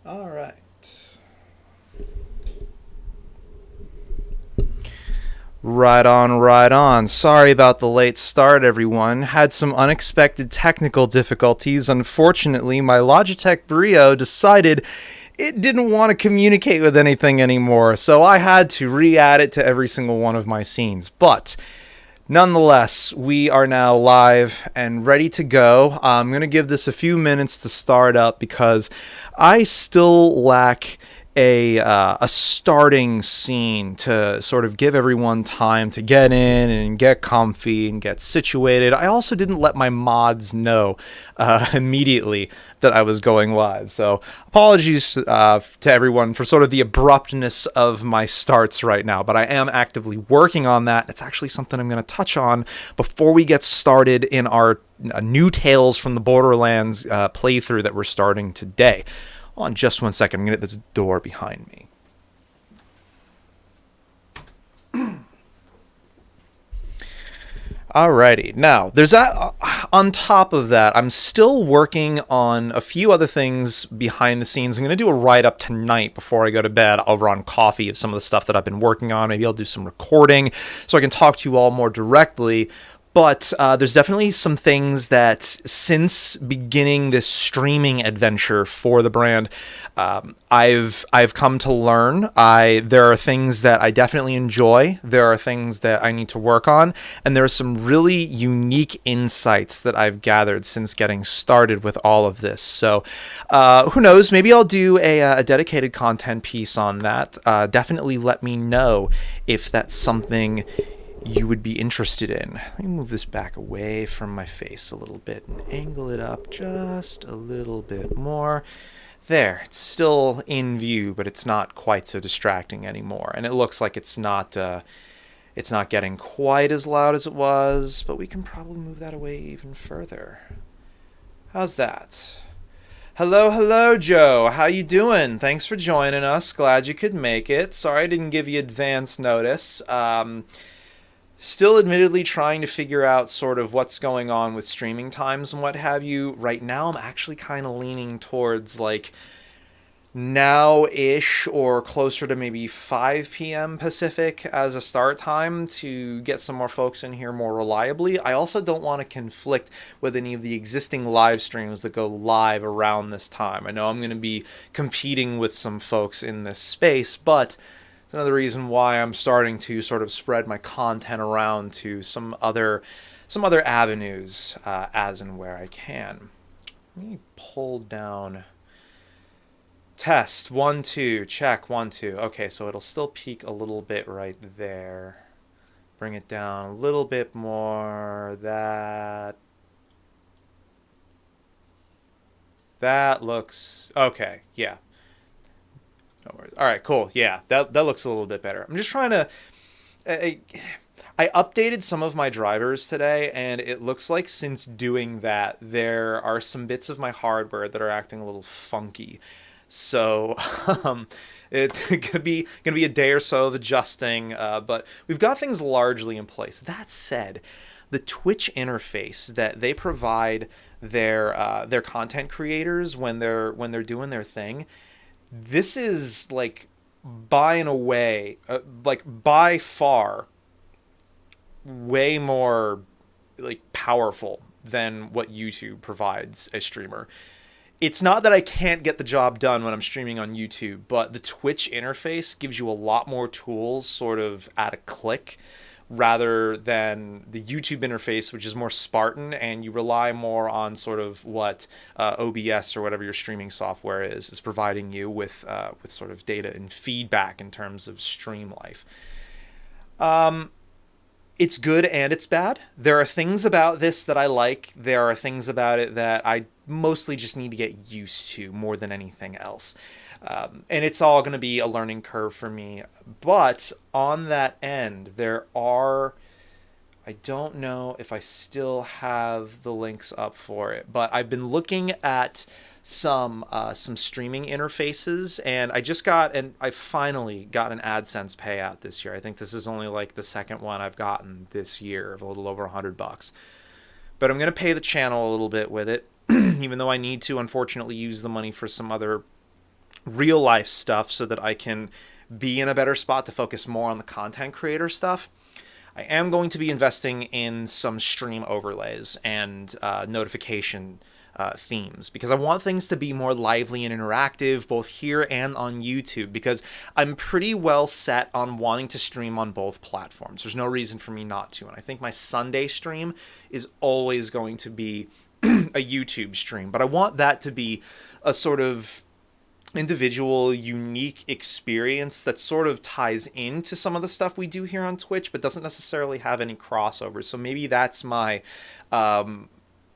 All right. Right on, right on. Sorry about the late start, everyone. Had some unexpected technical difficulties. Unfortunately, my Logitech Brio decided it didn't want to communicate with anything anymore, so I had to re-add it to every single one of my scenes. But nonetheless, we are now live and ready to go. I'm going to give this a few minutes to start up because I still lack a starting scene to sort of give everyone time to get in and get comfy and get situated. I also didn't let my mods know immediately that I was going live, so apologies to everyone for sort of the abruptness of my starts right now, but I am actively working on that. It's actually something I'm going to touch on before we get started in our new Tales from the Borderlands playthrough that we're starting today. Hold on just one second. I'm going to get this door behind me. Alrighty. Now, on top of that, I'm still working on a few other things behind the scenes. I'm going to do a write-up tonight before I go to bed over on coffee of some of the stuff that I've been working on. Maybe I'll do some recording so I can talk to you all more directly. But there's definitely some things that since beginning this streaming adventure for the brand, I've come to learn. There are things that I definitely enjoy. There are things that I need to work on, and there are some really unique insights that I've gathered since getting started with all of this. So, who knows? Maybe I'll do a dedicated content piece on that. Definitely let me know if that's something you would be interested in. Let me move this back away from my face a little bit and angle it up just a little bit more. There, it's still in view, but it's not quite so distracting anymore. And it looks like it's not getting quite as loud as it was, but we can probably move that away even further. How's that? Hello, hello, Joe. How you doing? Thanks for joining us. Glad you could make it. Sorry I didn't give you advance notice. Still admittedly trying to figure out sort of what's going on with streaming times and what have you. Right now I'm actually kind of leaning towards like now-ish or closer to maybe 5 p.m. Pacific as a start time to get some more folks in here more reliably. I also don't want to conflict with any of the existing live streams that go live around this time. I know I'm going to be competing with some folks in this space, but it's another reason why I'm starting to sort of spread my content around to some other avenues as and where I can. Let me pull down test 1 2 check 1 2. Okay, so it'll still peak a little bit right there. Bring it down a little bit more. That looks okay. Yeah. No worries. All right, cool. Yeah, that looks a little bit better. I'm just trying to. I updated some of my drivers today, and it looks like since doing that, there are some bits of my hardware that are acting a little funky. So it could be gonna be a day or so of adjusting, but we've got things largely in place. That said, the Twitch interface that they provide their content creators when they're doing their thing, this is like by and away, like by far, way more like powerful than what YouTube provides a streamer. It's not that I can't get the job done when I'm streaming on YouTube, but the Twitch interface gives you a lot more tools sort of at a click rather than the YouTube interface, which is more Spartan, and you rely more on sort of what OBS or whatever your streaming software is providing you with sort of data and feedback in terms of stream life. It's good and it's bad. There are things about this that I like. There are things about it that I mostly just need to get used to more than anything else. And it's all going to be a learning curve for me. But on that end, I don't know if I still have the links up for it, but I've been looking at some streaming interfaces, and I finally got an AdSense payout this year. I think this is only like the second one I've gotten this year of a little over $100. But I'm gonna pay the channel a little bit with it, even though I need to unfortunately use the money for some other real life stuff so that I can be in a better spot to focus more on the content creator stuff, I am going to be investing in some stream overlays and notification themes, because I want things to be more lively and interactive both here and on YouTube, because I'm pretty well set on wanting to stream on both platforms. There's no reason for me not to. And I think my Sunday stream is always going to be a YouTube stream, but I want that to be a sort of individual, unique experience that sort of ties into some of the stuff we do here on Twitch, but doesn't necessarily have any crossovers. So maybe that's my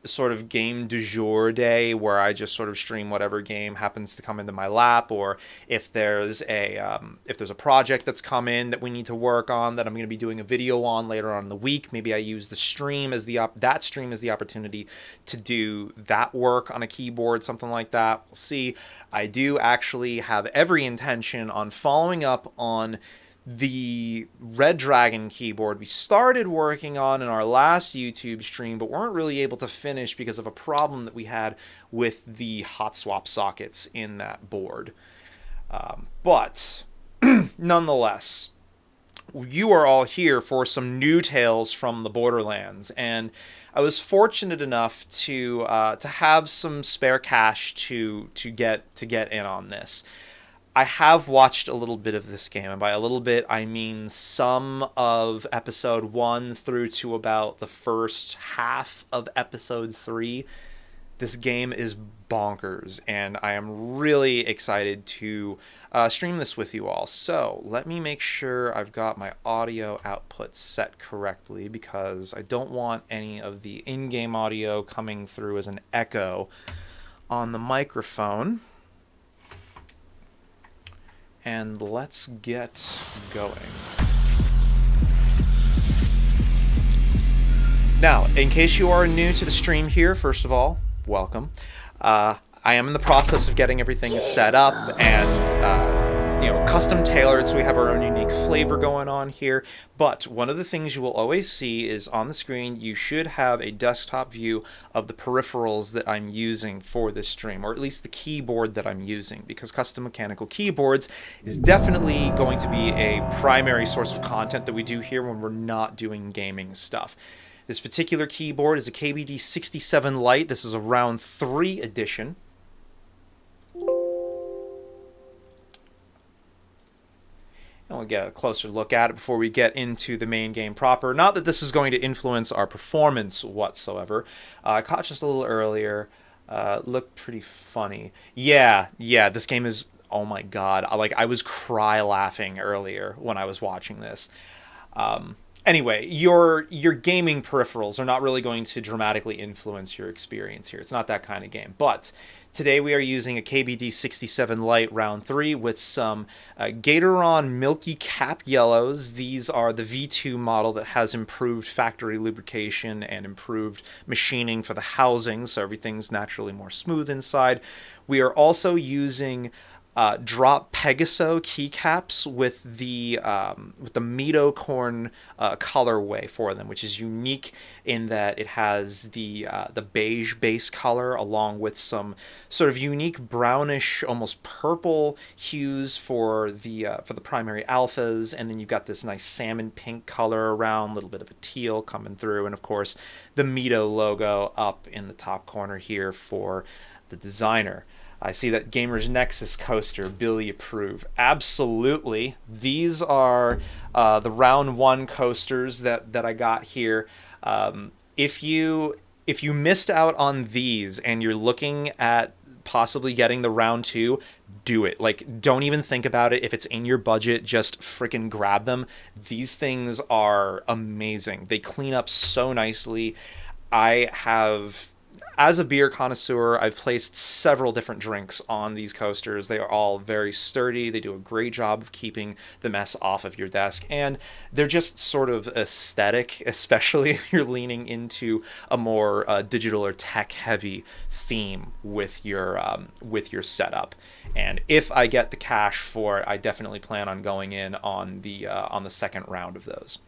sort of game du jour day, where I just sort of stream whatever game happens to come into my lap, or if there's a project that's come in that we need to work on that I'm going to be doing a video on later on in the week, maybe I use the stream as that stream as the opportunity to do that work on a keyboard, something like that. We'll see. I do actually have every intention on following up on the Red Dragon keyboard we started working on in our last YouTube stream, but weren't really able to finish because of a problem that we had with the hot swap sockets in that board. But nonetheless, you are all here for some new tales from the Borderlands, and I was fortunate enough to have some spare cash to get in on this. I have watched a little bit of this game, and by a little bit, I mean some of episode 1 through to about the first half of episode 3. This game is bonkers, and I am really excited to stream this with you all. So let me make sure I've got my audio output set correctly, because I don't want any of the in-game audio coming through as an echo on the microphone. And let's get going. Now, in case you are new to the stream here, first of all, welcome. I am in the process of getting everything set up and custom tailored, so we have our own unique flavor going on here. But one of the things you will always see is on the screen, you should have a desktop view of the peripherals that I'm using for this stream, or at least the keyboard that I'm using, because custom mechanical keyboards is definitely going to be a primary source of content that we do here when we're not doing gaming stuff. This particular keyboard is a KBD 67 Lite. This is a round 3 edition. And we'll get a closer look at it before we get into the main game proper. Not that this is going to influence our performance whatsoever. I caught just a little earlier. Looked pretty funny. Yeah, this game is... Oh my god. I was cry laughing earlier when I was watching this. Anyway, your gaming peripherals are not really going to dramatically influence your experience here. It's not that kind of game. But today we are using a KBD 67 Lite round 3 with some Gatoron Milky Cap Yellows. These are the V2 model that has improved factory lubrication and improved machining for the housing, so everything's naturally more smooth inside. We are also using drop Pegaso keycaps with the Mito Corn colorway for them, which is unique in that it has the beige base color along with some sort of unique brownish, almost purple hues for the primary alphas, and then you've got this nice salmon pink color around, a little bit of a teal coming through, and of course the Mito logo up in the top corner here for the designer. I see that Gamers Nexus coaster, Billy approve. Absolutely. These are the round 1 coasters that I got here. If you missed out on these and you're looking at possibly getting the round 2, do it. Don't even think about it. If it's in your budget, just freaking grab them. These things are amazing. They clean up so nicely. As a beer connoisseur, I've placed several different drinks on these coasters. They are all very sturdy. They do a great job of keeping the mess off of your desk. And they're just sort of aesthetic, especially if you're leaning into a more digital or tech-heavy theme with your setup. And if I get the cash for it, I definitely plan on going in on the second round of those.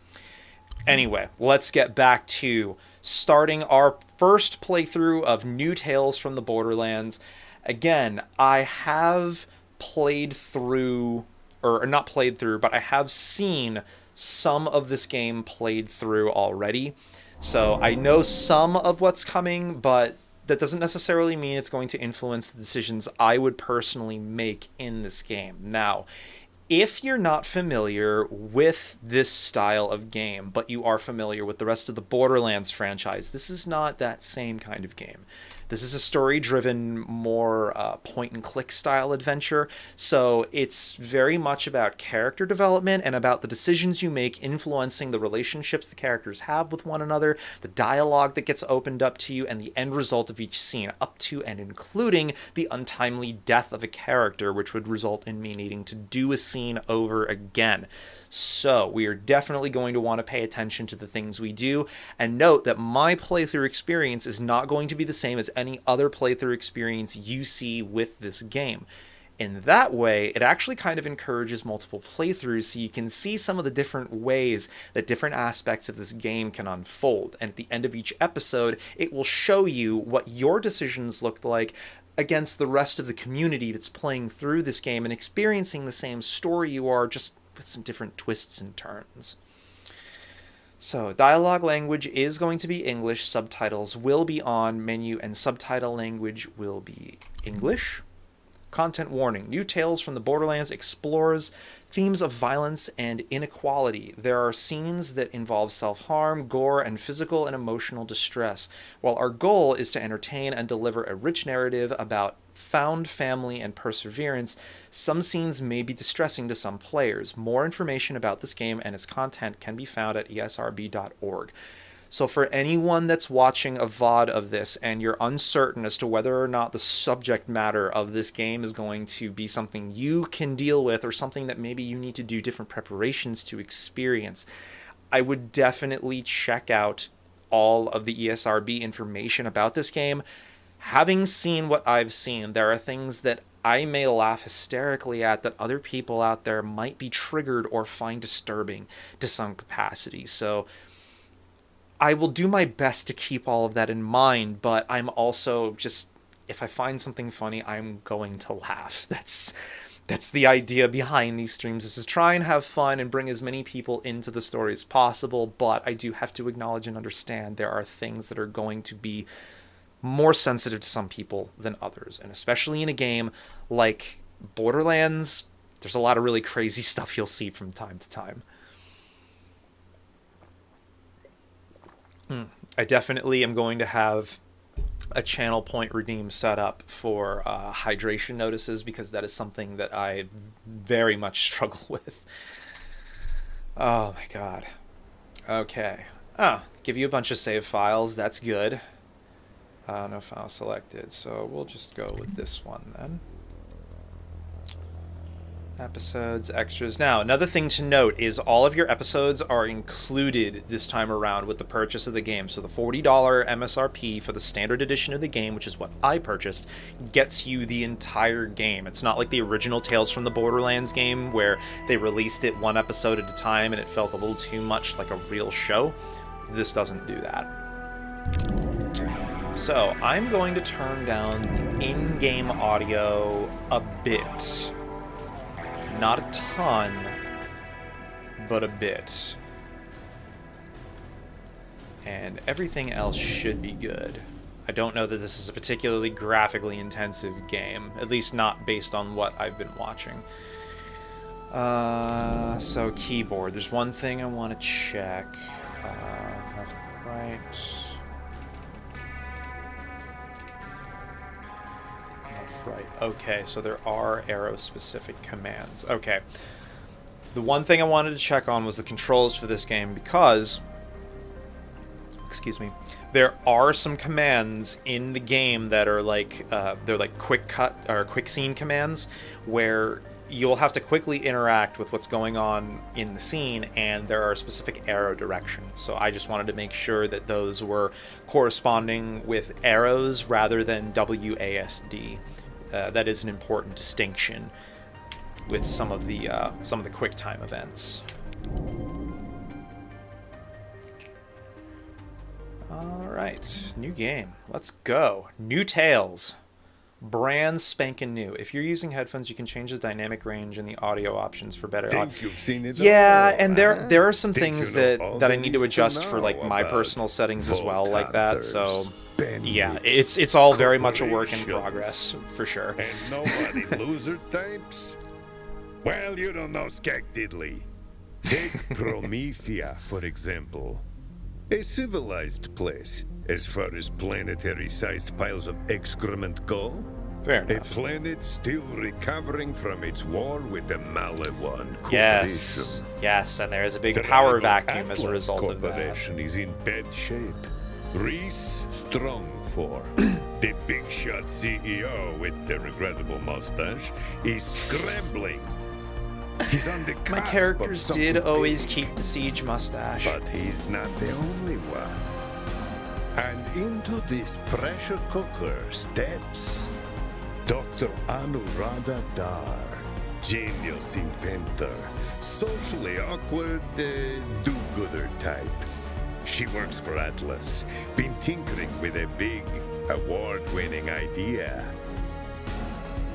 Anyway, let's get back to starting our first playthrough of New Tales from the Borderlands. Again, I have played through, or not played through, but I have seen some of this game played through already. So I know some of what's coming, but that doesn't necessarily mean it's going to influence the decisions I would personally make in this game. Now, if you're not familiar with this style of game, but you are familiar with the rest of the Borderlands franchise, this is not that same kind of game. This is a story-driven, more point-and-click style adventure, so it's very much about character development and about the decisions you make influencing the relationships the characters have with one another, the dialogue that gets opened up to you, and the end result of each scene, up to and including the untimely death of a character, which would result in me needing to do a scene over again. So we are definitely going to want to pay attention to the things we do, and note that my playthrough experience is not going to be the same as any other playthrough experience you see with this game. In that way, it actually kind of encourages multiple playthroughs so you can see some of the different ways that different aspects of this game can unfold. And at the end of each episode, it will show you what your decisions looked like against the rest of the community that's playing through this game and experiencing the same story you are, just with some different twists and turns. So, dialogue language is going to be English, subtitles will be on, menu and subtitle language will be English. Content warning. New Tales from the Borderlands explores themes of violence and inequality. There are scenes that involve self-harm, gore, and physical and emotional distress. While our goal is to entertain and deliver a rich narrative about found family and perseverance, some scenes may be distressing to some players. More information about this game and its content can be found at esrb.org. So for anyone that's watching a VOD of this and you're uncertain as to whether or not the subject matter of this game is going to be something you can deal with or something that maybe you need to do different preparations to experience, I would definitely check out all of the ESRB information about this game. Having seen what I've seen, there are things that I may laugh hysterically at that other people out there might be triggered or find disturbing to some capacity. So I will do my best to keep all of that in mind, but I'm also just, if I find something funny, I'm going to laugh. That's the idea behind these streams, is to try and have fun and bring as many people into the story as possible, but I do have to acknowledge and understand there are things that are going to be more sensitive to some people than others, and especially in a game like Borderlands, there's a lot of really crazy stuff you'll see from time to time. I definitely am going to have a channel point redeem set up for hydration notices, because that is something that I very much struggle with. Oh my god. Okay. Give you a bunch of save files. That's good. No file selected, so we'll just go with this one then. Episodes, extras. Now, another thing to note is all of your episodes are included this time around with the purchase of the game. So the $40 MSRP for the standard edition of the game, which is what I purchased, gets you the entire game. It's not like the original Tales from the Borderlands game where they released it one episode at a time and it felt a little too much like a real show. This doesn't do that. So I'm going to turn down in-game audio a bit. Not a ton, but a bit. And everything else should be good. I don't know that this is a particularly graphically intensive game, at least not based on what I've been watching. So keyboard. There's one thing I want to check. Left, right. Right, okay, so there are arrow-specific commands. Okay. The one thing I wanted to check on was the controls for this game, because, excuse me, there are some commands in the game that are like, they're like quick cut, or quick scene commands, where you'll have to quickly interact with what's going on in the scene, and there are specific arrow directions. So I just wanted to make sure that those were corresponding with arrows rather than WASD. That is an important distinction with some of the quick time events. All right, new game. Let's go. New Tales. Brand spanking new. If you're using headphones, you can change the dynamic range and the audio options for better audio. Think you've seen it Yeah, all, and huh? there are some Think things you know all that I there need to is adjust for know like my about personal settings as well, like that. So vault yeah, bandits, it's all very much a work in corporations, progress for sure. And nobody loser types? Well, you don't know Skag Diddley. Take Promethea, for example. A civilized place, as far as planetary-sized piles of excrement go. Fair A enough. planet still recovering from its war with the Malawan Corporation. Yes, and there's a big The power rival vacuum as a Atlas result of that. Corporation is in bad shape. Reese Strongfor, the big shot CEO with the regrettable mustache, is scrambling. He's on the cusp My of characters something did always big, keep the siege mustache. but he's not the only one. And into this pressure cooker steps Dr. Anuradha Dar, genius inventor, socially awkward do-gooder type. She works for Atlas, been tinkering with a big, award-winning idea.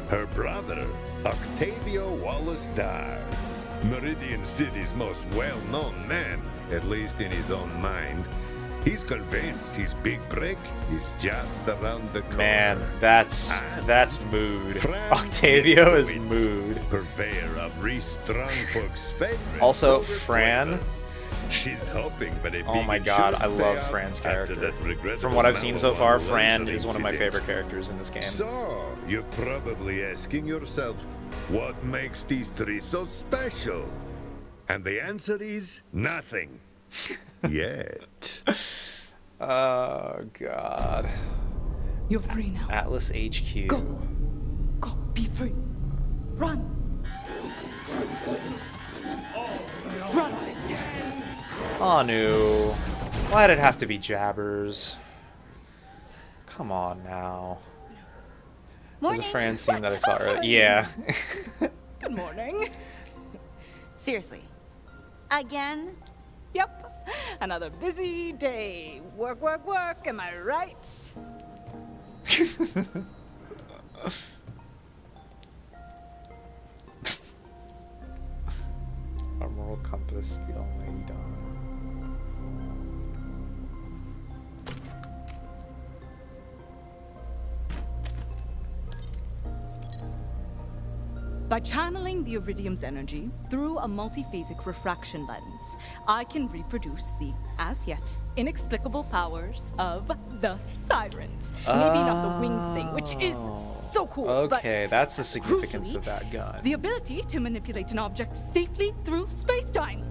Her brother, Octavio Wallace Dar, Meridian City's most well-known man, at least in his own mind. He's convinced his big break is just around the corner. Man, that's mood. Fran Octavio is Listowitz, mood. Purveyor of Reese Strongfolk's favorite. Also, Cobra Fran. Twilight. She's hoping for a Oh big my god, I insurance love payout Fran's after character. that regrettable From what I've seen so Malawan far, laser Fran is one of my incident. favorite characters in this game. So, you're probably asking yourself, what makes these three so special? And the answer is nothing. Yet. Oh god. You're free now. Atlas HQ. Go. Go. Be free. Run. Run. Anu. Why'd it have to be Jabbers? Come on now. There's Morning. a Fran scene that I saw earlier. Yeah. Good morning. Seriously. Again? Yep. Another busy day. Work, work, work. Am I right? Our moral compass, the Almighty Dawn. By channeling the iridium's energy through a multiphasic refraction lens, I can reproduce the, as yet, inexplicable powers of the sirens. Maybe not the wings thing, which is so cool. Okay, but that's the significance crucially, of that gun. the ability to manipulate an object safely through space-time.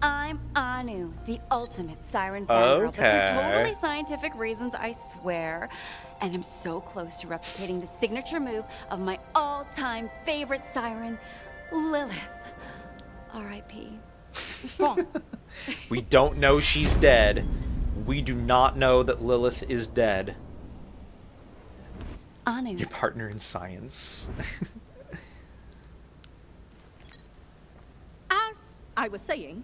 I'm Anu, the ultimate siren fangirl, but Okay. for totally scientific reasons, I swear. And I'm so close to replicating the signature move of my all-time favorite siren, Lilith. R.I.P. Wrong. We don't know she's dead. We do not know that Lilith is dead. Anu. Your partner in science. As I was saying,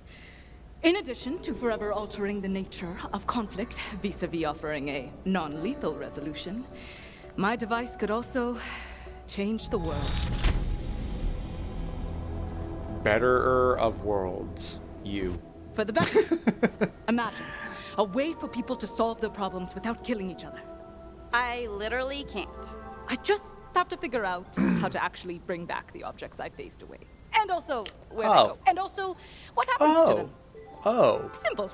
in addition to forever altering the nature of conflict vis-a-vis offering a non-lethal resolution, my device could also change the world. Betterer of worlds. You. For the better. Imagine a way for people to solve their problems without killing each other. I literally can't. I just have to figure out how to actually bring back the objects I phased away. And also where they Oh. go. And also what happens to them. Oh. Simple.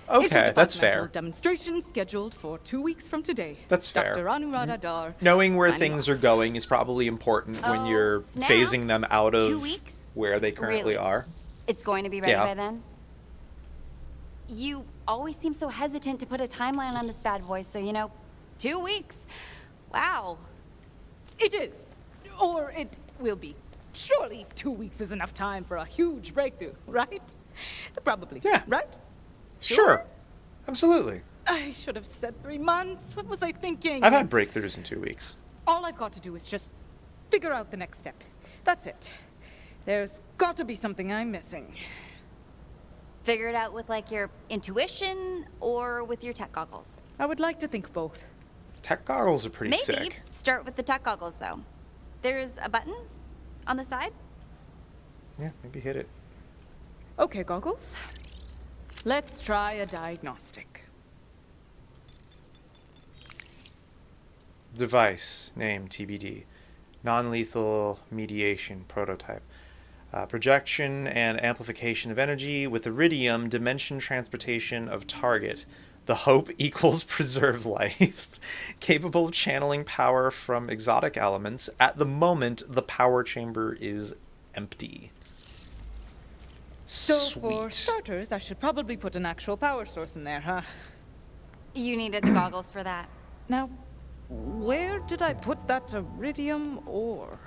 Okay, that's fair. Interdepartmental demonstration scheduled for 2 weeks from today. That's fair. Dr. Anuradha Dar. Knowing where signing things off. are going is probably important when Oh, you're snap. phasing them out of 2 weeks? where they currently Really? are. It's going to be ready Yeah. by then? You always seem so hesitant to put a timeline on this bad boy, so 2 weeks. Wow. It is. Or it will be. Surely 2 weeks is enough time for a huge breakthrough, right? Probably. Yeah. Right? Sure. Absolutely. I should have said 3 months. What was I thinking? I've had breakthroughs in 2 weeks. All I've got to do is just figure out the next step. That's it. There's got to be something I'm missing. Figure it out with your intuition or with your tech goggles. I would like to think both. Tech goggles are pretty Maybe sick. start with the tech goggles, though. There's a button on the side. Yeah, maybe hit it. Okay, goggles. Let's try a diagnostic. Device, name TBD. Non-lethal mediation prototype. Projection and amplification of energy with iridium, dimension transportation of target. The hope equals preserve life. Capable of channeling power from exotic elements. At the moment, the power chamber is empty. So Sweet. for starters, I should probably put an actual power source in there, huh? You needed the goggles for that. Now, where did I put that iridium ore?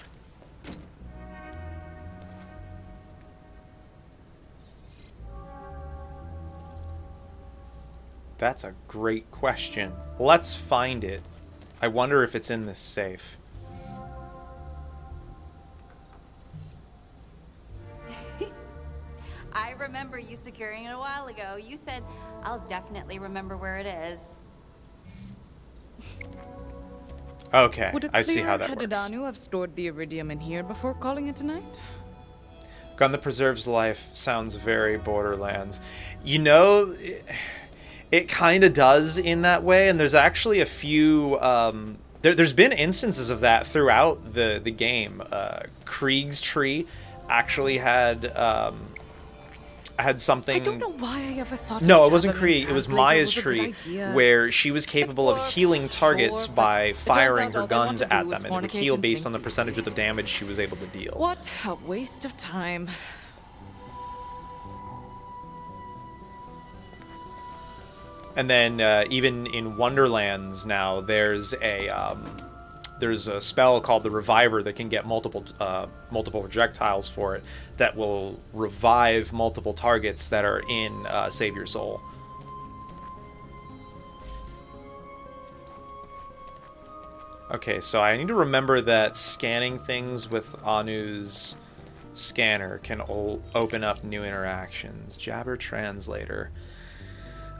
That's a great question. Let's find it. I wonder if it's in this safe. I remember you securing it a while ago. You said, I'll definitely remember where it is. Okay, Would a I see how that clear-headed works. Anu have stored the iridium in here before calling it a night? Gun that preserves life sounds very Borderlands. You know, it kind of does in that way, and there's actually a few... there's been instances of that throughout the game. Krieg's tree actually had something... I don't know why I ever thought. No, a it wasn't Javelin Krieg. It was translator Maya's was a good tree, idea. where she was capable of worked, healing targets sure, but by it turns firing out her all they want guns to do at is them, and it would fornicate heal and based think on the these percentage of the days. damage she was able to deal. What a waste of time. And then even in Wonderlands now, there's a spell called the Reviver that can get multiple projectiles for it that will revive multiple targets that are in Save Your Soul. Okay, so I need to remember that scanning things with Anu's scanner can open up new interactions. Jabber Translator.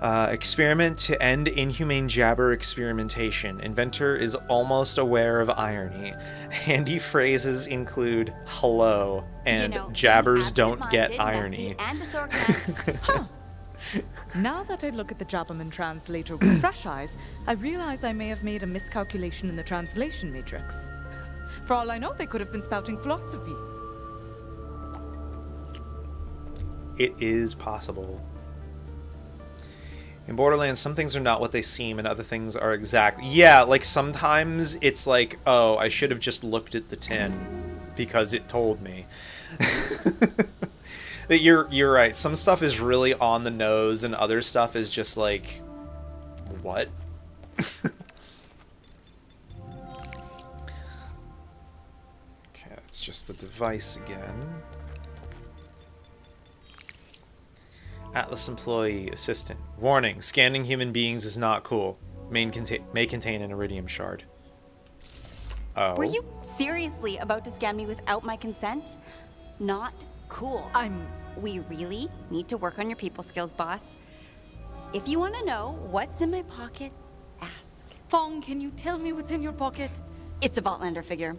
Experiment to end inhumane jabber experimentation. Inventor is almost aware of irony. Handy phrases include hello and jabbers don't get irony. And disorganized. Huh. Now that I look at the Jabberman translator with fresh eyes, I realize I may have made a miscalculation in the translation matrix. For all I know, they could have been spouting philosophy. It is possible. In Borderlands, some things are not what they seem, and other things are exact. Yeah, like sometimes it's like, oh, I should have just looked at the tin because it told me. You're right. Some stuff is really on the nose, and other stuff is just like, what? Okay, that's just the device again. Atlas employee assistant. Warning: scanning human beings is not cool. May contain an iridium shard. Oh. Were you seriously about to scan me without my consent? Not cool. We really need to work on your people skills, boss. If you want to know what's in my pocket, ask. Fong, can you tell me what's in your pocket? It's a Vaultlander figure.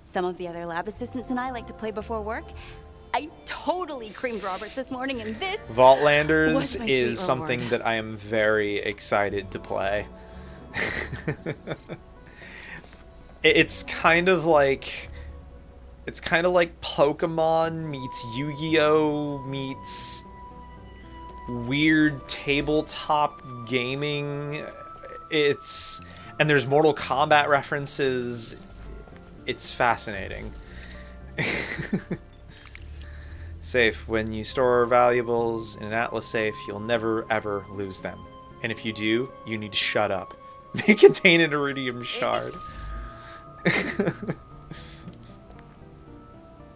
Some of the other lab assistants and I like to play before work. I totally creamed Roberts this morning, and this Vaultlanders was my is sweet something reward. that I am very excited to play. It's kind of like Pokemon meets Yu-Gi-Oh meets weird tabletop gaming. And there's Mortal Kombat references. It's fascinating. Safe. When you store valuables in an Atlas safe, you'll never ever lose them. And if you do, you need to shut up. They contain an iridium shard.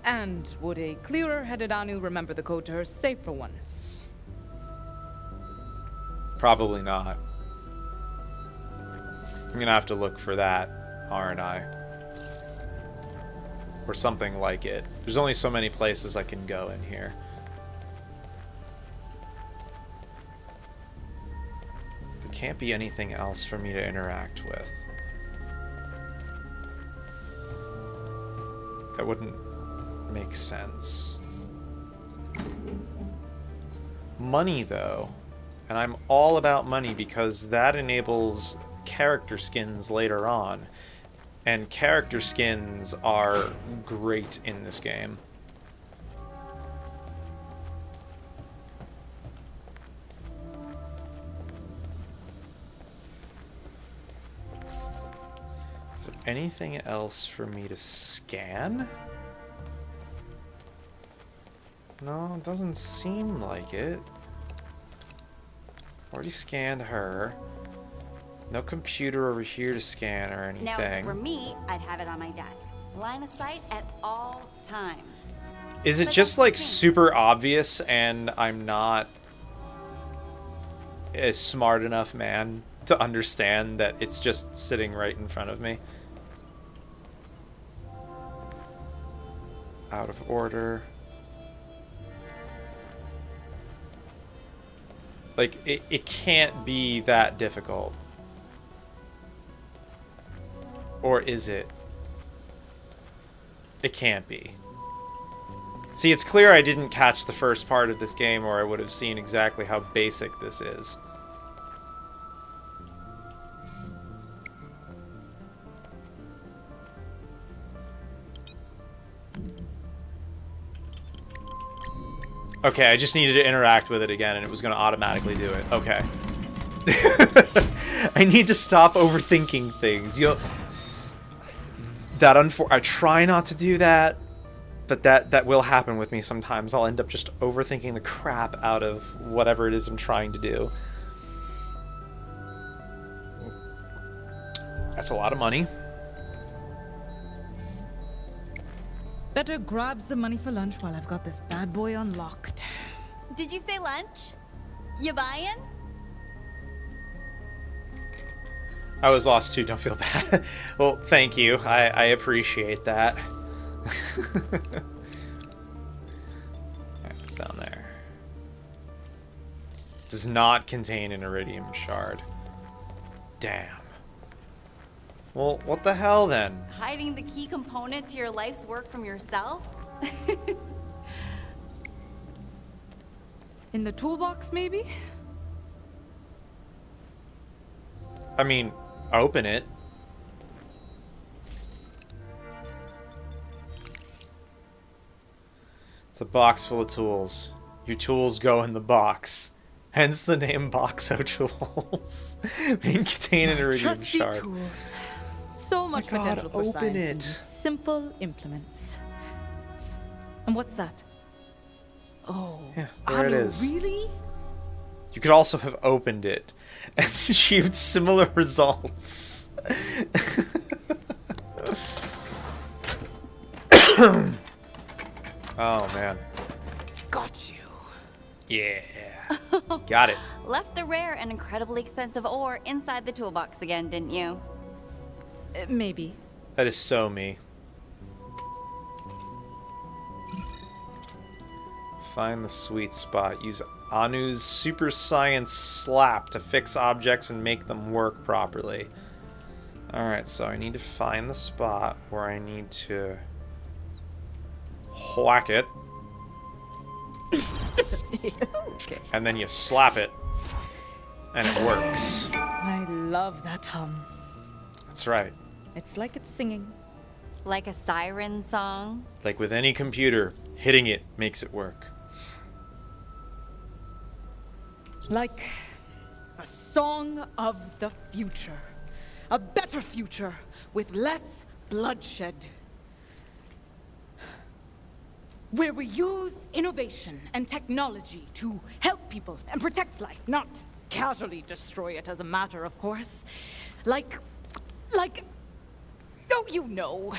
And would a clearer-headed Anu remember the code to her safe for once? Probably not. I'm gonna have to look for that, aren't I? Or something like it. There's only so many places I can go in here. There can't be anything else for me to interact with. That wouldn't make sense. Money, though. And I'm all about money because that enables character skins later on. And character skins are great in this game. Is there anything else for me to scan? No, it doesn't seem like it. Already scanned her. No computer over here to scan or anything. Now, for me, I'd have it on my desk. Line of sight at all times. Is it just like super obvious and I'm not a smart enough man to understand that it's just sitting right in front of me? Out of order. Like, it can't be that difficult. Or is it? It can't be. See, it's clear I didn't catch the first part of this game or I would have seen exactly how basic this is. Okay, I just needed to interact with it again and it was going to automatically do it. Okay. I need to stop overthinking things. I try not to do that, but that will happen with me sometimes. I'll end up just overthinking the crap out of whatever it is I'm trying to do. That's a lot of money. Better grab some money for lunch while I've got this bad boy unlocked. Did you say lunch? You buyin'? I was lost too, don't feel bad. Well, thank you. I appreciate that. Alright, what's down there? Does not contain an iridium shard. Damn. Well, what the hell then? Hiding the key component to your life's work from yourself? In the toolbox, maybe? I mean, open it. It's a box full of tools. Your tools go in the box. Hence the name Boxo Tools. They contain an iridium Trusty shard. tools. So much God, potential for open science in it. these simple implements. And what's that? Oh, Yeah, there it Anu, is. Really? You could also have opened it and achieved similar results. Oh, man. Got you. Yeah. Got it. Left the rare and incredibly expensive ore inside the toolbox again, didn't you? Maybe. That is so me. Find the sweet spot. Use Anu's super science slap to fix objects and make them work properly. Alright, so I need to find the spot where I need to whack it. Okay. And then you slap it. And it works. I love that hum. That's right. It's like it's singing. Like a siren song? Like with any computer, hitting it makes it work. Like a song of the future. A better future with less bloodshed. Where we use innovation and technology to help people and protect life, not casually destroy it as a matter of course. Like, don't you know?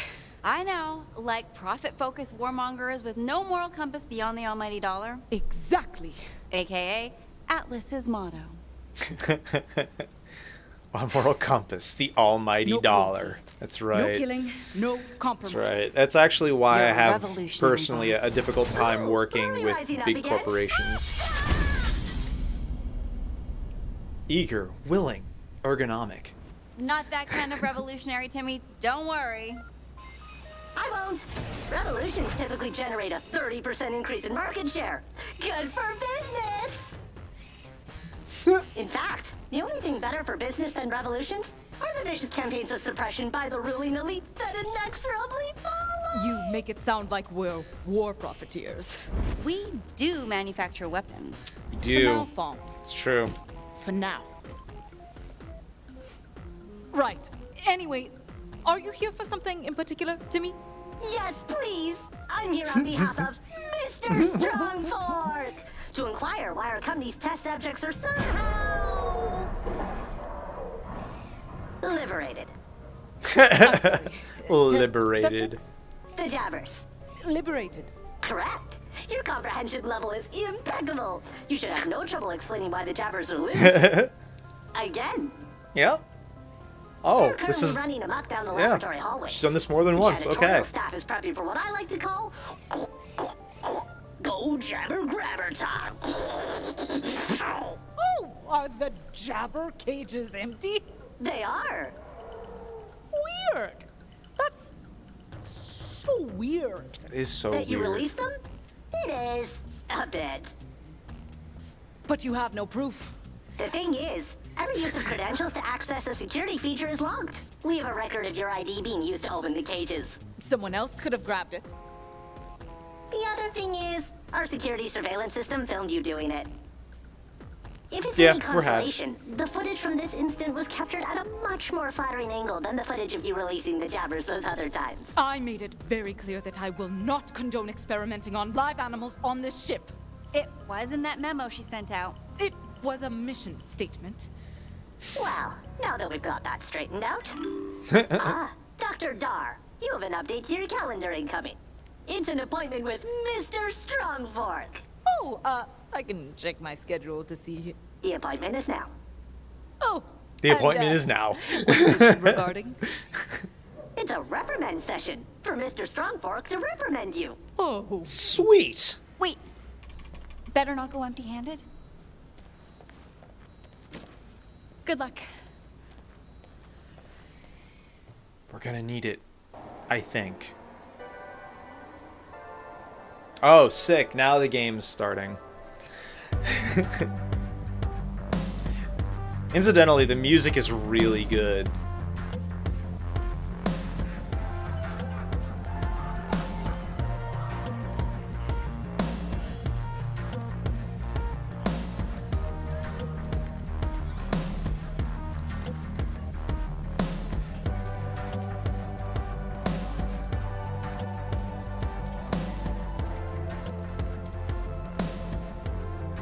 I know, like profit-focused warmongers with no moral compass beyond the almighty dollar. Exactly. AKA Atlas's motto. A moral compass, the almighty No dollar. cruelty. That's right. No killing, no compromise. That's right. That's actually why You're I a have revolutionary personally boss. a difficult time working Really with rising up big again. corporations. Eager, willing, ergonomic. Not that kind of revolutionary, Timmy. Don't worry. I don't. Revolutions typically generate a 30% increase in market share. Good for business! In fact, the only thing better for business than revolutions are the vicious campaigns of suppression by the ruling elite that inexorably follow. You make it sound like we're war profiteers. We do manufacture weapons. You For do. now, Font. It's true. For now. Right. Anyway, are you here for something in particular, Timmy? Yes, please. I'm here on behalf of Mr. Strongfork to inquire why our company's test subjects are somehow liberated. I'm sorry. Liberated. Test subjects? The jabbers. Liberated. Correct. Your comprehension level is impeccable. You should have no trouble explaining why the jabbers are loose. Again. Yep. Oh, They're this currently is running amok down the laboratory hallways. She's done this more than once. Okay. Janitorial staff is prepping for what I like to call go jabber grabber time. Oh, are the jabber cages empty? They are. Weird. That's so weird. It is so That you weird. released them? It is a bit. But you have no proof. The thing is, every use of credentials to access a security feature is logged. We have a record of your ID being used to open the cages. Someone else could have grabbed it. The other thing is, our security surveillance system filmed you doing it. If it's Yeah, any we're had. consolation, the footage from this instant was captured at a much more flattering angle than the footage of you releasing the jabbers those other times. I made it very clear that I will not condone experimenting on live animals on this ship. It was in that memo she sent out. It was a mission statement. Well, now that we've got that straightened out. Dr. Dar, you have an update to your calendar incoming. It's an appointment with Mr. Strongfork. Oh, I can check my schedule to see. The appointment is now. Oh. The appointment is now. Regarding? It's a reprimand session for Mr. Strongfork to reprimand you. Oh. Sweet. Wait. Better not go empty-handed. Good luck. We're gonna need it, I think. Oh, sick. Now the game's starting. Incidentally, the music is really good.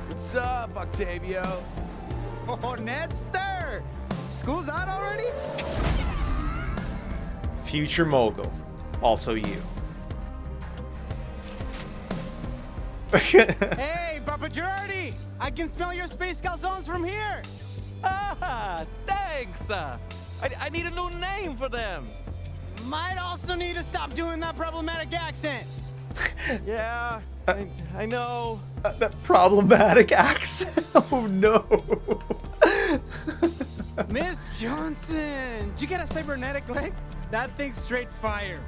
What's up, Octavio? Oh, Nedster! School's out already? Future mogul. Also you. Hey, Papa Girardi! I can smell your space calzones from here! Ah, thanks. I need a new name for them. Might also need to stop doing that problematic accent. Yeah, I know. That problematic accent. Oh no. Miss Johnson! Did you get a cybernetic leg? That thing's straight fire.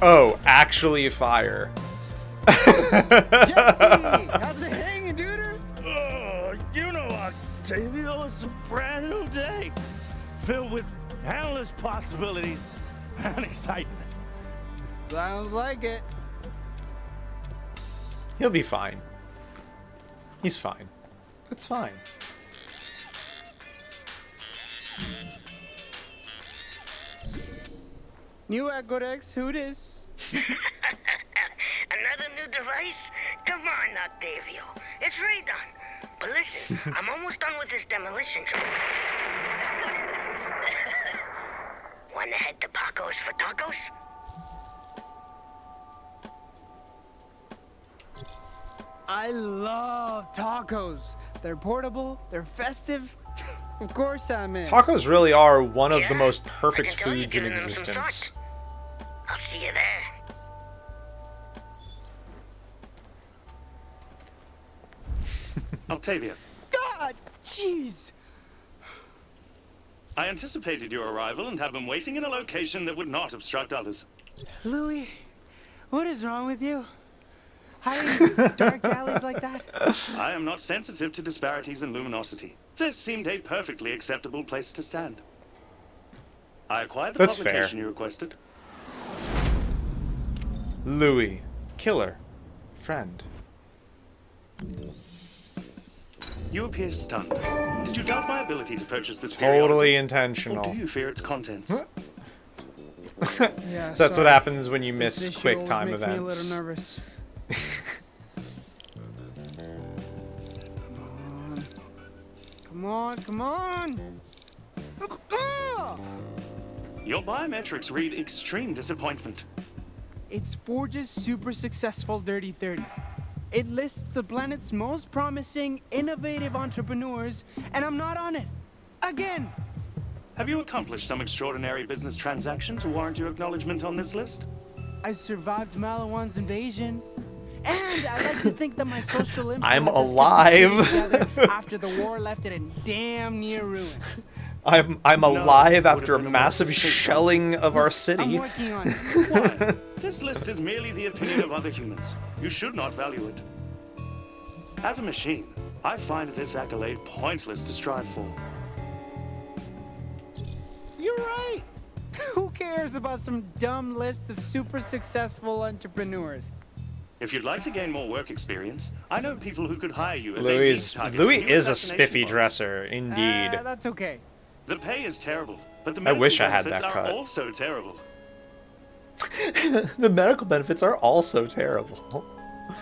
Oh, actually fire. Jesse! How's it hanging, duder? Oh, you know, Octavio, it's a brand new day, filled with endless possibilities and excitement. Sounds like it. He'll be fine. He's fine. It's fine. New Agorex, who dis? Another new device? Come on, Octavio. It's Radon. But listen, I'm almost done with this demolition job. Wanna head to Paco's for tacos? I love tacos. They're portable, they're festive. Of course I'm in. Tacos really are one of the Yeah, most I perfect can tell you're foods in giving them some existence. thought. I'll see you there. Octavia, God, jeez. I anticipated your arrival and have been waiting in a location that would not obstruct others. Louis, what is wrong with you? Hiding in dark alleys like that? I am not sensitive to disparities in luminosity. This seemed a perfectly acceptable place to stand. I acquired the That's publication fair. you requested. Louis, killer, friend. You appear stunned. Did you doubt my ability to purchase this Totally periodical? intentional. Or do you fear its contents? Yeah, So that's what happens when you miss This issue quick always time makes events. me a little nervous. Come on, come on! Your biometrics read extreme disappointment. It's Forge's super successful Dirty 30. It lists the planet's most promising, innovative entrepreneurs, and I'm not on it. Again! Have you accomplished some extraordinary business transaction to warrant your acknowledgement on this list? I survived Malawan's invasion. And I like to think that my social influence I'm has kept the alive. city together after the war left it in damn near ruins. I'm No, alive would after a have been a massive mistake. shelling of our I'm city. working on it. Why? This list is merely the opinion of other humans. You should not value it. As a machine, I find this accolade pointless to strive for. You're right. Who cares about some dumb list of super successful entrepreneurs? If you'd like to gain more work experience, I know people who could hire you as a Louis lead is, target Louis for new is a assassination spiffy plots. dresser, indeed. That's okay. The pay is terrible, but the I medical wish I had benefits that are cut. also terrible. The medical benefits are also terrible.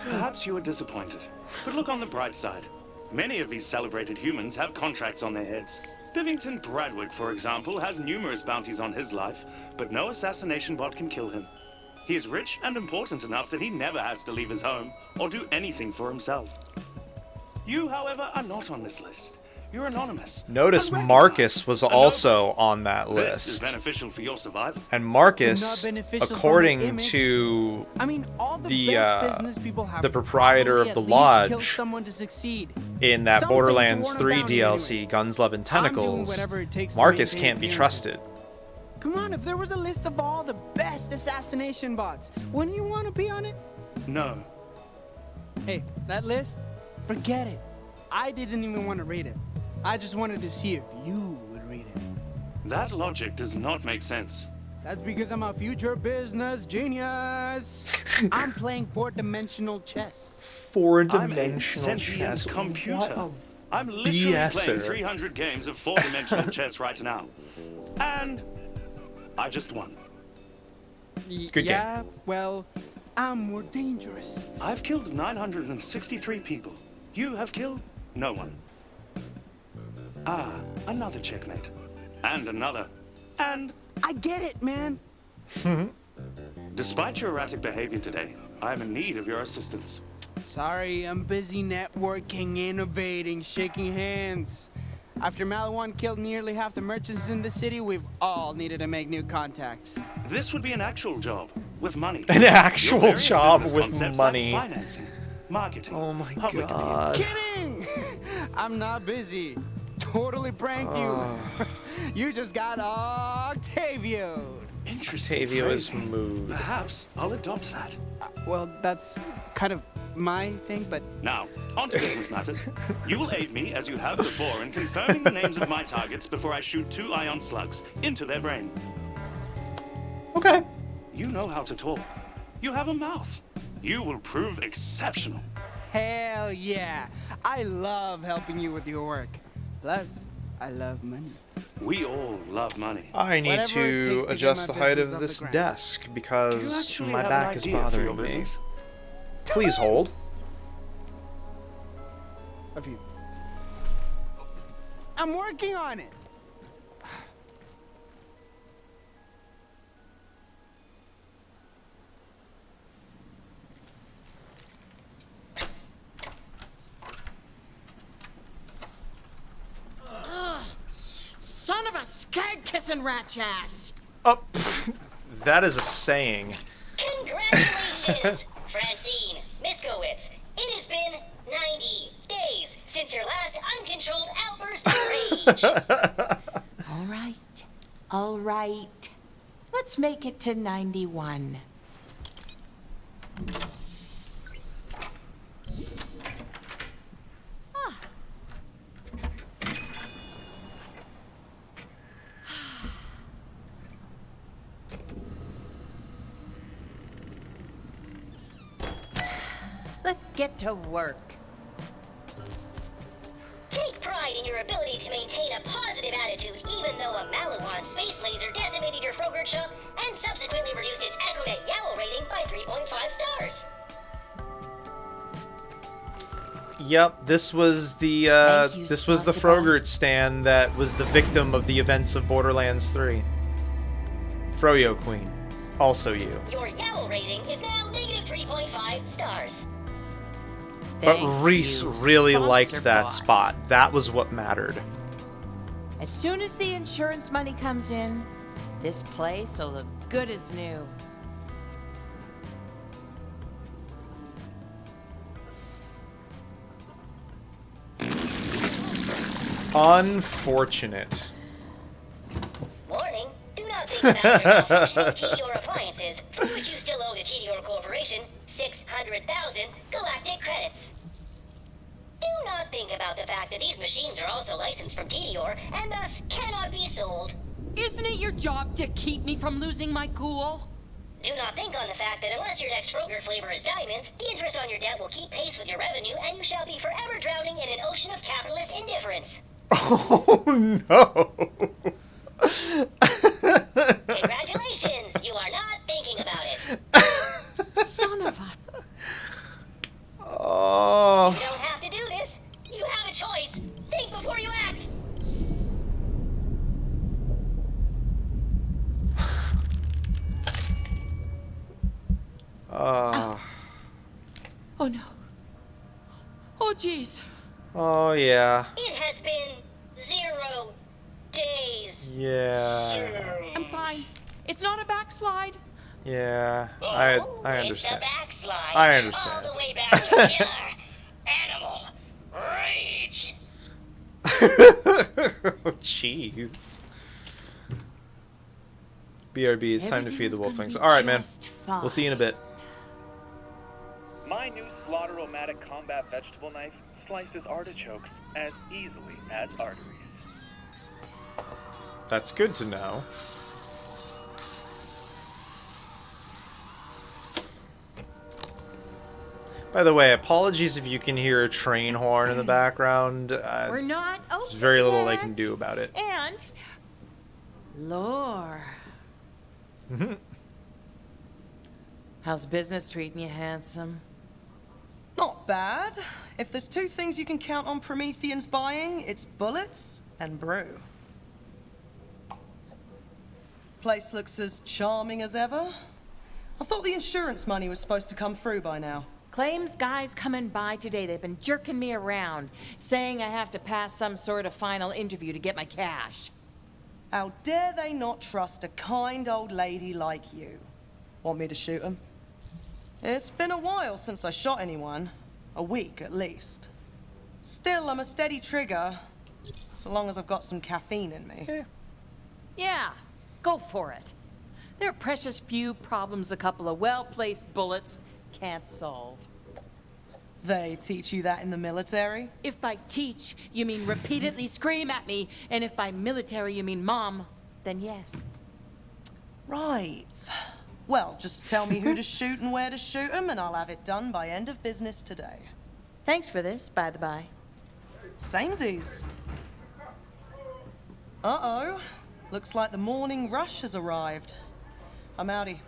Perhaps you are disappointed, but look on the bright side. Many of these celebrated humans have contracts on their heads. Bivington Bradwick, for example, has numerous bounties on his life, but no assassination bot can kill him. He is rich and important enough that he never has to leave his home or do anything for himself. You, however, are not on this list. You're anonymous. Notice unrecognized, Marcus was a noble. also on that This is list. beneficial for your survival. And Marcus, Not beneficial for my according image. to I mean, all the The, best business people have the proprietor probably of the at least killed lodge someone to succeed. in that Something to Borderlands warn 3 about DLC, anyway. Guns, Love, and I'm doing Tentacles, whatever it takes to Marcus maintain can't be appearances. trusted. Come on, if there was a list of all the best assassination bots, wouldn't you want to be on it? No. Hey, that list, forget it. I didn't even want to read it. I just wanted to see if you would read it. That logic does not make sense. That's because I'm a future business genius. I'm playing four-dimensional chess. Four-dimensional I'm a sentient chess. computer. What a I'm literally BSer. playing 300 games of four-dimensional chess right now. And I just won. Good yeah, well, I'm more dangerous. I've killed 963 people. You have killed no one. Ah, another checkmate. And another. And I get it, man. despite your erratic behavior today, I am in need of your assistance. Sorry, I'm busy networking, innovating, shaking hands. After Malawan killed nearly half the merchants in the city, we've all needed to make new contacts. This would be an actual job with money. An actual Your various job business with concepts money. Like financing, marketing, Oh my public god. Kidding! I'm not busy. Totally pranked you. You just got Octavio. Interesting. Octavio is phrasing. moved. Perhaps I'll adopt that. Well, that's kind of my thing, but Now, on to business matters. You will aid me, as you have before, in confirming the names of my targets before I shoot 2 ion slugs into their brain. Okay. You know how to talk. You have a mouth. You will prove exceptional. hell yeah. I love helping you with your work. Plus, I love money. We all love money. I need Whatever it takes to to adjust get the my height business of off this the ground. desk Do you because actually my have back an is idea for your bothering me. business? Please hold. A few. I'm working on it. Son of a skag-kissing rat's ass! Oh, that is a saying. Congratulations, Francine Miskowitz. It has been 90 days since your last uncontrolled outburst of rage. All right. All right. Let's make it to 91. Let's get to work. Take pride in your ability to maintain a positive attitude, even though a Maluan space laser decimated your Frogurt shop and subsequently reduced its Echonet Yowl rating by 3.5 stars. Yep, this was the Frogurt stand that was the victim of the events of Borderlands 3. Froyo Queen, also you. Your Yowl rating is now negative 3.5 stars. But Reese really liked that spot. That was what mattered. As soon as the insurance money comes in, this place will look good as new. Unfortunate. Warning, do not think about your malfunction of TDR appliances, for which you still owe the TDR Corporation 600,000 galactic credits. Do not think about the fact that these machines are also licensed from TDR and thus cannot be sold. Isn't it your job to keep me from losing my cool? Do not think on the fact that unless your next Frogurt flavor is diamonds, the interest on your debt will keep pace with your revenue and you shall be forever drowning in an ocean of capitalist indifference. Oh no! Congratulations, you are not thinking about it. Son of a... Oh. You don't have to do this. You have a choice. Think before you act. Oh no. Oh jeez. Oh yeah. It has been 0 days. Yeah. I'm fine. It's not a backslide. Yeah. I understand. It's a backslide. I understand. All the way back to killer animal rage. Jeez. BRB, it's time to feed the wolflings. be Alright, man. just fine. We'll see you in a bit. My new Slaughter-O-Matic combat vegetable knife slices artichokes as easily as arteries. That's good to know. By the way, apologies if you can hear a train horn in the background. We're not open There's very little I yet. can do about it. And... Lore. How's business treating you, handsome? Not bad. If there's two things you can count on Prometheans buying, it's bullets and brew. Place looks as charming as ever. I thought the insurance money was supposed to come through by now. Claims guys coming by today. They've been jerking me around, saying I have to pass some sort of final interview to get my cash. How dare they not trust a kind old lady like you? Want me to shoot them? It's been a while since I shot anyone. A week, at least. Still, I'm a steady trigger, so long as I've got some caffeine in me. Yeah, go for it. There are precious few problems a couple of well-placed bullets can't solve. They teach you that in the military? If by teach you mean repeatedly scream at me, and if by military you mean mom, then yes. Right. Well, just tell me who to shoot and where to shoot them, and I'll have it done by end of business today. Thanks for this, by the by. Samesies. Uh-oh. Looks like the morning rush has arrived. I'm outie.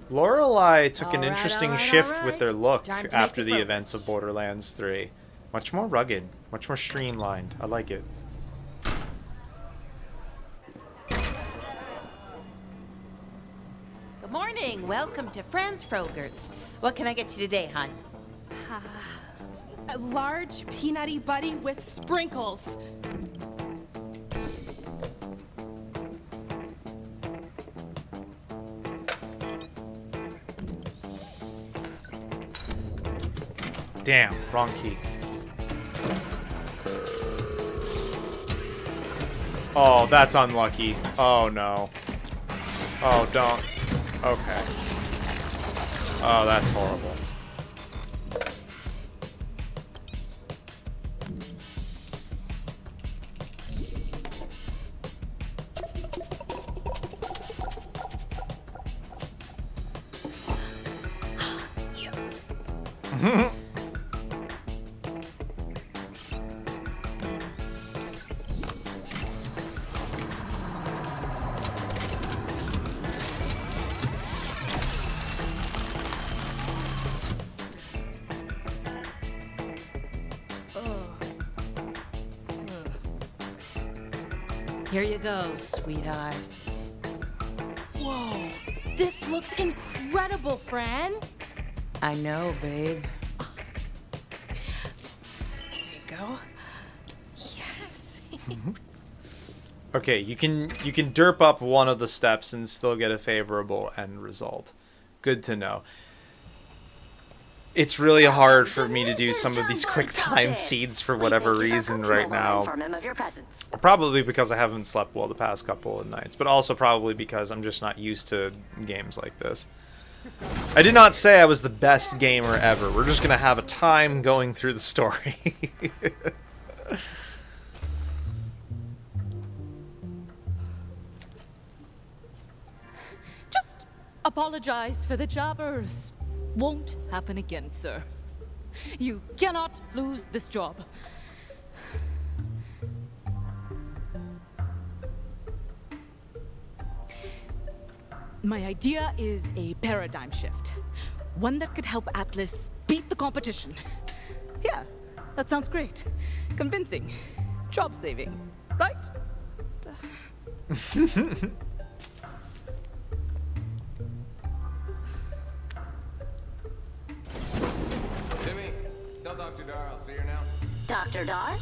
Lorelei took an Alright, interesting alright, shift alright. with their look Time to after make the the events of Borderlands 3. Much more rugged, much more streamlined. I like it. Good morning. Welcome to Franz Frogurt's. What can I get you today, hon? A large peanutty buddy with sprinkles. Damn, wrong key. Oh, that's unlucky. Oh, no. Oh, don't. Okay. Oh, that's horrible. Here you go, sweetheart. Whoa, this looks incredible, Fran. I know, babe. There you go. Yes. Okay, you can derp up one of the steps and still get a favorable end result. Good to know. It's really hard for me to do some of these quick time seeds for whatever reason right now. Probably because I haven't slept well the past couple of nights, but also probably because I'm just not used to games like this. I did not say I was the best gamer ever. We're just gonna have a time going through the story. Just apologize for the jobbers. Won't happen again, sir. You cannot lose this job. My idea is a paradigm shift. One that could help Atlas beat the competition. Yeah, that sounds great. Convincing. Job saving, right? Jimmy, tell Dr. Dar I'll see her now. Dr. Dar?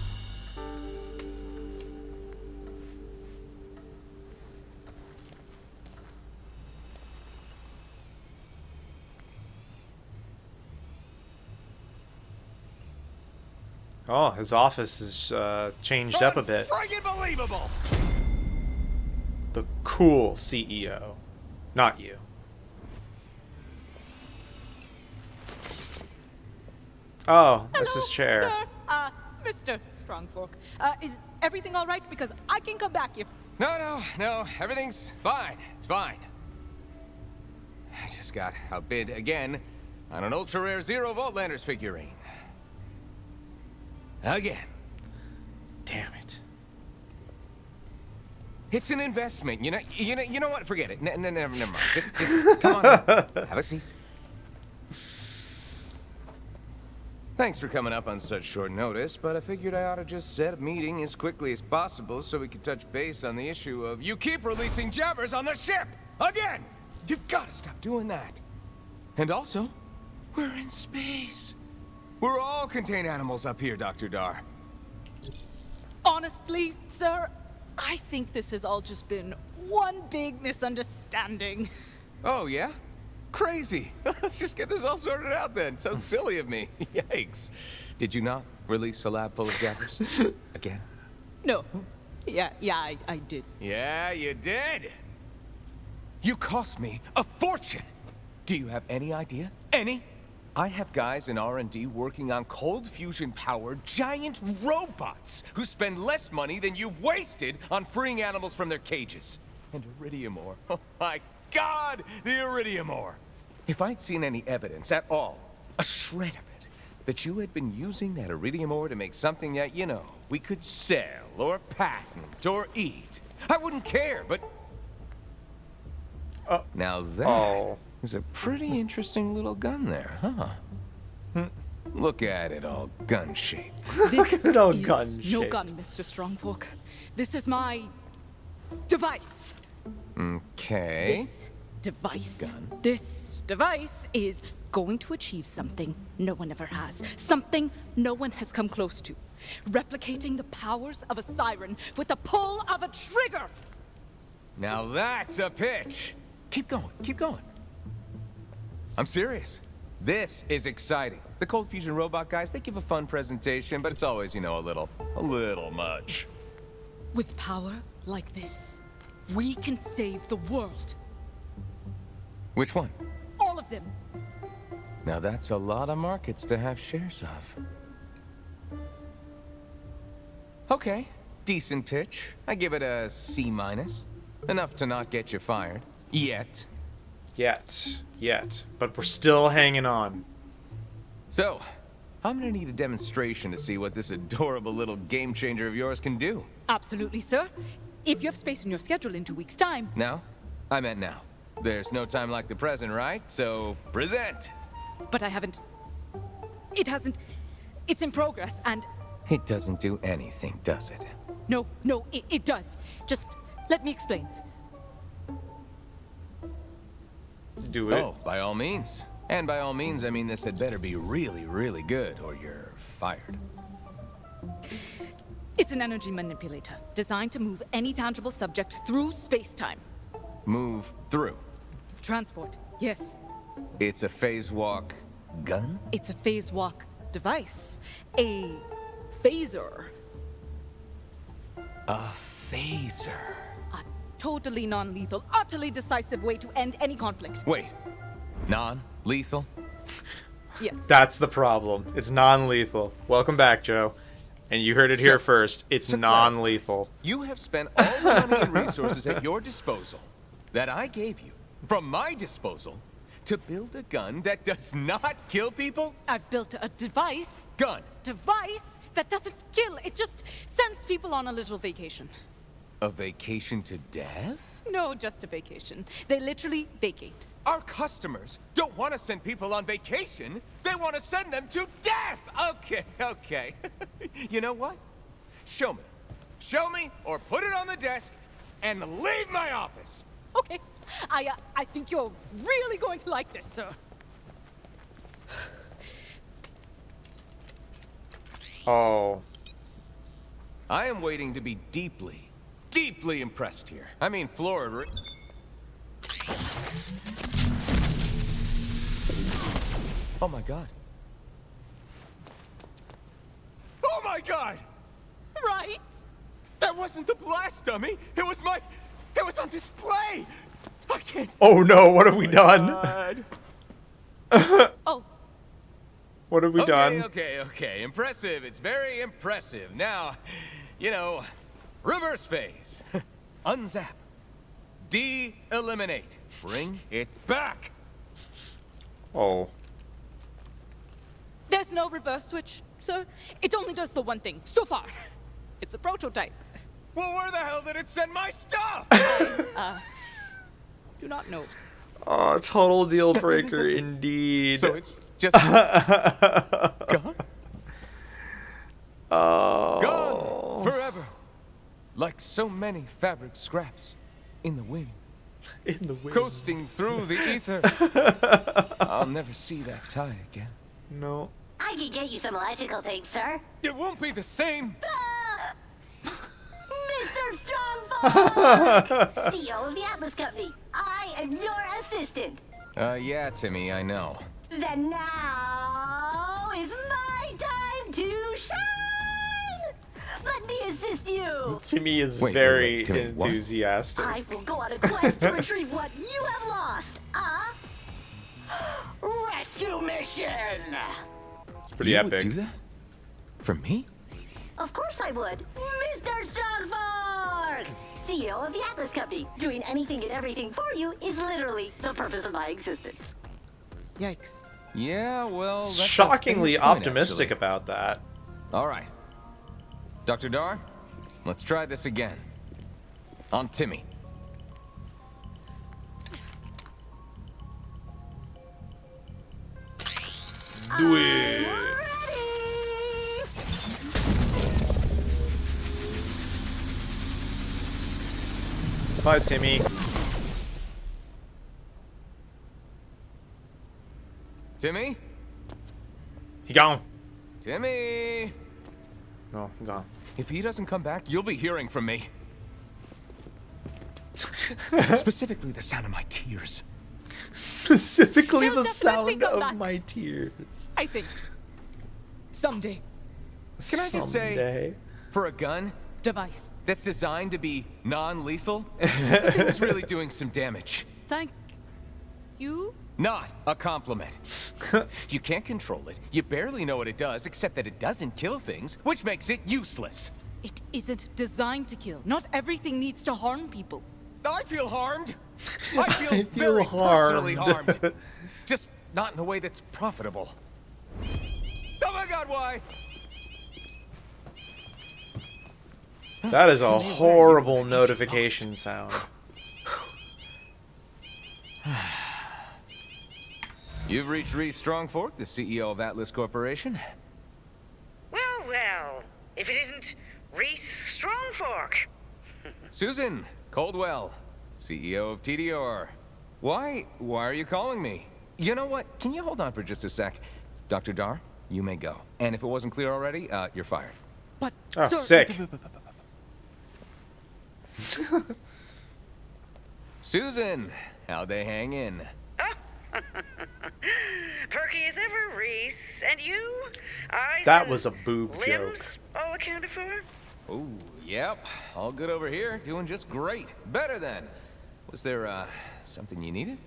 Oh, his office has changed up a bit. Friggin' believable! The cool CEO. Not you. Oh, that's his chair. Sir, Mr. Strongfork. Is everything all right? Because I can come back if... No, everything's fine. It's fine. I just got outbid again on an ultra-rare Zero Voltlanders figurine. Again. Damn it. It's an investment, you know what? Forget it. Never mind. Just come on. Have a seat. Thanks for coming up on such short notice, but I figured I ought to just set a meeting as quickly as possible so we could touch base on the issue of you keep releasing jabbers on the ship! Again! You've got to stop doing that. And also, we're in space. We're all contained animals up here, Dr. Dar. Honestly, sir, I think this has all just been one big misunderstanding. Oh, yeah? Crazy. Let's just get this all sorted out then. So silly of me. Yikes. Did you not release a lab full of jabbers? Again? No. Yeah, I did. Yeah, you did. You cost me a fortune. Do you have any idea? Any? I have guys in R&D working on cold fusion-powered giant robots who spend less money than you've wasted on freeing animals from their cages. And iridium ore. Oh my God, the iridium ore! If I'd seen any evidence at all, a shred of it, that you had been using that iridium ore to make something that, you know, we could sell or patent or eat, I wouldn't care, but... now that is a pretty interesting little gun there, huh? Look at it all gun-shaped. This is no gun, shaped. Mr. Strongfork. This is my device. Okay. This device is going to achieve something no one ever has. Something no one has come close to. Replicating the powers of a siren with the pull of a trigger. Now that's a pitch. Keep going, keep going. I'm serious. This is exciting. The cold fusion robot guys, they give a fun presentation, but it's always, you know, a little much. With power like this, we can save the world. Which one? All of them. Now that's a lot of markets to have shares of. Okay, decent pitch. I give it a C-. Enough to not get you fired. Yet. Yet. But we're still hanging on. So, I'm gonna need a demonstration to see what this adorable little game changer of yours can do. Absolutely, sir. If you have space in your schedule in 2 weeks' time. Now? I meant now. There's no time like the present, right? So, present! But I haven't... It hasn't... It's in progress, and... It doesn't do anything, does it? No, it does. Just let me explain. Do it. Oh, by all means. And by all means, I mean this had better be really, really good, or you're fired. It's an energy manipulator, designed to move any tangible subject through space-time. Move through. Transport, yes. It's a phase walk gun? It's a phase walk device. A phaser. A phaser. A totally non-lethal, utterly decisive way to end any conflict. Wait. Non-lethal? Yes. That's the problem. It's non-lethal. Welcome back, Joe. And you heard it here first. It's non-lethal. You have spent all the money and resources at your disposal that I gave you, from my disposal, to build a gun that does not kill people? I've built a device. Gun. Device that doesn't kill. It just sends people on a little vacation. A vacation to death? No, just a vacation. They literally vacate. Our customers don't want to send people on vacation. They want to send them to death. Okay. You know what? Show me. Show me or put it on the desk and leave my office. Okay. I think you're really going to like this, sir. Oh. I am waiting to be deeply, deeply impressed here. I mean, Florida... Oh my god. Oh my god! Right? That wasn't the blast dummy! It was on display! I can't... Oh no, what have we done? Oh. What have we done? Okay. Impressive. It's very impressive. Now, you know, reverse phase. Unzap. De-eliminate. Bring it back. Oh. There's no reverse switch, sir. It only does the one thing, so far. It's a prototype. Well, where the hell did it send my stuff? Do not know. Oh, total deal breaker indeed. So it's just... Gone? Oh. Gone forever. Like so many fabric scraps in the wind. In the wind. Coasting through the ether. I'll never see that tie again. No. I can get you some electrical things, sir. It won't be the same. Mr. Strongford! CEO of the Atlas Company. I am your assistant. Yeah, Timmy, I know. Then now is my time to shine! Let me assist you! Timmy is Wait, very Timmy, enthusiastic. I will go on a quest to retrieve what you have lost. Rescue mission! It's pretty you epic. Would do that? For me? Of course I would. Mr. Strongford! CEO of the Atlas Company. Doing anything and everything for you is literally the purpose of my existence. Yikes. Yeah, well, that's Shockingly a fair point, optimistic actually. about that. All right. Dr. Dar, let's try this again. On Timmy. Do it. Bye, Timmy. Timmy? He gone. Timmy! No, he gone. If he doesn't come back, you'll be hearing from me. Specifically the sound of my tears. Specifically He'll the definitely sound come of back. my tears. I think. Someday. Can I just say, Someday. for a gun, device. That's designed to be non-lethal? I think it's really doing some damage. Thank you? Not a compliment. You can't control it. You barely know what it does, except that it doesn't kill things, which makes it useless. It isn't designed to kill. Not everything needs to harm people. I feel harmed. I feel very personally harmed. Just not in a way that's profitable. Oh my God, why? That is a horrible notification sound. You've reached Reese Strongfork, the CEO of Atlas Corporation. Well, well, if it isn't Reese Strongfork. Susan Coldwell, CEO of TDR. Why are you calling me? You know what? Can you hold on for just a sec? Dr. Dar, you may go. And if it wasn't clear already, you're fired. But, oh, sir, sick. Susan, how'd they hang in? Perky as ever, Reese. And you? Eyes that and was a boob limbs joke. all accounted for? Oh, yep. All good over here. Doing just great. Better than. Was there, something you needed?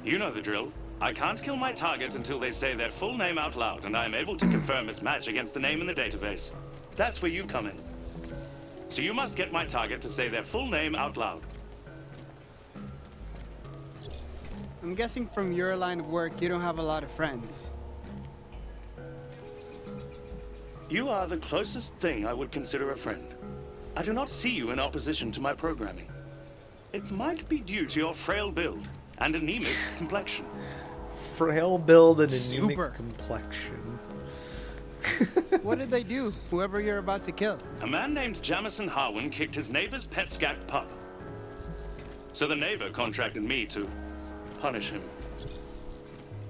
You know the drill. I can't kill my target until they say their full name out loud, and I am able to confirm its match against the name in the database. That's where you come in. So you must get my target to say their full name out loud. I'm guessing from your line of work, you don't have a lot of friends. You are the closest thing I would consider a friend. I do not see you in opposition to my programming. It might be due to your frail build and anemic complexion. Frail build and anemic complexion. What did they do, whoever you're about to kill? A man named Jamison Harwin kicked his neighbor's pet skag pup. So the neighbor contracted me to punish him.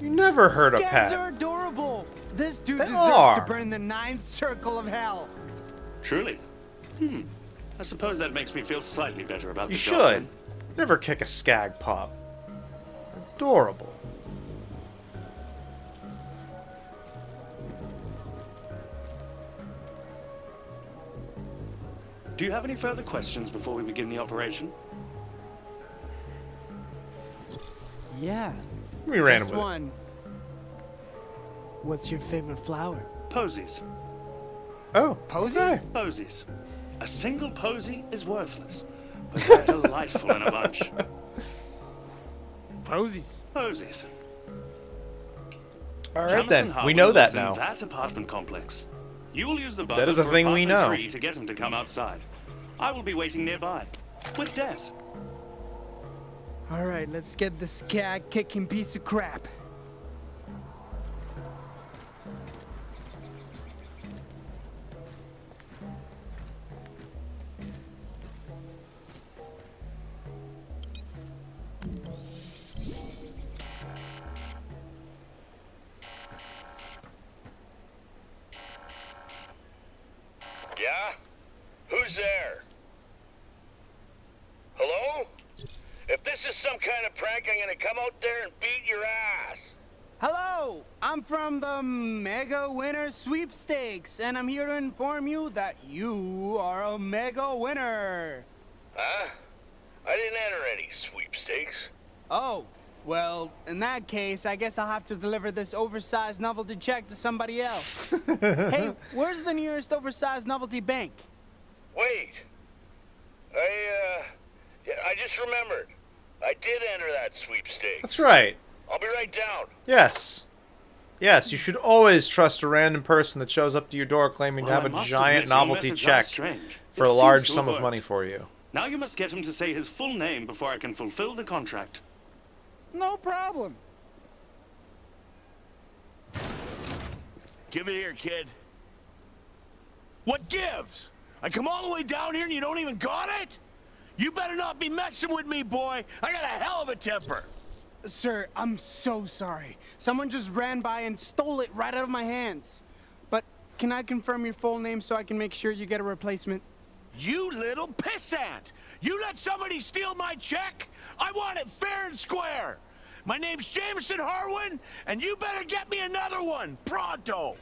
You never heard of Skags pet. are adorable. This dude They deserves are. to burn the 9th circle of hell. Truly? I suppose that makes me feel slightly better about You the should. job, then. Never kick a skag pup. Adorable. Do you have any further questions before we begin the operation? Yeah. We ran Just with it. one. What's your favorite flower? Posies. Oh, Posies? Posies. A single posy is worthless, but they're delightful in a bunch. Posies. Posies. All right Jamison then, we Harwin know that lives in now. that apartment complex. You will use the That buzzer is a for thing we apartment know. 3 to get him to come outside. I will be waiting nearby, with death. All right, let's get this skag kicking piece of crap. Yeah? Who's there? Hello? If this is some kind of prank, I'm gonna come out there and beat your ass. Hello, I'm from the Mega Winner Sweepstakes, and I'm here to inform you that you are a mega winner. Huh? I didn't enter any sweepstakes. Oh, well, in that case, I guess I'll have to deliver this oversized novelty check to somebody else. Hey, where's the nearest oversized novelty bank? Wait. I just remembered. I did enter that sweepstakes. That's right. I'll be right down. Yes. Yes, you should always trust a random person that shows up to your door claiming to Well, have I a must giant admit, your novelty methods are check strange. for It a large seems to sum have of money worked. for you. Now you must get him to say his full name before I can fulfill the contract. No problem. Give it here, kid. What gives? I come all the way down here and you don't even got it? You better not be messing with me, boy. I got a hell of a temper. Sir, I'm so sorry. Someone just ran by and stole it right out of my hands. But can I confirm your full name so I can make sure you get a replacement? You little pissant! You let somebody steal my check? I want it fair and square! My name's Jameson Harwin, and you better get me another one, pronto.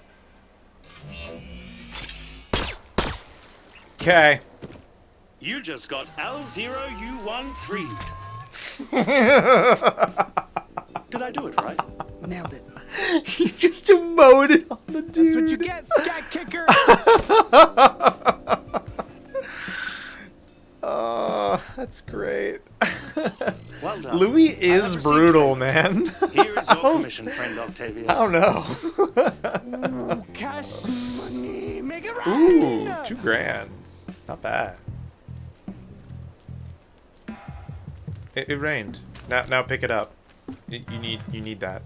Okay. You just got L0U13. Did I do it right? Nailed it. You just emoted on the dude. That's what you get, scat kicker. Oh, that's great. Well done. Louis is brutal, man. Here is your commission, friend Octavia. I don't know. Ooh, cash money. Make it right. Ooh, $2,000. Not bad. It rained. Now pick it up. You need that.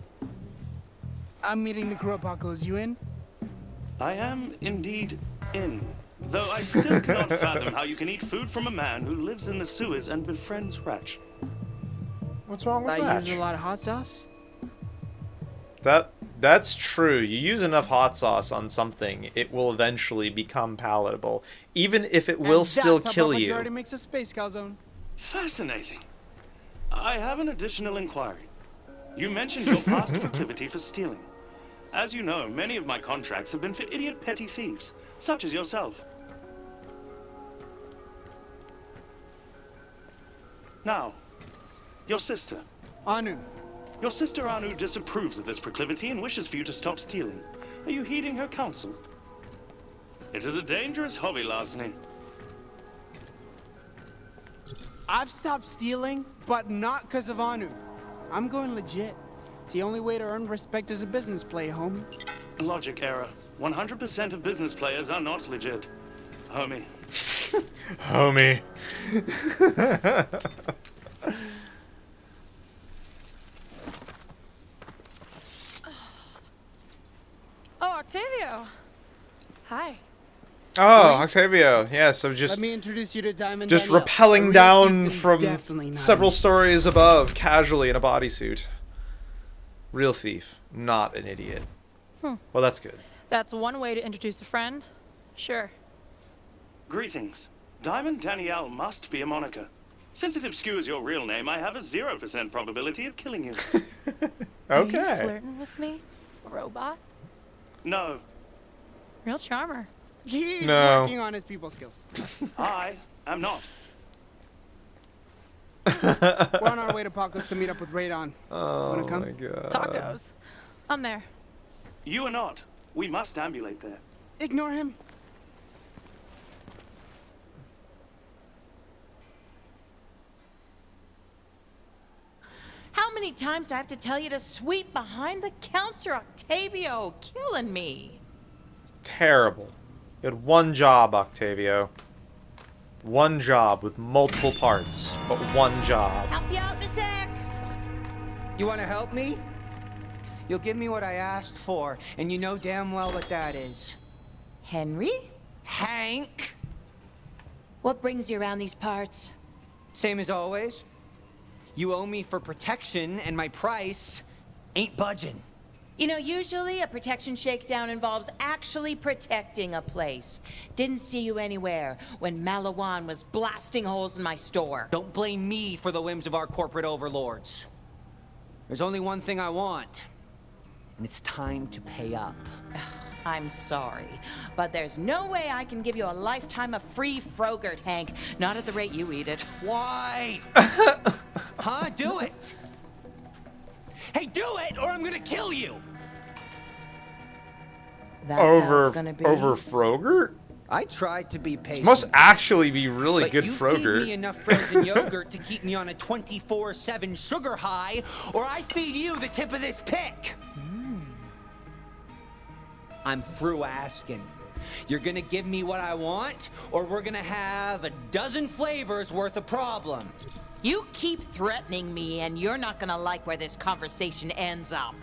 I'm meeting the crew at Paco's. You in? I am indeed in. Though I still cannot fathom how you can eat food from a man who lives in the sewers and befriends Ratch. What's wrong with I that? use a lot of hot sauce. That's true. You use enough hot sauce on something, it will eventually become palatable, even if it will still kill you. Majority makes a space calzone. Fascinating. I have an additional inquiry. You mentioned your past proclivity for stealing. As you know, many of my contracts have been for idiot petty thieves, such as yourself. Now, your sister. Anu. Your sister Anu disapproves of this proclivity and wishes for you to stop stealing. Are you heeding her counsel? It is a dangerous hobby, larceny. I've stopped stealing, but not because of Anu. I'm going legit. It's the only way to earn respect as a business player, homie. Logic error. 100% of business players are not legit. Homie. Homie. Oh, Octavio. Hi. Oh, Octavio. Yeah, so just Let me introduce you to Diamond just Danielle, rappelling a real down thief and from definitely not several an stories above, casually in a bodysuit. Real thief, not an idiot. Hmm. Well, that's good. That's one way to introduce a friend. Sure. Greetings. Diamond Danielle must be a moniker. Since it obscures your real name, I have a 0% probability of killing you. Are you flirting with me, robot? No. Real charmer. He's No. working on his people skills. I am not. We're on our way to Paco's to meet up with Radon. Oh Wanna come? my god. Tacos. I'm there. You are not. We must ambulate there. Ignore him. How many times do I have to tell you to sweep behind the counter, Octavio? Killing me. Terrible. You had one job, Octavio. One job with multiple parts, but one job. Help you out in a sec. You want to help me? You'll give me what I asked for, and you know damn well what that is. Henry? Hank? What brings you around these parts? Same as always. You owe me for protection, and my price ain't budging. You know, usually a protection shakedown involves actually protecting a place. Didn't see you anywhere when Malawan was blasting holes in my store. Don't blame me for the whims of our corporate overlords. There's only one thing I want, and it's time to pay up. I'm sorry, but there's no way I can give you a lifetime of free Frogurt, Hank. Not at the rate you eat it. Why? Huh? Do it! Hey, do it, or I'm gonna kill you! That's how it's gonna be. Over Frogurt? I tried to be patient. This must actually be really but good you Frogurt. feed me enough frozen yogurt to keep me on a 24/7 sugar high, or I feed you the tip of this pick. I'm through asking. You're gonna give me what I want, or we're gonna have a dozen flavors worth of problem. You keep threatening me, and you're not gonna like where this conversation ends up.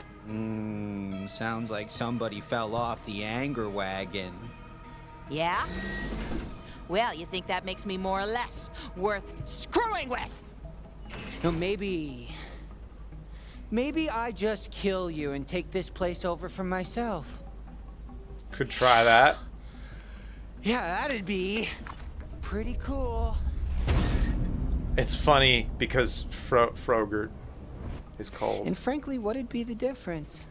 Sounds like somebody fell off the anger wagon. Yeah? Well, you think that makes me more or less worth screwing with? No, maybe I just kill you and take this place over for myself. Could try that. Yeah, that'd be pretty cool. It's funny because Frogurt is cold. And frankly, what'd be the difference?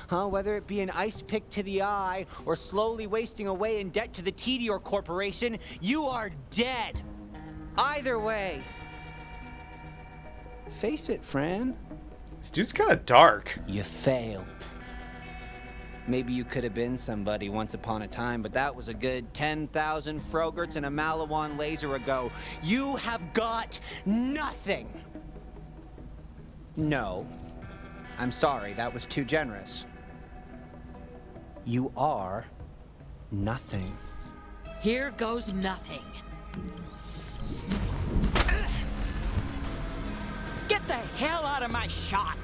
Huh? Whether it be an ice pick to the eye or slowly wasting away in debt to the Tedior Corporation, you are dead. Either way. Face it, Fran. This dude's kind of dark. You failed. Maybe you could have been somebody once upon a time, but that was a good 10,000 Frogerts and a Malawan laser ago. You have got nothing. No. I'm sorry, that was too generous. You are nothing. Here goes nothing. Get the hell out of my shop!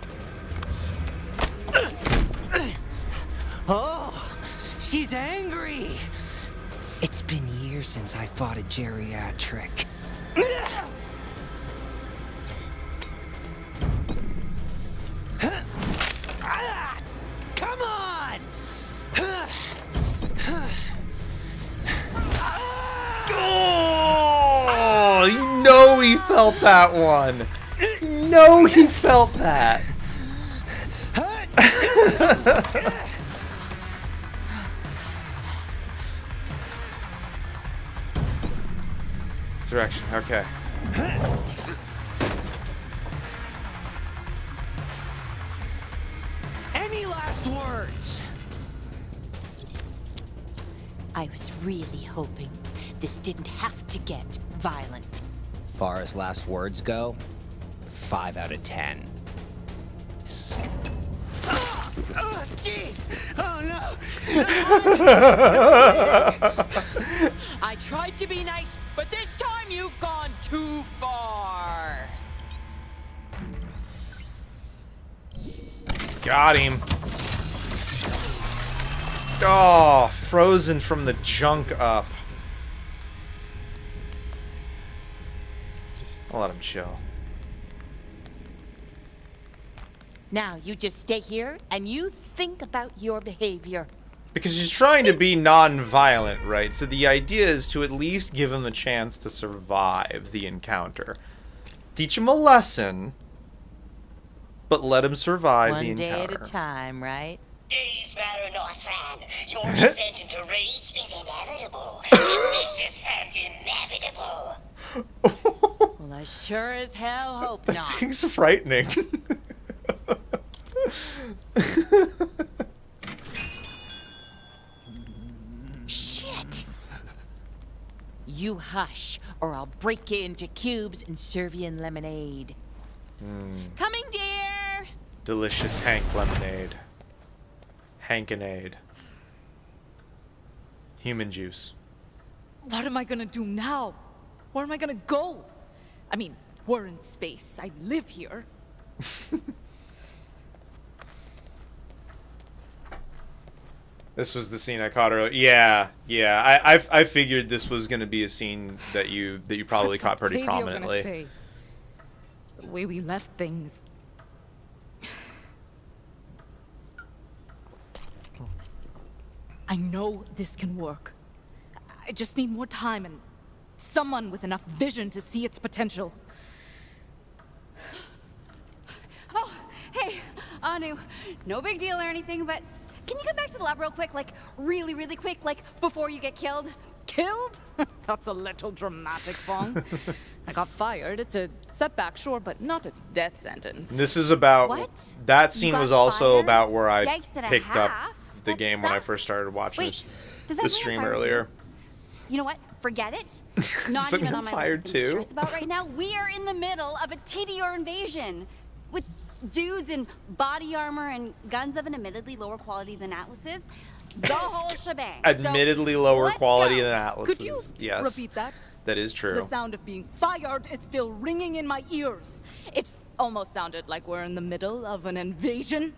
Oh, she's angry. It's been years since I fought a geriatric. Come on! Oh, you know he felt that one. No, he felt that. Direction, okay. Any last words? I was really hoping this didn't have to get violent. Far as last words go, 5 out of 10. Jeez! Oh no! I tried to be nice, but this time you've gone too far. Got him. Oh, frozen from the junk up. I'll let him chill. Now you just stay here and you think about your behavior. Because she's trying to be non-violent, right? So the idea is to at least give him the chance to survive the encounter. Teach him a lesson, but let him survive the encounter. One day at a time, right? Days matter not, Fran. Your descent into rage is inevitable. Vicious and inevitable. Well, I sure as hell hope not. Thing's frightening. Shit! You hush, or I'll break you into cubes and serve you in lemonade. Coming, dear! Delicious Hank lemonade. Hankinade. Human juice. What am I gonna do now? Where am I gonna go? I mean, we're in space. I live here. This was the scene I caught earlier. Yeah. I figured this was gonna be a scene that you probably What's caught pretty Octavio prominently. gonna say? The way we left things. I know this can work. I just need more time and someone with enough vision to see its potential. Oh, hey, Anu. No big deal or anything, but can you come back to the lab real quick? Like, really, really quick? Like, before you get killed? Killed? That's a little dramatic, Fong. I got fired. It's a setback, sure, but not a death sentence. This is about... What? That scene was also fired? about where I Yikes and a picked up half? the game when I first started watching Wait, does the that mean I'm stream fired earlier. too? You know what? Forget it. Not Does that even mean on I'm my fired list of things to too? stress about right now. We are in the middle of a TDR invasion with dudes in body armor and guns of an admittedly lower quality than Atlas's. The whole shebang. Admittedly So, lower let's quality go. than Atlas's. Could you yes. repeat that? That is true. The sound of being fired is still ringing in my ears. It almost sounded like we're in the middle of an invasion.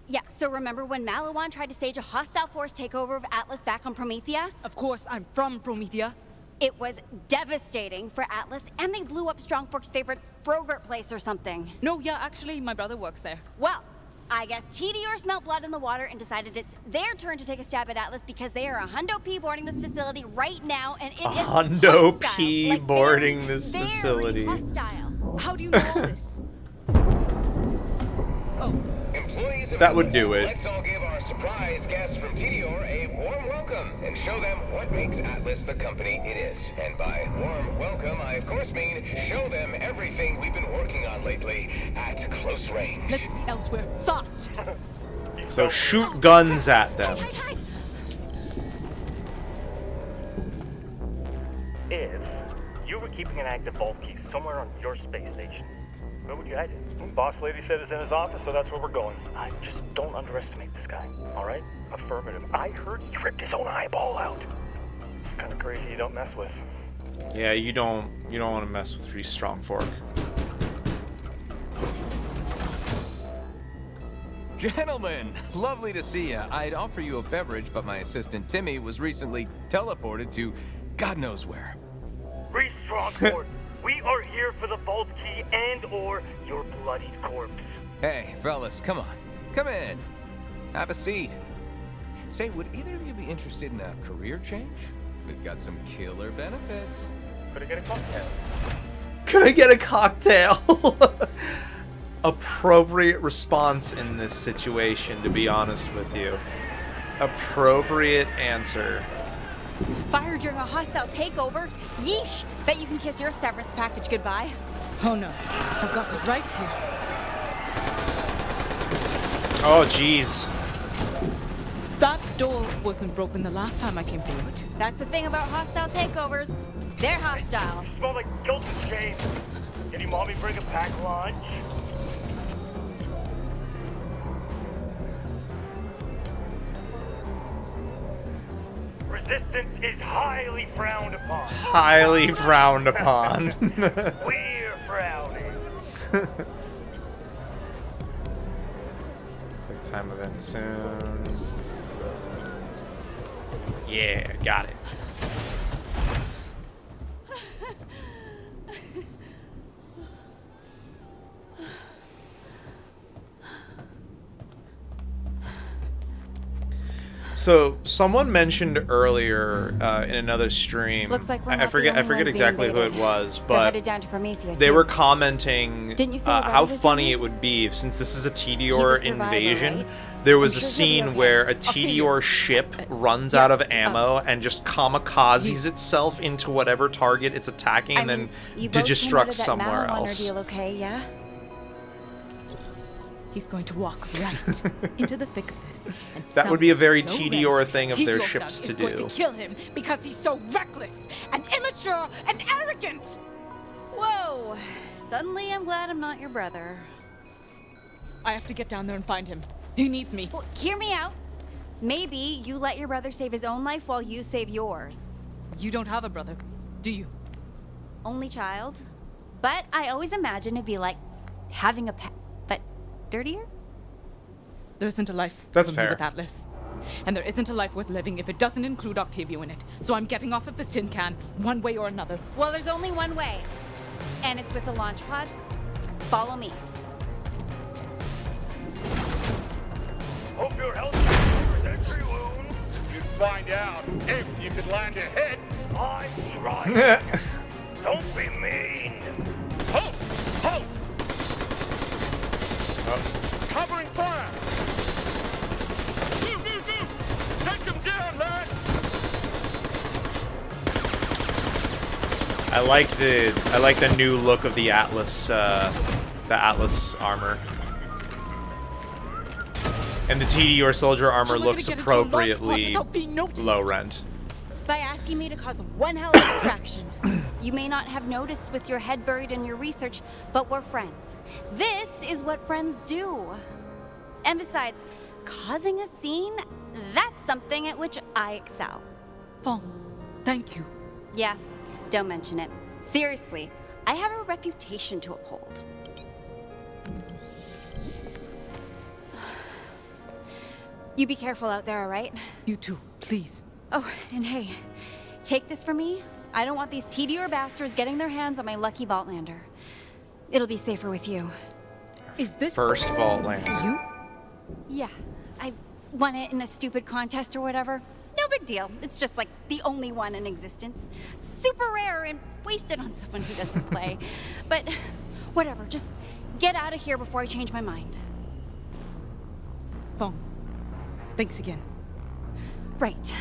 Yeah, so remember when Malawan tried to stage a hostile force takeover of Atlas back on Promethea? Of course, I'm from Promethea. It was devastating for Atlas, and they blew up Strongfork's favorite Frogurt place or something. No, yeah, actually, my brother works there. Well, I guess TDR smelled blood in the water and decided it's their turn to take a stab at Atlas because they are a hundo P boarding this facility right now, and it A is hundo hostile. P Like, boarding very, this very facility. hostile. How do you know all this? Employees of That would Atlas, do it. Let's all give our surprise guests from TDOR a warm welcome and show them what makes Atlas the company it is. And by warm welcome, I of course mean show them everything we've been working on lately at close range. Let's be elsewhere. Fast! So shoot guns at them. If you were keeping an active vault key somewhere on your space station, where would you hide it? Boss lady said it's in his office, so that's where we're going. I just don't underestimate this guy, all right? Affirmative. I heard he ripped his own eyeball out. It's kind of crazy you don't mess with. Yeah, you don't want to mess with Reese Strongfork. Gentlemen, lovely to see you. I'd offer you a beverage, but my assistant Timmy was recently teleported to God knows where. Reese Strongford, we are here for the vault key and/or your bloodied corpse. Hey, fellas, come on. Come in. Have a seat. Say, would either of you be interested in a career change? We've got some killer benefits. Could I get a cocktail? Could I get a cocktail? Appropriate response in this situation, to be honest with you. Appropriate answer. Fired during a hostile takeover? Yeesh! Bet you can kiss your severance package goodbye. Oh no, I've got it right here. Oh jeez. That door wasn't broken the last time I came through it. That's the thing about hostile takeovers. They're hostile. You smell like guilt and shame. Can you mommy bring a pack lunch? Resistance is highly frowned upon. Highly frowned upon. We're frowning. Big time event soon. Yeah, got it. So someone mentioned earlier in another stream. Looks like we're I not forget the only ones exactly being who it baited. was, They're but headed down to Promethea, they too. were commenting Didn't you say your how brother was funny doing it would be if, since this is a He's a Tediore survivor, invasion, right? there was I'm a sure he'll be scene okay. where a Octavia. Tediore ship runs out of ammo and just kamikazes itself into whatever target it's attacking and then You both came out digistructs of that somewhere Malon else. ordeal okay, yeah? He's going to walk right into the thick of this. And That would be a very some Tediore low-rent thing of their Tediore ships thug to is going do. to kill him because he's so reckless and immature and arrogant. Whoa! Suddenly I'm glad I'm not your brother. I have to get down there and find him. He needs me. Well, hear me out. Maybe you let your brother save his own life while you save yours. You don't have a brother, do you? Only child. But I always imagine it'd be like having a pet, but dirtier? There isn't a life That's for me fair. with Atlas. And there isn't a life worth living if it doesn't include Octavio in it. So I'm getting off of this tin can, one way or another. Well, there's only one way. And it's with the launch pod. Follow me. Hope your health covers entry wounds. You'd find out if you could land a hit. I tried. Don't be mean. Halt! Halt! Covering fire! Move, move, move! Take them down, lads! I like the new look of the Atlas armor. And the Tediore soldier armor How am I looks gonna get into a launch pod appropriately without being noticed? low rent. By asking me to cause one hell of a distraction. You may not have noticed with your head buried in your research, but we're friends. This is what friends do. And besides, causing a scene, that's something at which I excel. Oh, thank you. Yeah, don't mention it. Seriously, I have a reputation to uphold. You be careful out there, all right? You too, please. Oh, and hey, take this from me. I don't want these Tediore bastards getting their hands on my lucky Vaultlander. It'll be safer with you. Is this First Vaultlander. You? Yeah, I won it in a stupid contest or whatever. No big deal. It's just like the only one in existence. Super rare and wasted on someone who doesn't play. But whatever, just get out of here before I change my mind. Thanks again. Right.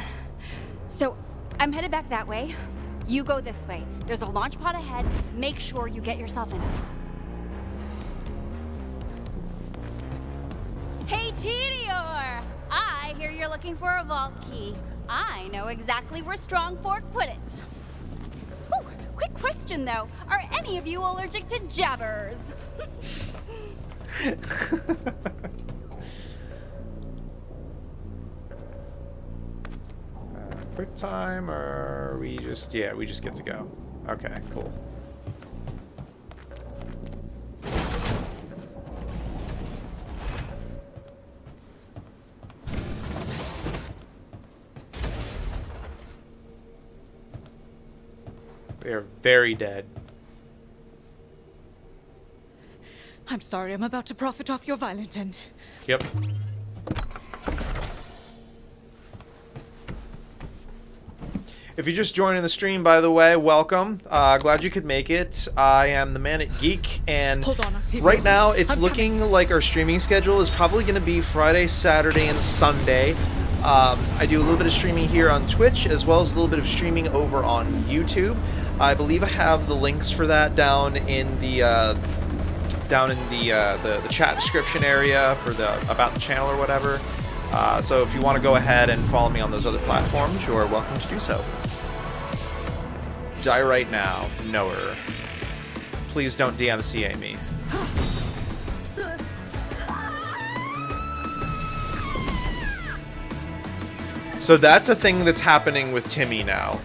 So, I'm headed back that way. You go this way. There's a launch pod ahead. Make sure you get yourself in it. Hey, Tedior! I hear you're looking for a vault key. I know exactly where Strongfork put it. Ooh, quick question though. Are any of you allergic to jabbers? Quick time, or we just get to go. Okay, cool. They are very dead. I'm sorry, I'm about to profit off your violent end. Yep. If you're just joining the stream, by the way, welcome. Glad you could make it. I am the Man at Geek, and Hold on, Octavia. right now it's I'm looking like our streaming schedule is probably going to be Friday, Saturday, and Sunday. I do a little bit of streaming here on Twitch, as well as a little bit of streaming over on YouTube. I believe I have the links for that down in the chat description area for the about the channel or whatever. So if you want to go ahead and follow me on those other platforms, you are welcome to do so. Die right now, knower. Please don't DMCA me. So that's a thing that's happening with Timmy now.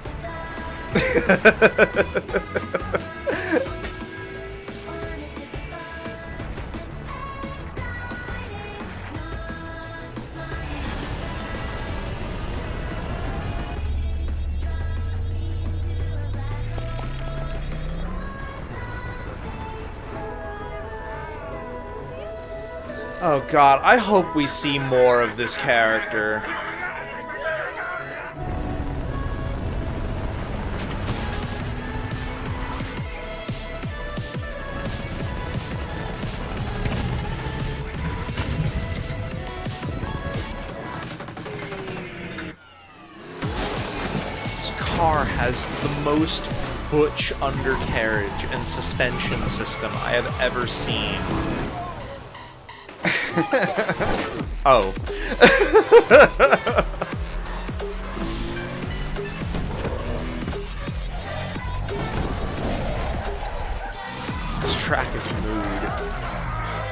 Oh god, I hope we see more of this character. This car has the most butch undercarriage and suspension system I have ever seen. Oh. This track is mood.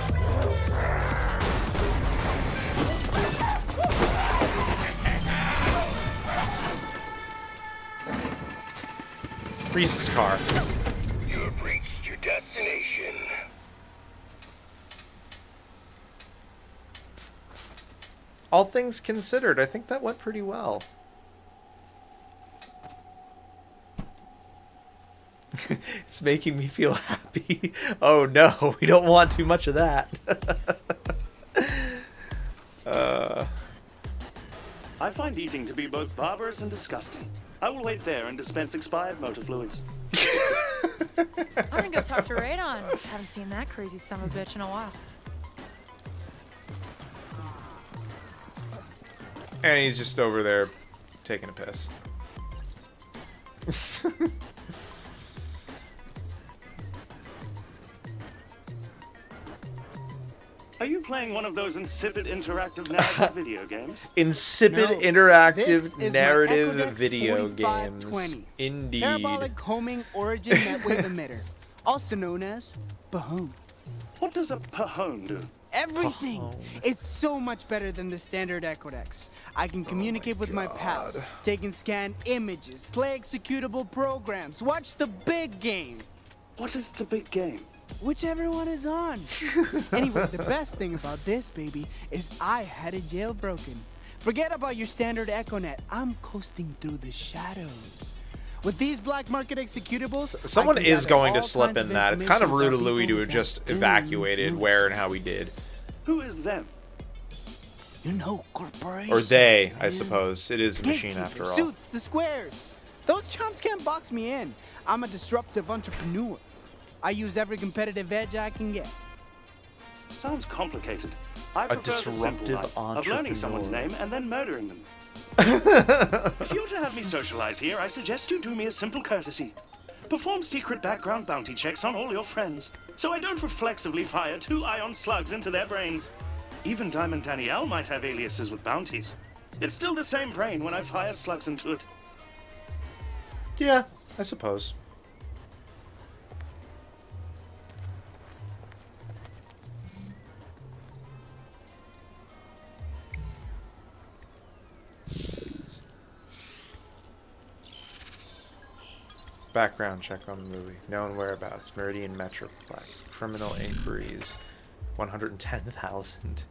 Reese's car. You have reached your destination. All things considered, I think that went pretty well. It's making me feel happy. Oh no, we don't want too much of that. I find eating to be both barbarous and disgusting. I will wait there and dispense expired motor fluids. I'm gonna go talk to Radon. Haven't seen that crazy son of a bitch in a while. And he's just over there taking a piss. Are you playing one of those insipid interactive narrative video games? Insipid No, interactive this is my narrative Ecodex video 4520. games. Indeed. Parabolic homing origin netwave emitter, also known as Pahone. What does a Pahone do? Everything! It's so much better than the standard Ecodex. I can communicate with my pals, take and scan images, play executable programs, watch the big game. What is the big game? Whichever one is on. Anyway, the best thing about this, baby, is I had it jailbroken. Forget about your standard EchoNet. I'm coasting through the shadows. With these black market executables, Someone I can is gather going to all slip kinds in of that. It's kind of rude of information Louis about to have people just without evacuated doing where and news. how he did. Who is them? You know, corporations. Or they, I man. suppose. It is a machine Gatekeepers, after all. Suits, the squares. Those chumps can't box me in. I'm a disruptive entrepreneur. I use every competitive edge I can get. Sounds complicated. I A prefer the simple disruptive life of learning someone's entrepreneur. name and then murdering them. If you're to have me socialize here, I suggest you do me a simple courtesy. Perform secret background bounty checks on all your friends, so I don't reflexively fire 2 ion slugs into their brains. Even Diamond Danielle might have aliases with bounties. It's still the same brain when I fire slugs into it. Yeah, I suppose. Background check on Louis. Known whereabouts. Meridian Metroplex. Criminal inquiries. 110,000.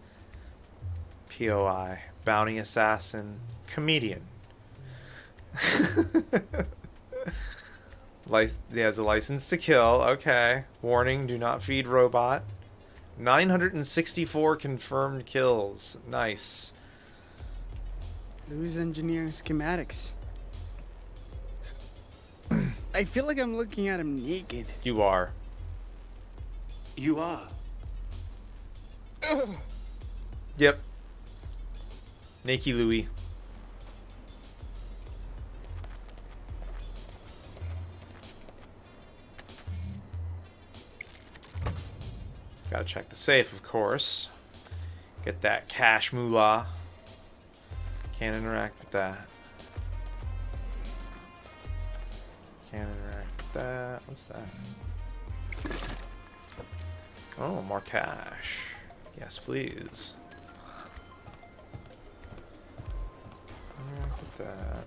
POI. Bounty assassin. Comedian. He has a license to kill. Okay. Warning, do not feed robot. 964 confirmed kills. Nice. Louis engineering schematics. I feel like I'm looking at him naked. You are. You are. Yep. Naked Louis. Gotta check the safe, of course. Get that cash moolah. Can't interact with that. Can't interact with that. What's that? Oh, more cash. Yes, please. Interact with that.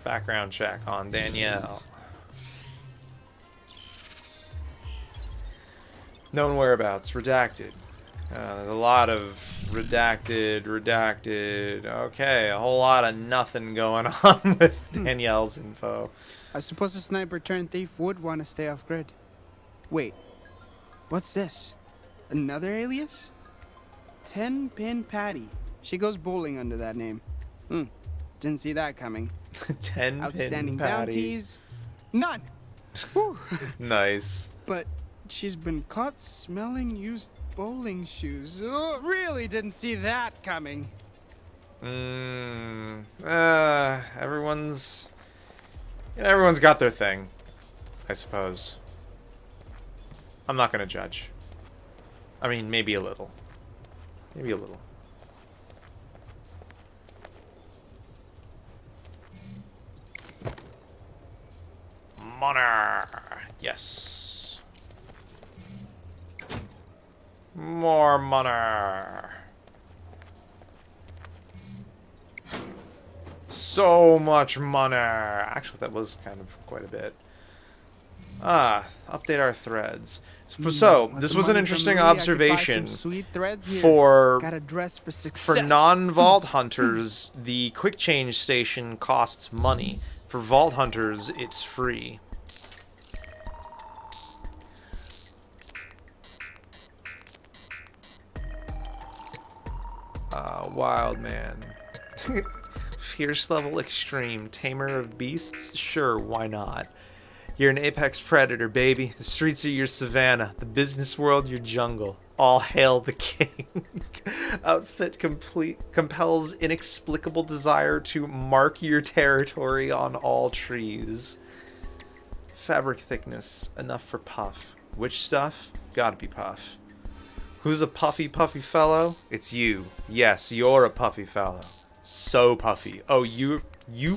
Background check on Danielle. Known whereabouts. Redacted. There's a lot of redacted. Okay, a whole lot of nothing going on with Danielle's info. I suppose a sniper turned thief would want to stay off grid. Wait, what's this? Another alias? 10-Pin Patty. She goes bowling under that name. Didn't see that coming. 10-Pin Outstanding Patty. bounties. None. Whew. Nice. But she's been caught smelling used bowling shoes. Oh, really didn't see that coming. Everyone's got their thing, I suppose. I'm not gonna judge. I mean, maybe a little. Maybe a little. Money. Yes. More money. So much money. Actually, that was kind of quite a bit. Update our threads. So this was an interesting observation for non-vault hunters. The quick change station costs money. For vault hunters, it's free. Wild man. Fierce level extreme. Tamer of beasts? Sure, why not? You're an apex predator, baby. The streets are your savanna. The business world, your jungle. All hail the king. Outfit complete compels inexplicable desire to mark your territory on all trees. Fabric thickness. Enough for puff. Which stuff? Gotta be puff. Who's a puffy fellow? It's you. Yes, you're a puffy fellow. So puffy. Oh, you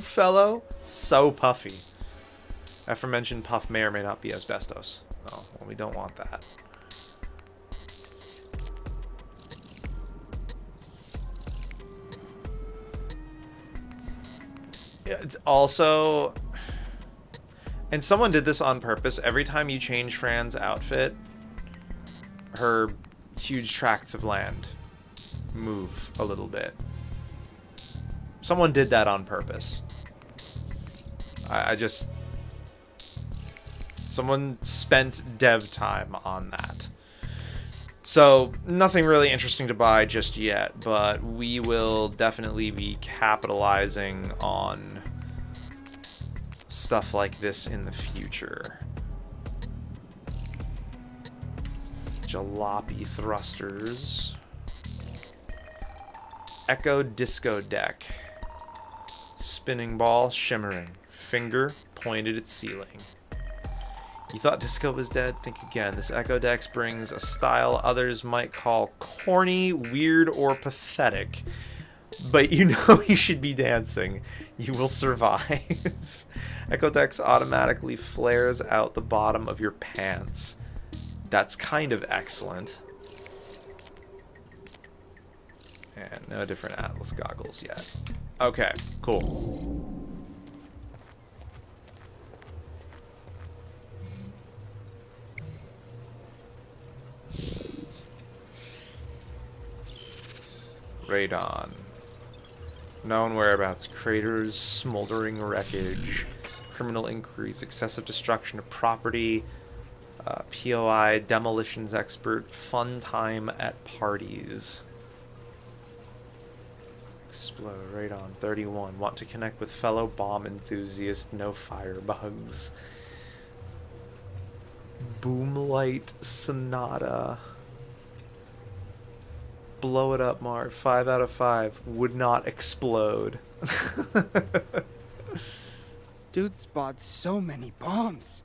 fellow? So puffy. Aforementioned puff may or may not be asbestos. Oh, well, we don't want that. Yeah, it's also... And someone did this on purpose. Every time you change Fran's outfit, her huge tracts of land move a little bit. Someone did that on purpose. I just... Someone spent dev time on that. So, nothing really interesting to buy just yet, but we will definitely be capitalizing on stuff like this in the future. Jalopy thrusters. Echo disco deck. Spinning ball shimmering. Finger pointed at ceiling. You thought disco was dead? Think again. This Echo Dex brings a style others might call corny, weird, or pathetic. But you know you should be dancing. You will survive. Echo Dex automatically flares out the bottom of your pants. That's kind of excellent. And no different Atlas goggles yet. Okay, cool. Radon. Known whereabouts. Craters, smoldering wreckage. Criminal inquiries, excessive destruction of property. POI, demolitions expert. Fun time at parties. Explode. Radon. 31. Want to connect with fellow bomb enthusiast. No firebugs. Boomlight Sonata. Blow it up, Mark. 5 out of 5. Would not explode. Dude spots so many bombs.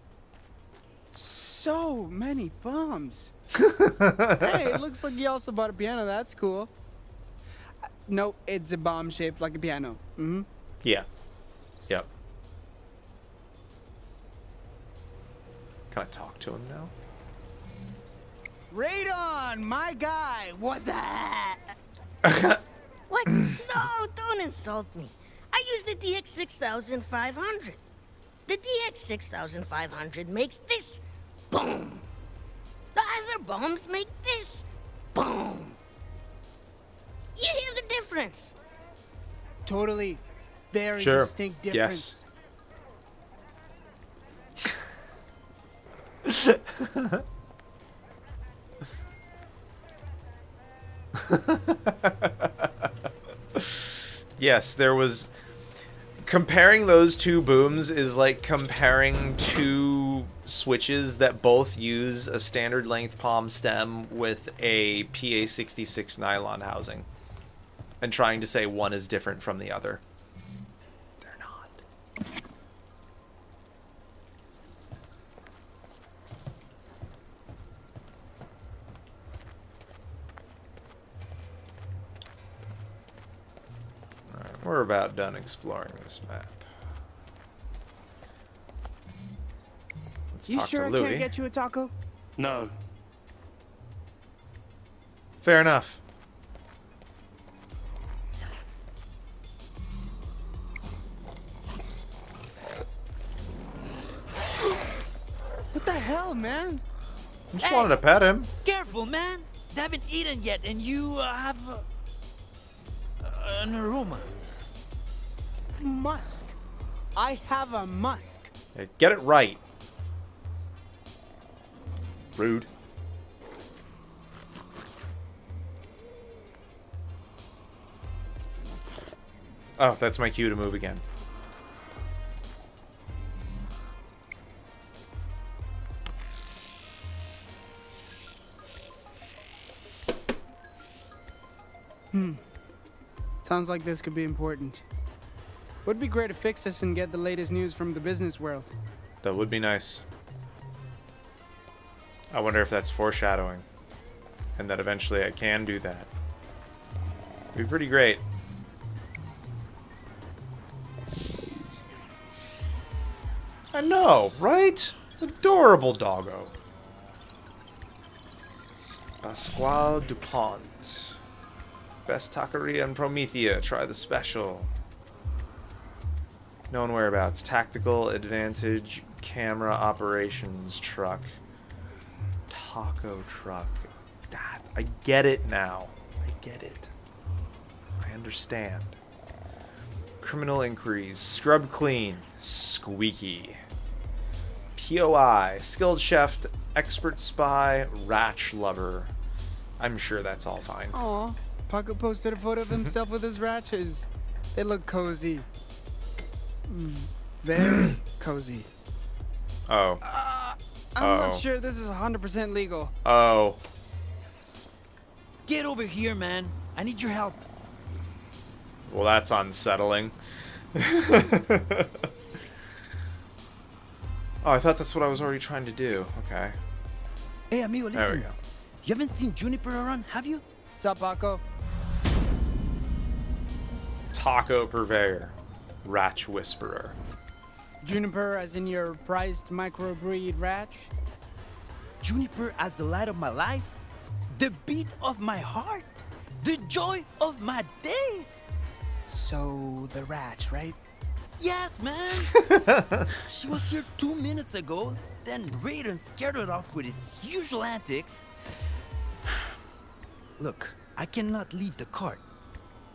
So many bombs. Hey, it looks like he also bought a piano. That's cool. No, it's a bomb shaped like a piano. Mm-hmm. Yeah. Yep. Can I talk to him now? Radon, my guy. What's that? What? No, don't insult me. I use the DX6500. The DX6500 makes this boom. The other bombs make this boom. You hear the difference? Totally. Very Sure. distinct difference. Yes. Yes, there was... Comparing those two booms is like comparing two switches that both use a standard length palm stem with a PA66 nylon housing. And trying to say one is different from the other. They're not. Alright, we're about done exploring this map. Let's You talk sure to I Louis. can't get you a taco? No. Fair enough. What the hell, man? Just wanted to pet him. Careful, man. They haven't eaten yet, and you have an aroma. Musk. I have a musk. Hey, get it right. Rude. Oh, that's my cue to move again. Sounds like this could be important. Would be great to fix this and get the latest news from the business world. That would be nice. I wonder if that's foreshadowing. And that eventually I can do that. It'd be pretty great. I know, right? Adorable doggo. Pasquale Dupont. Best taqueria in Promethea. Try the special. Known whereabouts. Tactical Advantage Camera Operations Truck. Taco truck. God, I get it now. I get it. I understand. Criminal inquiries. Scrub clean. Squeaky. POI. Skilled chef. Expert spy. Ratch lover. I'm sure that's all fine. Aw, Paco posted a photo of himself with his ratches. They look cozy. Very cozy. Oh. I'm not sure this is 100% legal. Oh. Get over here, man. I need your help. Well, that's unsettling. Oh, I thought that's what I was already trying to do. Okay. Hey, amigo, listen. There we go. You haven't seen Juniper around, have you? Sup, Paco? Taco purveyor. Ratch whisperer. Juniper, as in your prized microbreed Ratch? Juniper as the light of my life, the beat of my heart, the joy of my days. So, the Ratch, right? Yes, man. She was here 2 minutes ago, then Raiden scared her off with his usual antics. Look, I cannot leave the cart.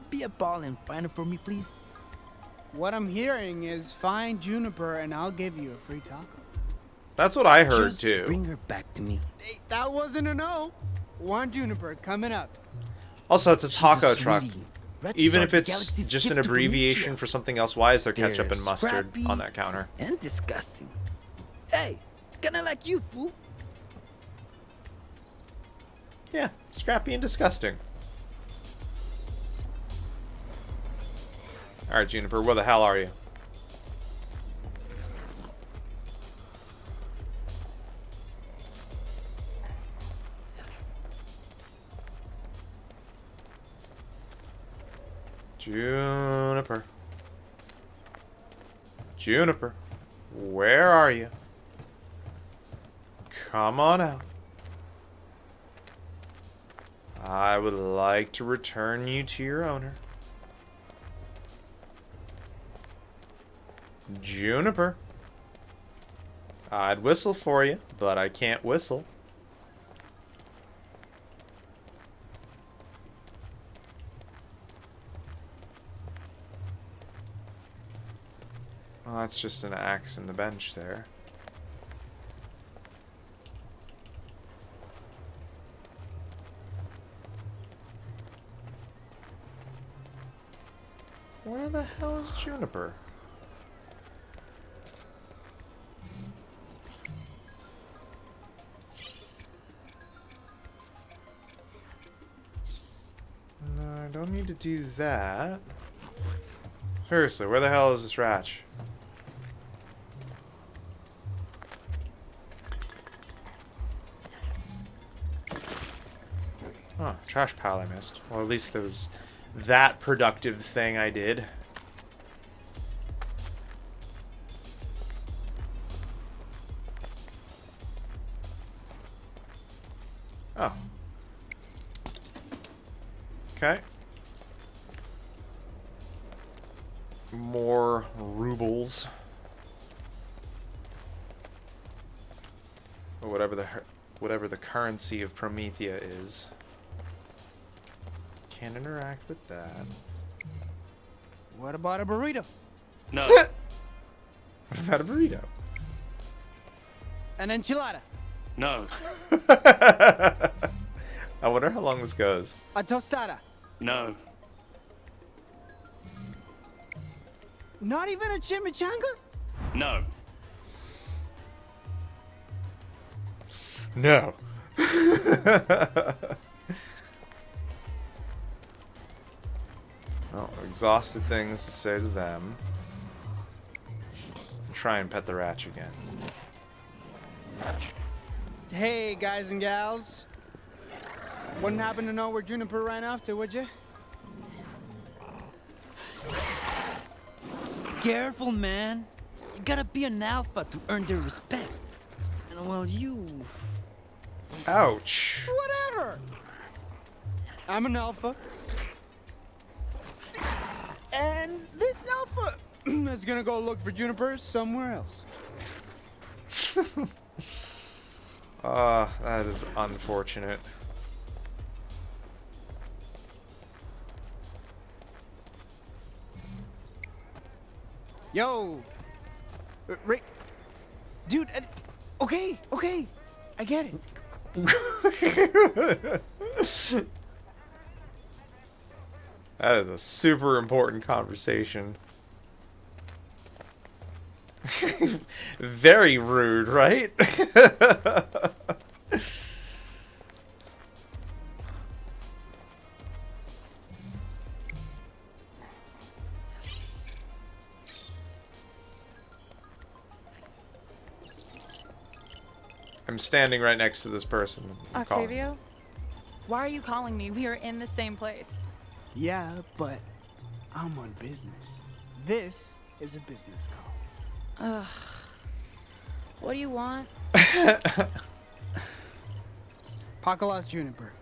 Be a ball and find her for me, please. What I'm hearing is find Juniper and I'll give you a free taco. That's what I heard Just too. bring her back to me. Hey, that wasn't a no. One Juniper coming up. Also, it's a She's taco a truck. sweetie. Red Even Star, if the it's galaxy's just an gift to abbreviation Prometheus. for something else, why is there ketchup They're and mustard scrappy on that counter? and disgusting. Hey, kinda like you, fool. Yeah, scrappy and disgusting. Alright, Juniper, where the hell are you? Juniper. Juniper. Where are you? Come on out. I would like to return you to your owner. Juniper. I'd whistle for you, but I can't whistle. Well, that's just an axe in the bench there. Where the hell is Juniper? No, I don't need to do that. Seriously, where the hell is this Ratch? Oh, trash pile I missed. Well, at least there was that productive thing I did. Oh. Okay. More rubles. Or whatever the currency of Promethea is. Can't interact with that. What about a burrito? No. What about a burrito? An enchilada? No. I wonder how long this goes. A tostada? No. Not even a chimichanga? No. No. Well, exhausted things to say to them. Try and pet the Ratch again. Hey, guys and gals. Wouldn't happen to know where Juniper ran off to, would you? Careful, man. You gotta be an alpha to earn their respect. And well, you... Ouch. Whatever. I'm an alpha. And this alpha is gonna go look for Juniper somewhere else. That is unfortunate. Yo. Rick. Dude, okay, I get it. That is a super important conversation. Very rude, right? I'm standing right next to this person. I'm calling. Octavio? Why are you calling me? We are in the same place. Yeah, but I'm on business. This is a business call. Ugh. What do you want? Paco lost Juniper.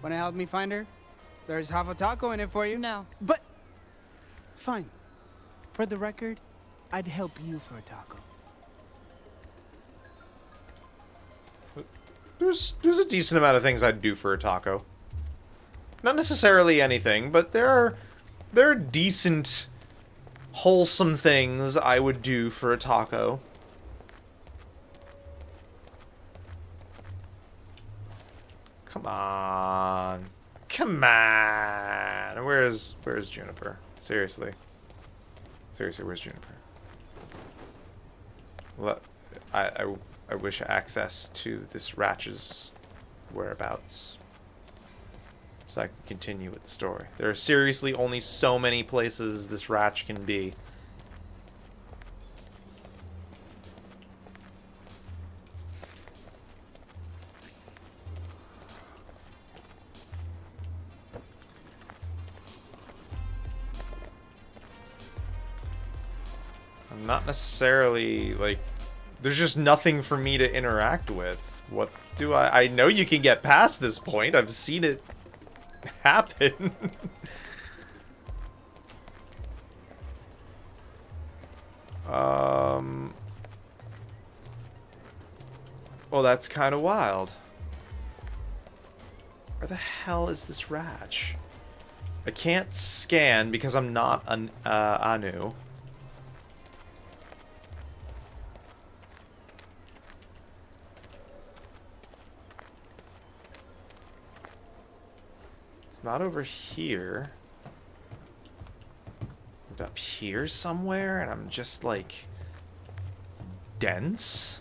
Wanna help me find her? There's half a taco in it for you. No. But fine. For the record, I'd help you for a taco. There's a decent amount of things I'd do for a taco. Not necessarily anything, but there are decent, wholesome things I would do for a taco. Come on. Come on. Where's Juniper? Seriously. Seriously, where's Juniper? I wish access to this Ratch's whereabouts so I can continue with the story. There are seriously only so many places this Ratch can be. I'm not necessarily, like, there's just nothing for me to interact with. What do I know you can get past this point. I've seen it happen. Well, that's kind of wild. Where the hell is this Ratch? I can't scan because I'm not an Anu. It's not over here. Is it up here somewhere? And I'm just like dense?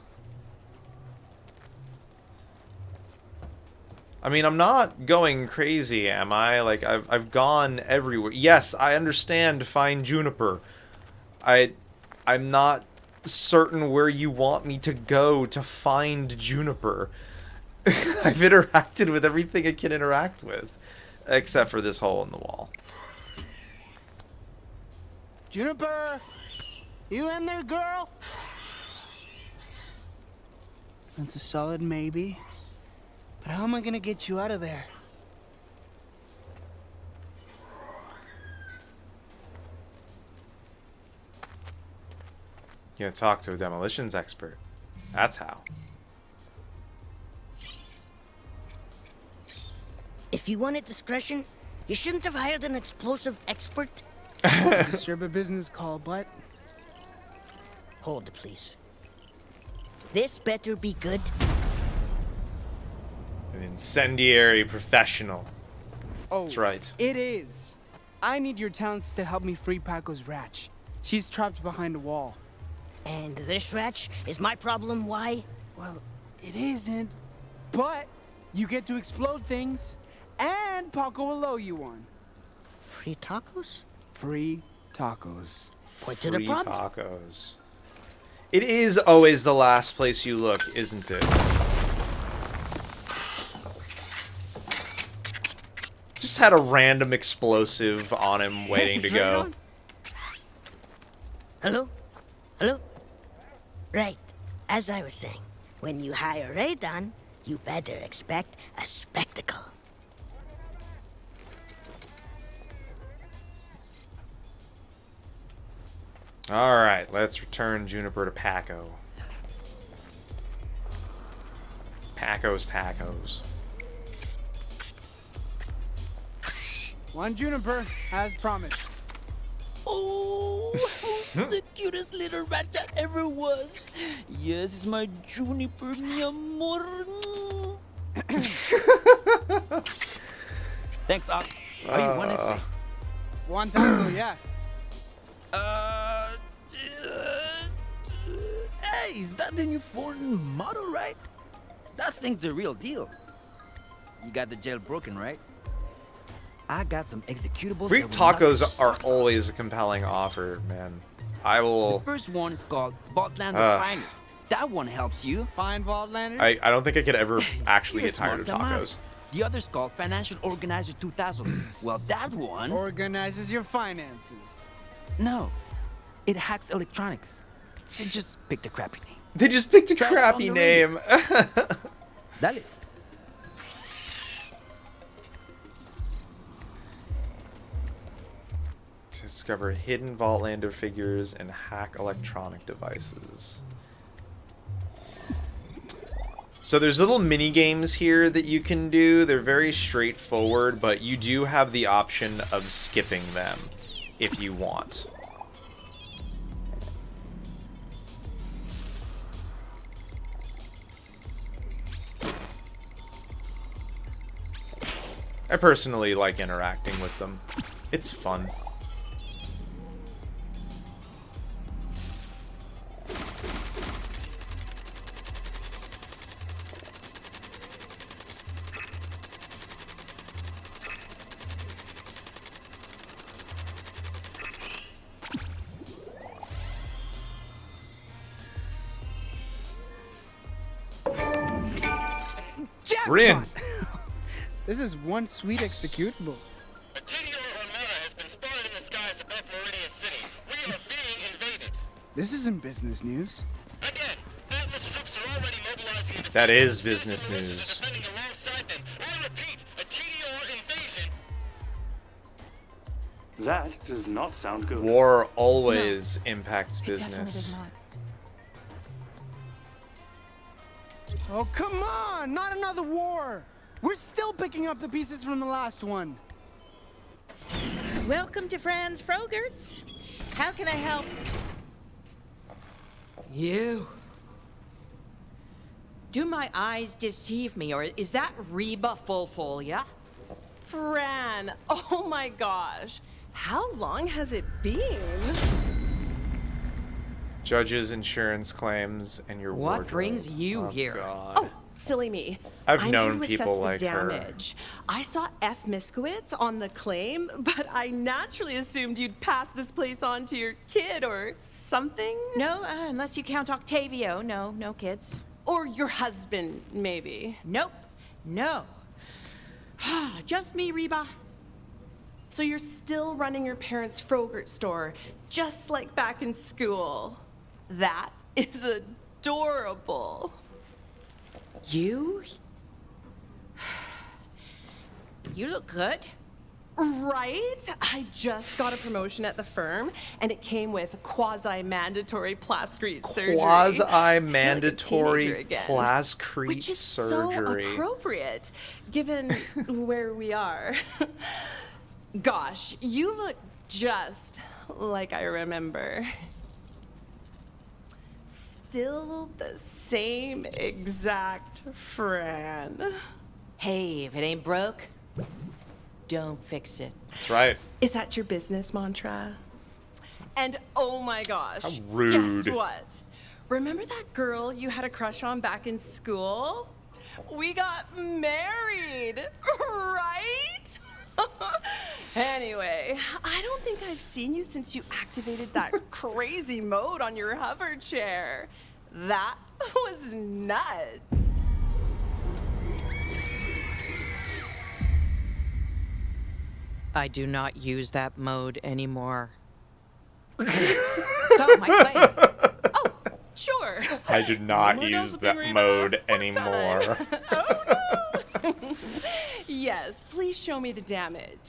I mean, I'm not going crazy, am I? Like, I've gone everywhere. Yes, I understand find Juniper. I'm not certain where you want me to go to find Juniper. I've interacted with everything I can interact with. Except for this hole in the wall. Juniper! You in there, girl? That's a solid maybe. But how am I gonna get you out of there? You gotta talk to a demolitions expert. That's how. If you wanted discretion, you shouldn't have hired an explosive expert. To disturb a business call, but... Hold, please. This better be good. An incendiary professional. Oh, that's right. It is. I need your talents to help me free Paco's Ratch. She's trapped behind a wall. And this Ratch is my problem, why? Well, it isn't. But you get to explode things. And Paco will owe you one. Free tacos? Free tacos. Point to the problem. Tacos. It is always the last place you look, isn't it? Just had a random explosive on him waiting to go. Hello? Hello? Right. As I was saying, when you hire Radon, you better expect a spectacle. Alright, let's return Juniper to Paco. Paco's Tacos. One Juniper, as promised. Oh, the cutest little rat that ever was. Yes, it's my Juniper, mi amor. Thanks, Ock. What do you want to say? One taco, yeah. Hey, is that the new foreign model, right? That thing's a real deal. You got the jailbroken, right? I got some executables. Free tacos are always a compelling offer, man. I will. The first one is called Borderlands. That one helps you. Fine, Vaultlander. I don't think I could ever actually You're get tired of smart, Tamari. tacos. The other's called Financial Organizer 2000. Well, that one... Organizes your finances. No. It hacks electronics. They just picked a crappy name. They just picked a Try it on crappy the name. Dale. Discover hidden Vaultlander figures and hack electronic devices. So there's little mini games here that you can do. They're very straightforward, but you do have the option of skipping them if you want. I personally like interacting with them. It's fun. We're in. This is one sweet executable. This isn't business news. That is business news. That does not sound good. War always impacts It definitely business. does not. Oh, come on! Not another war! We're still picking up the pieces from the last one. Welcome to Franz Frogert's. How can I help? You. Do my eyes deceive me, or is that Reba Fulfolia? Fran, oh my gosh. How long has it been? Judges, insurance claims, and your What wardrobe. brings you Oh, here? God. Oh, silly me. I've I'm known here to people assess like the her. damage. I saw F. Miskowitz on the claim, but I naturally assumed you'd pass this place on to your kid or something. No, unless you count Octavio. No, no kids. Or your husband, maybe. Nope. No. Just me, Reba. So you're still running your parents' Frogurt store, just like back in school. That is adorable. You? You look good. Right? I just got a promotion at the firm, and it came with quasi-mandatory plascrete surgery. Quasi-mandatory plascrete Which is surgery. so appropriate, given where we are. Gosh, you look just like I remember. Still the same exact Fran. Hey, if it ain't broke, don't fix it. That's right. Is that your business mantra? And oh my gosh. How rude. Guess what? Remember that girl you had a crush on back in school? We got married, right? Anyway, I don't think I've seen you since you activated that crazy mode on your hover chair. That was nuts. I do not use that mode anymore. So, my claim. Oh, sure. I do not Someone else use will be that Reba mode full anymore. Yes, please show me the damage.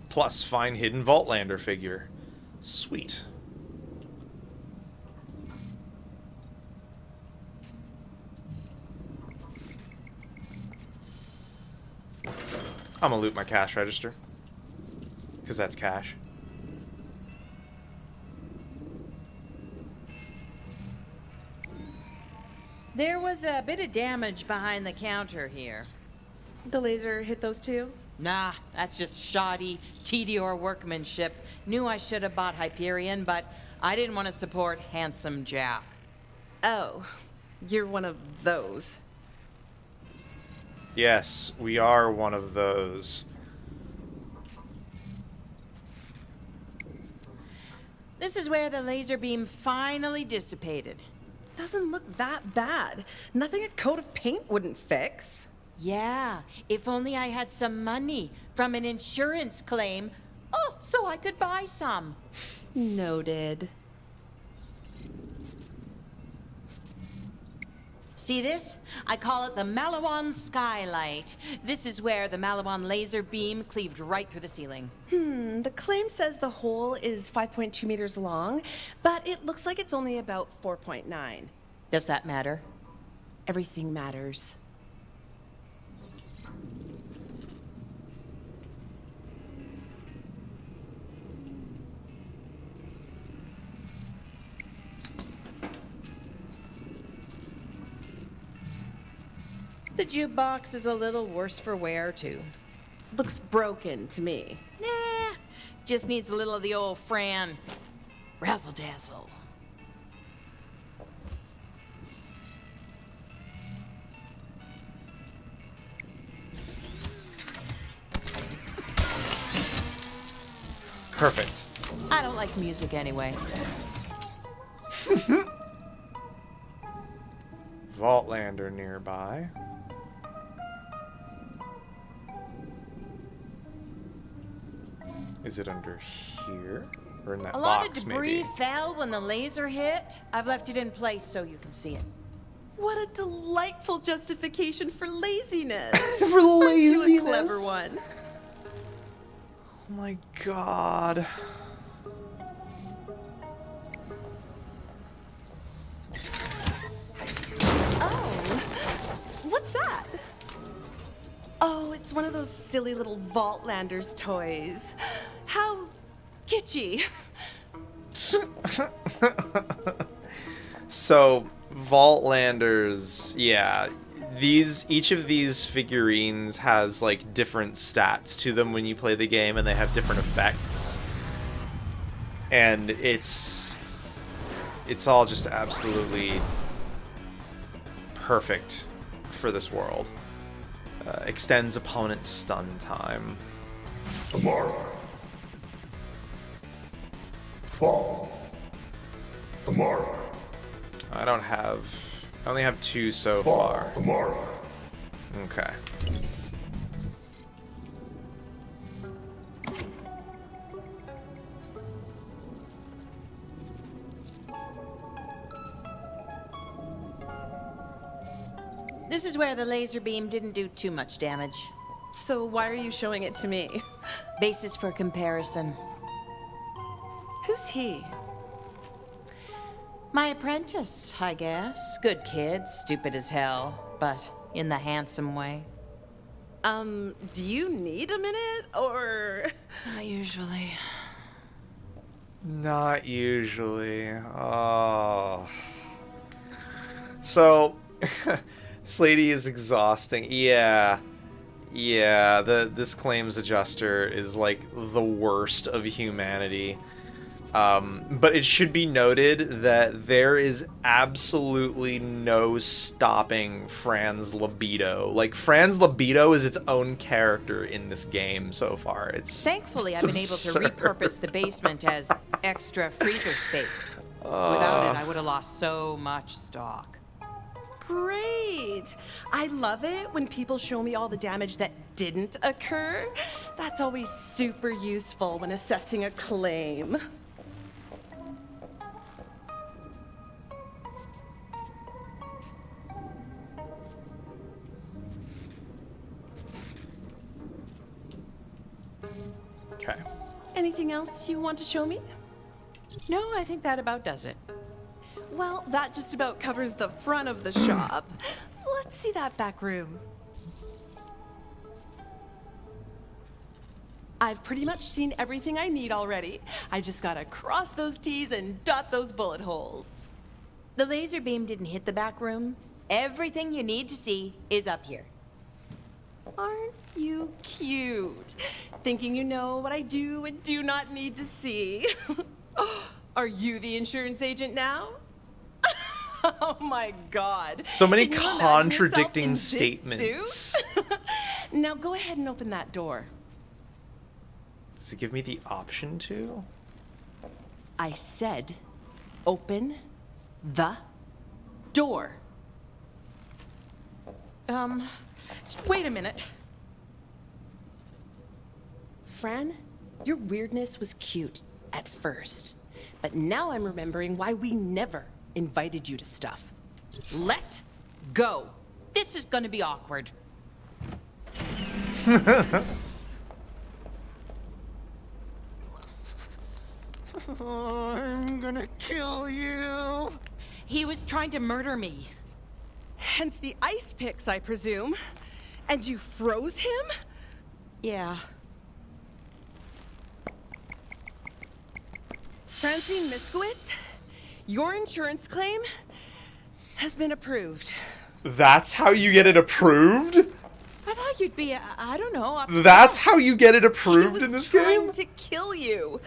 Plus, find hidden Vaultlander figure. Sweet. I'm gonna loot my cash register. Because that's cash. There was a bit of damage behind the counter here. The laser hit those two? Nah, that's just shoddy TDR workmanship. Knew I should have bought Hyperion, but I didn't want to support Handsome Jack. Oh, you're one of those. Yes, we are one of those. This is where the laser beam finally dissipated. Doesn't look that bad. Nothing a coat of paint wouldn't fix. Yeah, if only I had some money from an insurance claim. Oh, so I could buy some. Noted. See this? I call it the Malawan skylight. This is where the Malawan laser beam cleaved right through the ceiling. The claim says the hole is 5.2 meters long, but it looks like it's only about 4.9. Does that matter? Everything matters. The jukebox is a little worse for wear, too. Looks broken to me. Nah, just needs a little of the old Fran razzle-dazzle. Perfect. I don't like music anyway. Vaultlander nearby. Is it under here? Or in that A lot box, of debris maybe? fell when the laser hit. I've left it in place so you can see it. What a delightful justification for laziness. For laziness? Aren't you a clever one? Oh my god. What's that? Oh, it's one of those silly little Vaultlanders toys. How kitschy. So, Vaultlanders, yeah. Each of these figurines has like different stats to them when you play the game, and they have different effects. And it's all just absolutely perfect for this world. Extends opponent's stun time. Tomorrow. Fall. Tomorrow. I only have 2 so far. Tomorrow. Okay. This is where the laser beam didn't do too much damage. So why are you showing it to me? Basis for comparison. Who's he? My apprentice, I guess. Good kid, stupid as hell, but in the handsome way. Do you need a minute, or...? Not usually. Not usually. Oh. So, this lady is exhausting. Yeah. Yeah, this claims adjuster is like the worst of humanity. But it should be noted that there is absolutely no stopping Fran's libido. Like, Fran's libido is its own character in this game so far. Thankfully, it's I've been able to absurd. repurpose the basement as extra freezer space. Without it, I would have lost so much stock. Great! I love it when people show me all the damage that didn't occur. That's always super useful when assessing a claim. Okay. Anything else you want to show me? No, I think that about does it. Well, that just about covers the front of the shop. Let's see that back room. I've pretty much seen everything I need already. I just gotta cross those T's and dot those bullet holes. The laser beam didn't hit the back room. Everything you need to see is up here. Aren't you cute? Thinking you know what I do and do not need to see. Are you the insurance agent now? Oh my god. So many Can you imagine contradicting yourself in this statements. suit? Now go ahead and open that door. Does it give me the option to? I said, open the door. Wait a minute. Fran, your weirdness was cute at first, but now I'm remembering why we never invited you to stuff. Let go. This is gonna be awkward. I'm gonna kill you. He was trying to murder me. Hence the ice picks, I presume. And you froze him? Yeah. Francine Miskowitz, your insurance claim has been approved. That's how you get it approved? I thought you'd be, I don't know. That's how you get it approved in this game? Trying to kill you.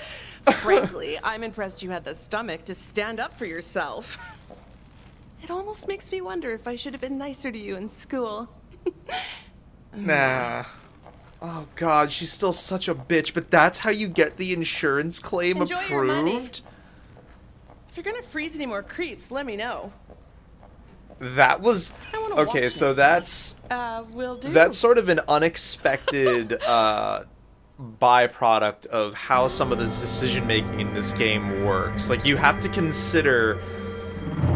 Frankly, I'm impressed you had the stomach to stand up for yourself. It almost makes me wonder if I should have been nicer to you in school. Nah. Oh god, she's still such a bitch, but that's how you get the insurance claim Enjoy your money. approved? If you're gonna freeze any more creeps, let me know. That was... Okay, so that's... Will do. That's sort of an unexpected byproduct of how some of the decision-making in this game works. Like, you have to consider...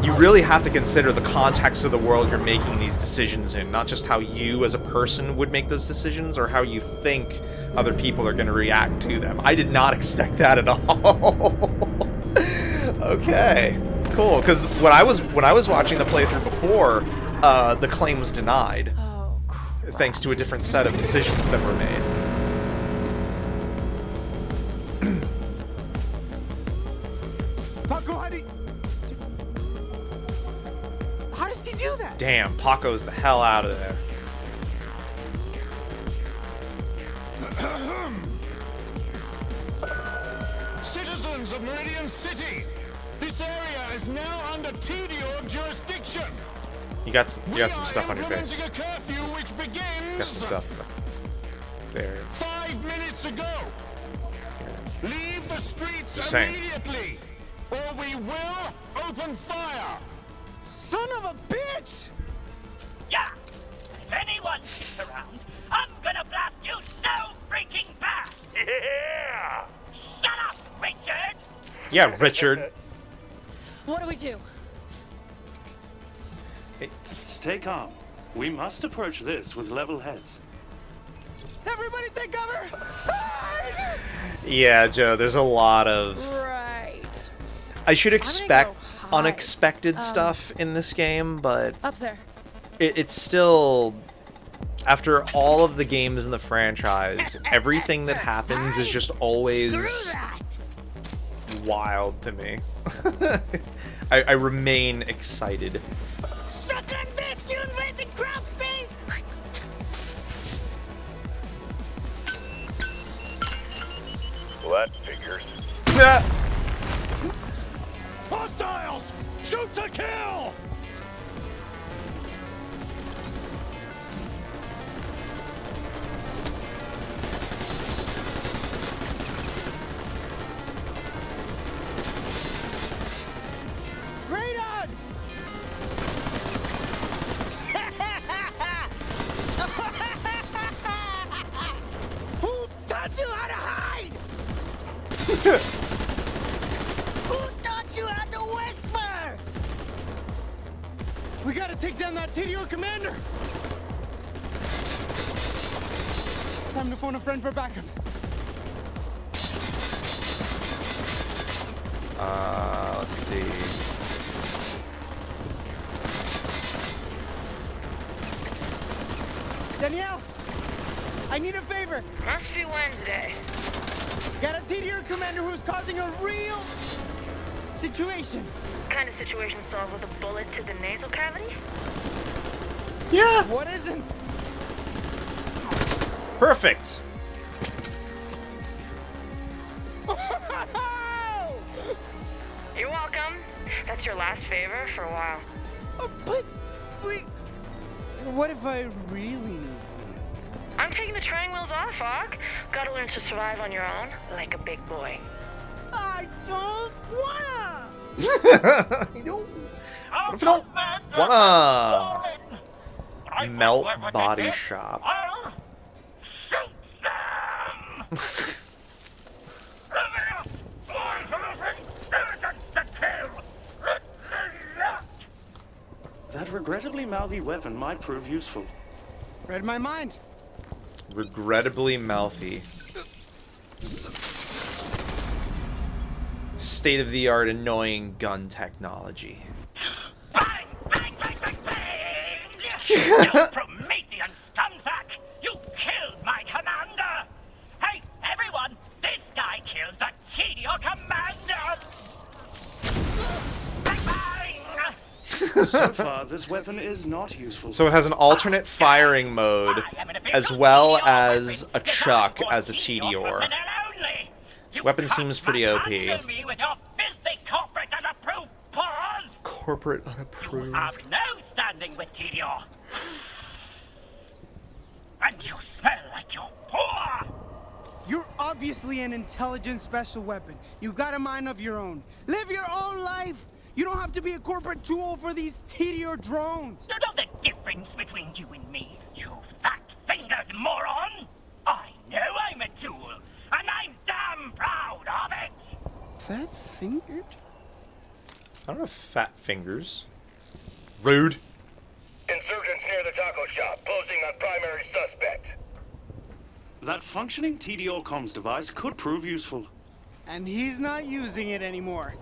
You really have to consider the context of the world you're making these decisions in, not just how you as a person would make those decisions or how you think other people are going to react to them. I did not expect that at all. Okay, cool. Because when I was watching the playthrough before, the claim was denied, thanks to a different set of decisions that were made. Paco, how does he do that? Damn, Paco's the hell out of there. Citizens of Meridian City, this area is now under TDO jurisdiction. You got some stuff on your face. A curfew which begins Got some stuff there. 5 minutes ago. Leave the streets Just saying. immediately, or we will open fire. Son of a bitch! Yeah! If anyone sticks around, I'm gonna blast you so freaking fast! Yeah! Shut up, Richard! Yeah, Richard. What do we do? Stay calm. We must approach this with level heads. Everybody take cover! Yeah, Joe, there's a lot of... Right. I should expect high. unexpected stuff in this game, but... Up there. It's still... After all of the games in the franchise, everything that happens is just always wild to me. I remain excited. Suck on this, you invented crop stains! Well, that figures. Hostiles! Shoot to kill! Radon! Who taught you how to hide? Who taught you how to whisper? We gotta take down that TDO commander! Time to phone a friend for backup. Let's see. Danielle, I need a favor. Must be Wednesday. Got a TDO commander who's causing a real situation. Kind of situation solved with a bullet to the nasal cavity? Yeah. What isn't? Perfect. You're welcome. That's your last favor for a while. But wait, what if I really need? I'm taking the training wheels off, Hawk. Gotta learn to survive on your own, like a big boy. I don't wanna! You don't... What if you don't wanna... Melt Body Shop. That regrettably mouthy weapon might prove useful. Read my mind. Regrettably mouthy. State-of-the-art annoying gun technology. You Promethean scumsack! You killed my commander! Hey, everyone! This guy killed the Tedior commander! Bang, bang! So far, this weapon is not useful. So it has an alternate firing mode, as well as a chuck as a Tedior. Weapon seems pretty OP. Answer me with your filthy corporate unapproved paws! Corporate unapproved. You have no standing with Tedior. And you smell like you're poor! You're obviously an intelligent special weapon. You got a mind of your own. Live your own life! You don't have to be a corporate tool for these Tedior drones! You know the difference between you and me, you fat-fingered moron? I know I'm a tool, and I'm damn proud of it! Fat-fingered? I don't have fat fingers. Rude. Insurgents near the taco shop, closing on primary suspect. That functioning Tedior comms device could prove useful. And he's not using it anymore.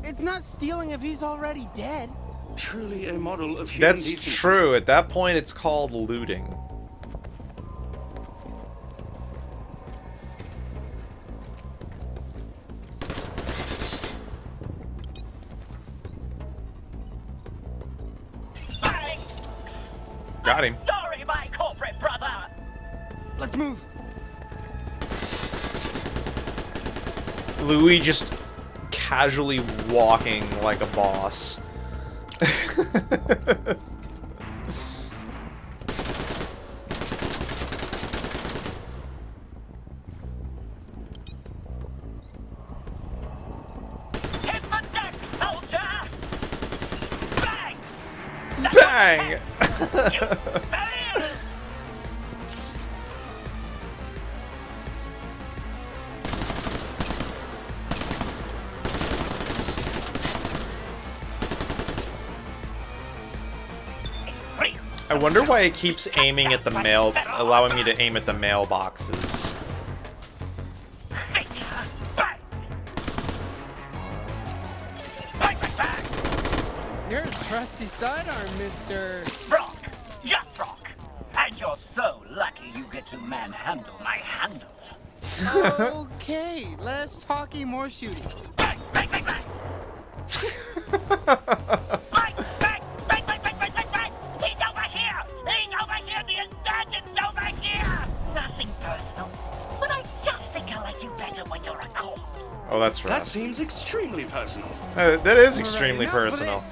It's not stealing if he's already dead. Truly a model of human That's decency. true. At that point, it's called looting. Got him. Sorry, my corporate brother! Let's move. Louis just casually walking like a boss. Hit the deck, soldier! Bang! Bang! You failed! I wonder why it keeps aiming at the mail, allowing me to aim at the mailboxes. You're a trusty sidearm, Mr. Brock! Just Brock! And you're so lucky you get to manhandle my handle. Okay, less talking, more shooting. Bang, bang, bang, bang! Bang, bang, bang, bang, bang, bang, bang, bang! He's over here! He's over here! The insurgent's over here! Nothing personal, but I just think I like you better when you're a corpse. Oh, that's right. That seems extremely personal. That is extremely personal.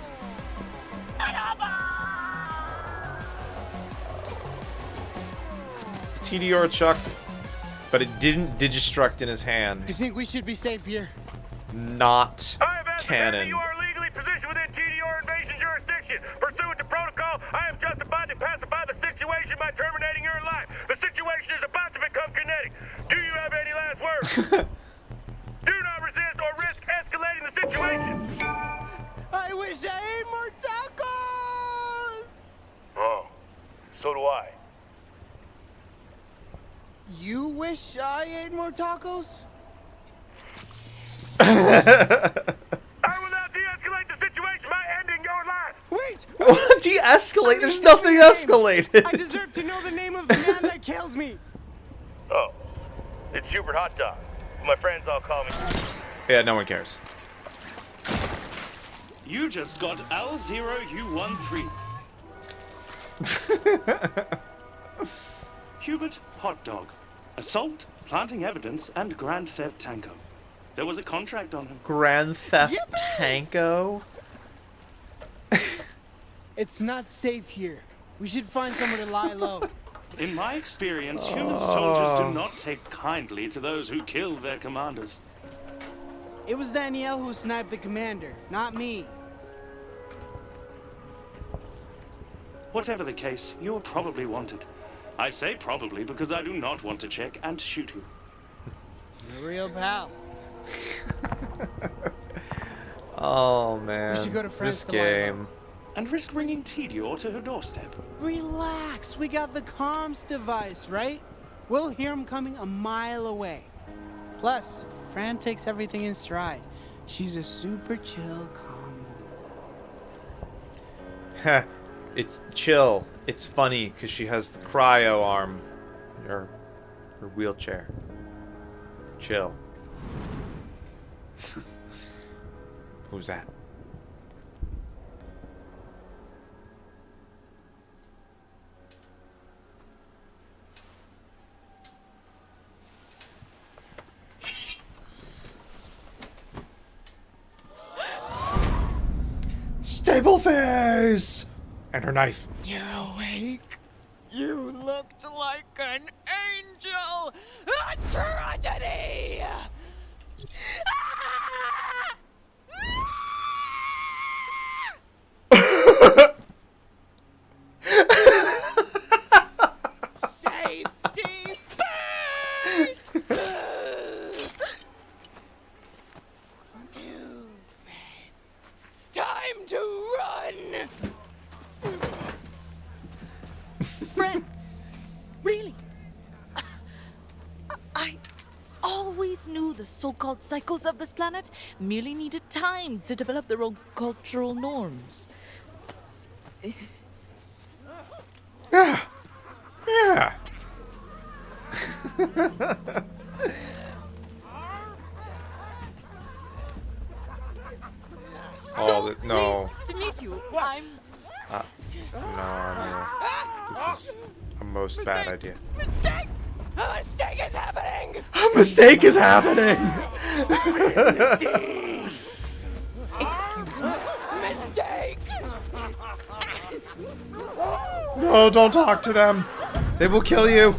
Tedior chuck, but it didn't digistruct in his hand. You think we should be safe here? Not canon. You are legally positioned within TDR invasion jurisdiction. Pursuant to protocol, I am justified to pacify the situation by terminating your life. The situation is about to become kinetic. Do you have any last words? Do not resist or risk escalating the situation. I wish I ate more tacos! Oh, so do I. You wish I ate more tacos? I will now de-escalate the situation by ending your life. Wait! What? De-escalate? There's nothing escalated. I deserve to know the name of the man that kills me. Oh, it's Hubert Hot Dog. My friends all call me. Yeah, no one cares. You just got L0U13. Hubert Hot Dog. Assault, planting evidence, and Grand Theft Tango. There was a contract on him. Grand Theft Tango? It's not safe here. We should find somewhere to lie low. In my experience, human soldiers do not take kindly to those who kill their commanders. It was Danielle who sniped the commander, not me. Whatever the case, you are probably wanted. I say probably because I do not want to check and shoot you. You're a real pal. Oh man, We should go to France this tomorrow. game. And risk bringing Tedior to her doorstep. Relax, we got the comms device, right? We'll hear him coming a mile away. Plus, Fran takes everything in stride. She's a super chill, calm Heh, it's chill. It's funny because she has the cryo arm in her wheelchair. Chill. Who's that? Stable face! And her knife. You're awake. You looked like an angel. A tragedy. Safety first. New friend. Time to run. Friends? Really? I always knew the so-called cycles of this planet merely needed time to develop their own cultural norms. Yeah. Yeah. Oh, no. To meet you, I'm... No, this is a most bad idea. Mistake! A mistake is happening! A mistake is happening! Excuse me. Mistake! No, don't talk to them. They will kill you.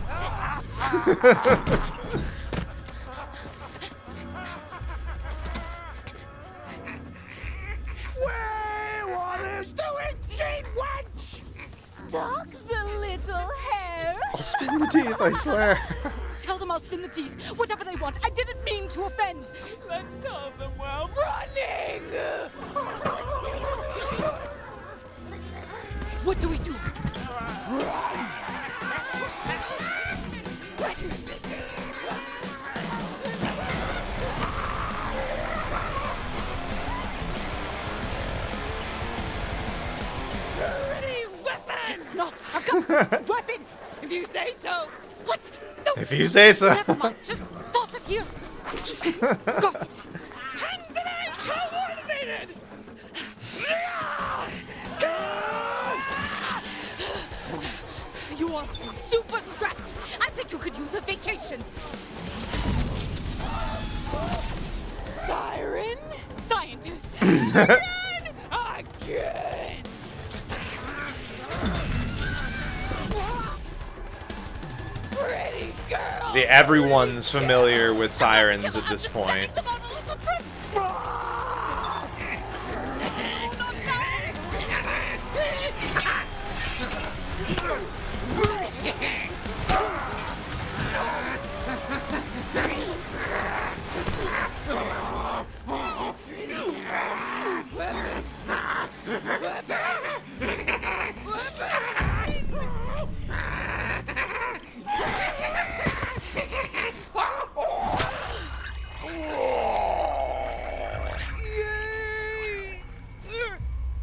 What is doing, Gene Wench? Stop the little hair! I'll spin the teeth, I swear. Tell them I'll spin the teeth, whatever they want. I didn't mean to offend. Let's tell them while running! What do we do? Pretty weapon! It's not a weapon! If you say so. What? No. If you say so. Never mind. Just toss it here. Got it. Hands and eyes coordinated! You are super stressed. I think you could use a vacation. Siren? Scientist. Again! Pretty girl! See, everyone's familiar with sirens at this point.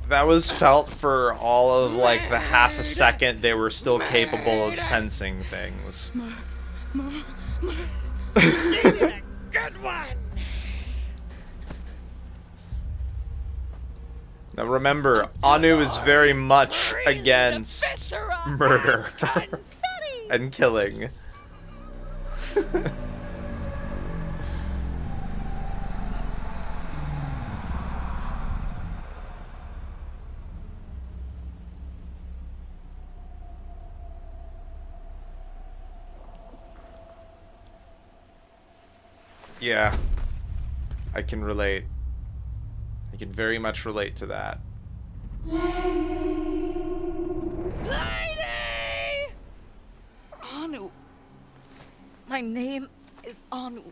That was felt for all of like the half a second they were still capable of sensing things. Good one! Now remember, Anu is very much against murder and killing. Yeah. I can relate. I can very much relate to that. Lady! Anu. My name is Anu.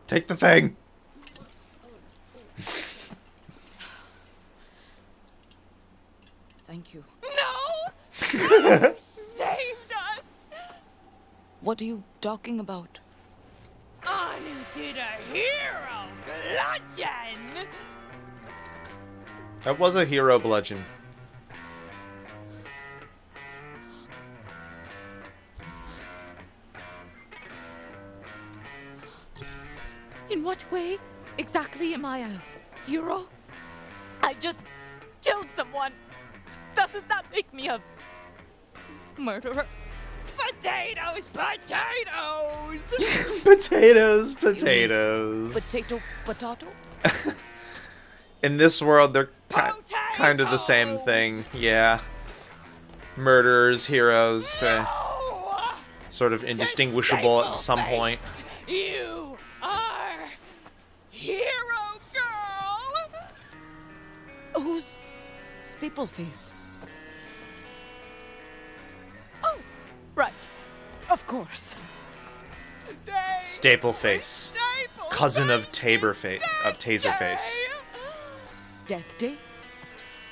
Take the thing. Thank you. No! You saved us! What are you talking about? Anu did a hero bludgeon! That was a hero bludgeon. In what way exactly am I a hero? I just killed someone. Doesn't that make me a murderer? Potatoes, potatoes! Potatoes, potatoes. Potato? In this world, they're kind of the same thing. Yeah. Murderers, heroes, sort of indistinguishable at some point. You are hero girl! Who's Stapleface? Oh, right. Of course. Today, Stapleface, cousin of Taserface. Death Day?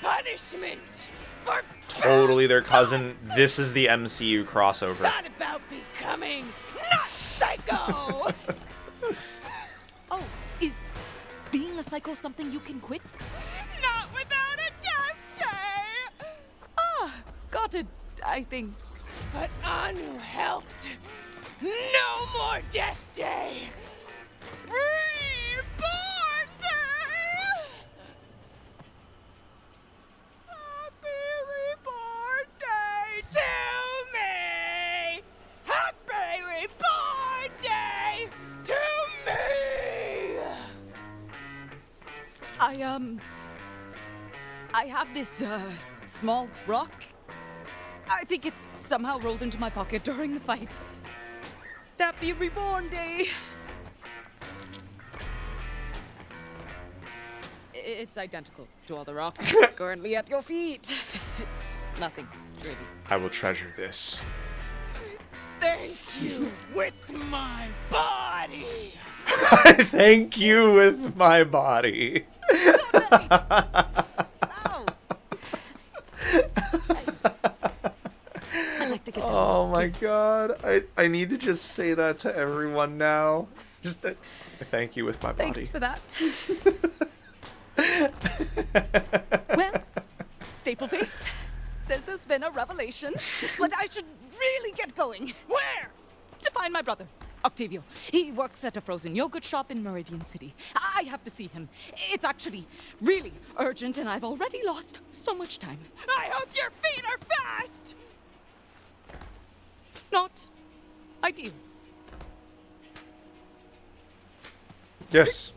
punishment for Totally their cousin. This is the MCU crossover. not about becoming not psycho. Oh, is being a psycho something you can quit? Not without a death day. Ah, got it, I think. But Anu helped. No more death day. Reborn day. Happy reborn day to me. Happy reborn day to me. I have this, small rock. I think it somehow rolled into my pocket during the fight. Happy Reborn Day! It's identical to all the rocks currently at your feet. It's nothing, really. I will treasure this. Thank you with my body. Thank you with my body. I'd like to get Oh my god. I need to just say that to everyone now. Just thank you with my body. Thanks for that. Well, Stapleface, this has been a revelation, but I should really get going. Where? To find my brother, Octavio. He works at a frozen yogurt shop in Meridian City. I have to see him. It's actually really urgent, and I've already lost so much time. I hope your feet are fast. Not ideal. Yes.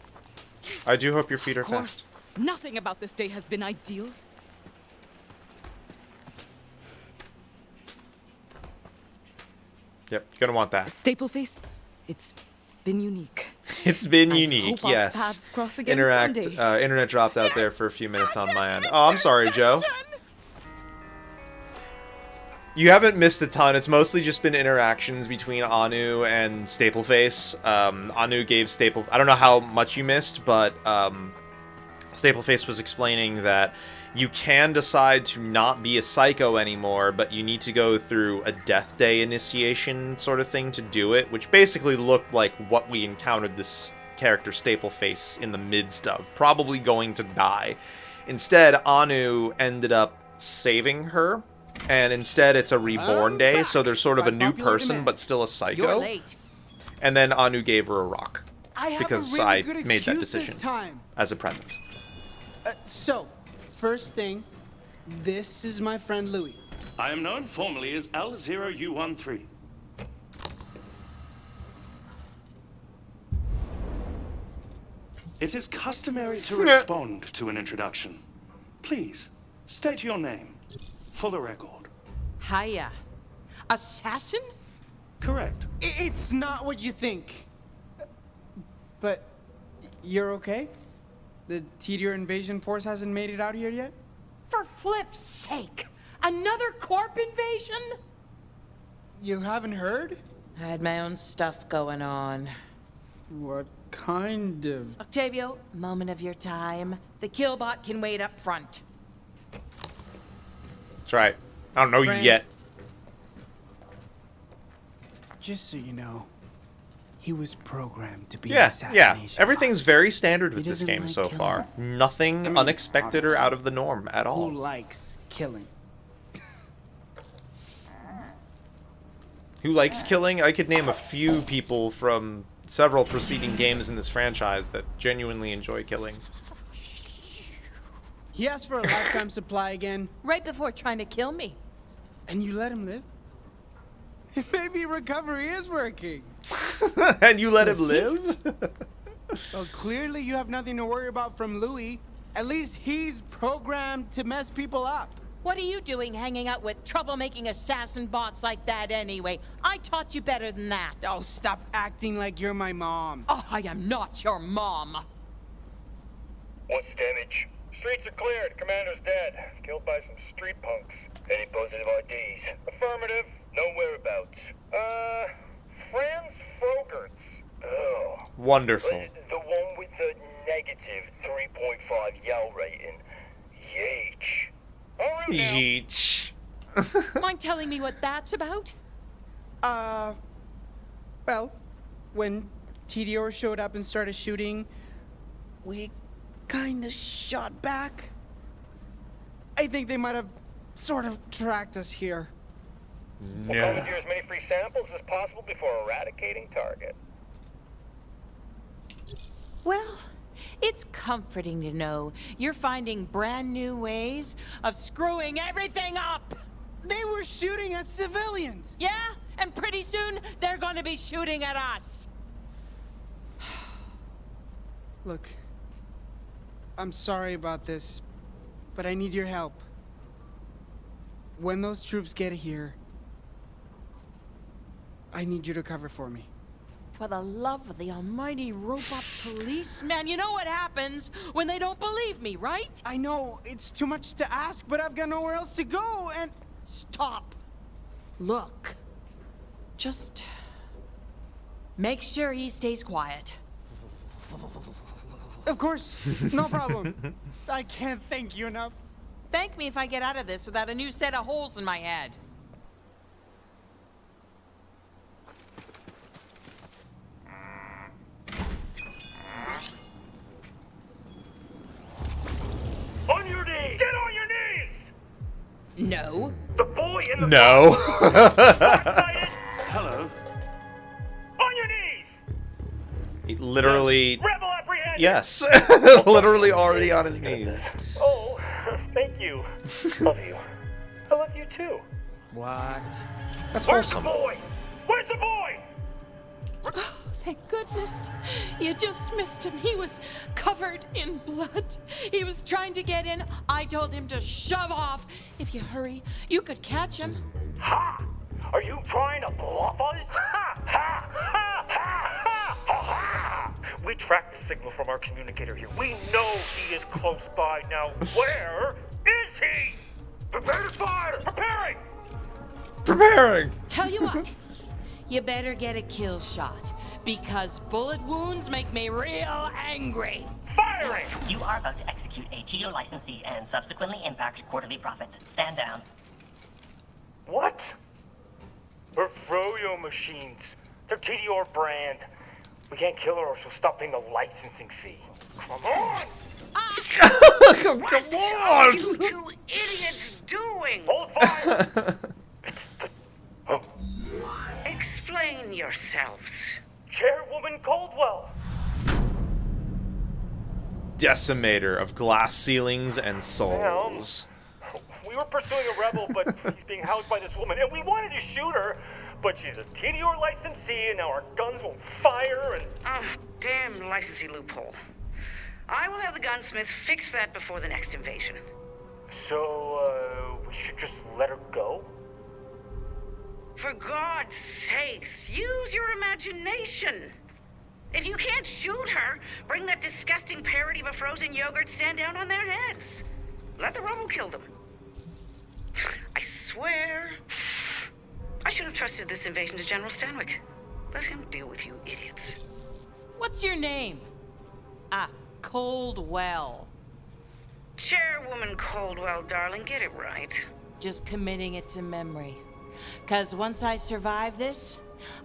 I do hope your feet are Of course, fast. nothing about this day has been ideal. Yep, you're gonna want that. Stapleface, it's been unique. It's been I unique, hope our yes. paths cross again someday. Internet dropped out there for a few minutes on my end. Oh, I'm sorry, Joe. You haven't missed a ton. It's mostly just been interactions between Anu and Stapleface. Anu gave I don't know how much you missed, but Stapleface was explaining that you can decide to not be a psycho anymore, but you need to go through a Death Day initiation sort of thing to do it, which basically looked like what we encountered this character Stapleface in the midst of, probably going to die. Instead, Anu ended up saving her, and instead it's a reborn day, so there's sort of a new person, but still a psycho. You're late. And then Anu gave her a rock, I have because a really I good made that excuse this decision time. as a present. So, first thing, this is my friend Louis. I am known formally as L0U13. It is customary to respond to an introduction. Please, state your name, for the record. Hiya. Assassin? Correct. It's not what you think. But you're okay? The Tedior invasion force hasn't made it out here yet? For flip's sake! Another corp invasion? You haven't heard? I had my own stuff going on. What kind of... Octavio, moment of your time. The killbot can wait up front. That's right. I don't know you yet. Just so you know, he was programmed to be an Yeah. assassination. Everything's very standard with He this doesn't game like so killing. far. Nothing unexpected or out of the norm at all. Who likes killing? Who likes killing? I could name a few people from several preceding games in this franchise that genuinely enjoy killing. He asked for a lifetime supply again. Right before trying to kill me. And you let him live? Maybe recovery is working. And you let him Let's see. live? Well, clearly you have nothing to worry about from Louis. At least he's programmed to mess people up. What are you doing hanging out with troublemaking assassin bots like that anyway? I taught you better than that. Oh, stop acting like you're my mom. Oh, I am not your mom. What's damage? Streets are cleared. Commander's dead. Killed by some street punks. Any positive IDs? Affirmative. No whereabouts. Franz Frogerts. Oh. Wonderful. The one with the negative 3.5 Yell rating. Yeech. All right now. Yeech. Mind telling me what that's about? Well, when Tedior showed up and started shooting, we kinda shot back. I think they might have sort of tracked us here. We'll commandeer as many free samples as possible before eradicating target. Well, it's comforting to know you're finding brand new ways of screwing everything up. They were shooting at civilians. Yeah, and pretty soon they're going to be shooting at us. Look, I'm sorry about this, but I need your help. When those troops get here, I need you to cover for me. For the love of the almighty robot policeman, you know what happens when they don't believe me, right? I know, it's too much to ask, but I've got nowhere else to go, and... Stop. Look. Just... make sure he stays quiet. Of course, no problem. I can't thank you enough. Thank me if I get out of this without a new set of holes in my head. On your knees! Get on your knees! No. The boy in the No. Hello. On your knees! He literally... Rebel apprehended! Yes. Literally already on his knees. Oh, thank you. Love you. I love you too. What? That's Where's wholesome. the boy? Where's the boy? Oh, thank goodness. You just missed him. He was covered in blood. He was trying to get in. I told him to shove off. If you hurry, you could catch him. Ha! Are you trying to bluff us? Ha! Ha! Ha! Ha! Ha! Ha! We tracked the signal from our communicator here. We know he is close by. Now, where is he? Prepare to fire! Preparing! Preparing! Tell you what, you better get a kill shot, because bullet wounds make me real angry. Firing! You are about to execute a TDO licensee and subsequently impact quarterly profits. Stand down. What? We're Froyo machines. They're TDR brand. We can't kill her or she'll stop paying the licensing fee. Come on! Come What are you two idiots doing? Hold fire! Explain yourselves. Chairwoman Caldwell! Decimator of glass ceilings and souls. We were pursuing a rebel, but he's being housed by this woman, and we wanted to shoot her, but she's a TDR licensee, and now our guns won't fire, and... Ah, damn licensee loophole. I will have the gunsmith fix that before the next invasion. So, we should just let her go? for God's sakes, use your imagination. If you can't shoot her, bring that disgusting parody of a frozen yogurt stand down on their heads. Let the rubble kill them. I swear, I should have trusted this invasion to General Stanwyck. Let him deal with you idiots. What's your name? Ah, Coldwell. Chairwoman Coldwell, darling, get it right. Just committing it to memory. 'Cause once I survive this,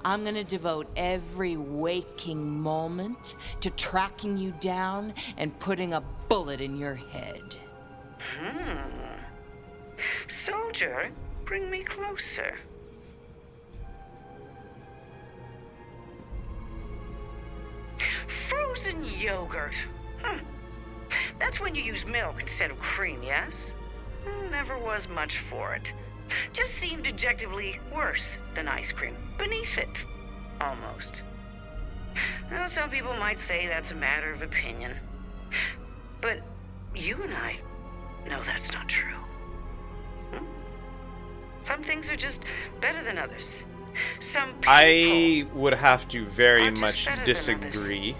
I'm gonna devote every waking moment to tracking you down and putting a bullet in your head. Soldier, bring me closer. Frozen yogurt. That's when you use milk instead of cream, yes? Never was much for it. Just seemed objectively worse than ice cream. Beneath it, almost. Now, some people might say that's a matter of opinion. But you and I know that's not true. Some things are just better than others. Some people I would have to very are just much better than disagree.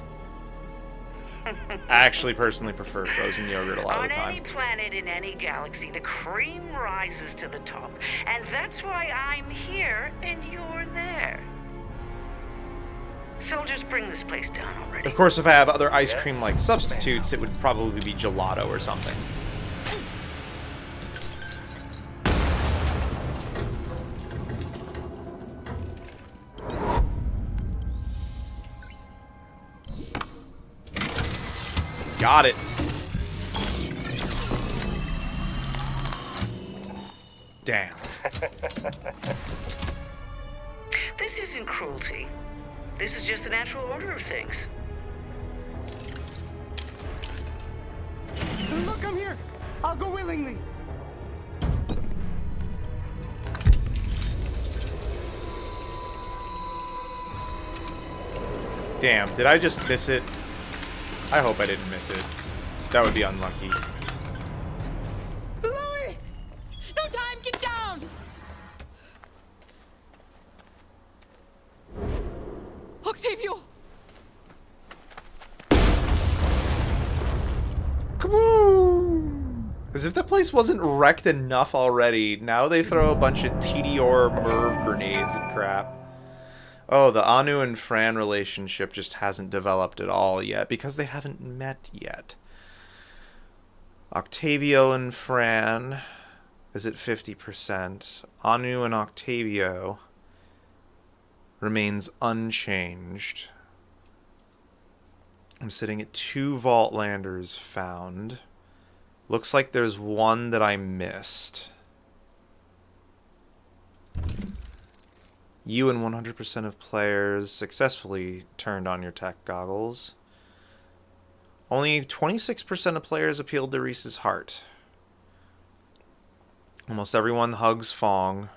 I actually personally prefer frozen yogurt a lot of On the any time. planet in any galaxy, the cream rises to the top. And that's why I'm here and you're there. Soldiers, bring this place down already. Of course, if I have other ice cream like substitutes, it would probably be gelato or something. Got it. Damn. This isn't cruelty. This is just the natural order of things. Look, I'm here. I'll go willingly. Damn, did I just miss it? I hope I didn't miss it. That would be unlucky. Louis! No time, get down! Octavio! Come on! As if that place wasn't wrecked enough already. Now they throw a bunch of TDR Merv grenades and crap. Oh, the Anu and Fran relationship just hasn't developed at all yet because they haven't met yet. Octavio and Fran is at 50%. Anu and Octavio remains unchanged. I'm sitting at 2 Vault Landers found. Looks like there's one that I missed. You and 100% of players successfully turned on your tech goggles. Only 26% of players appealed to Reese's heart. Almost everyone hugs Fong.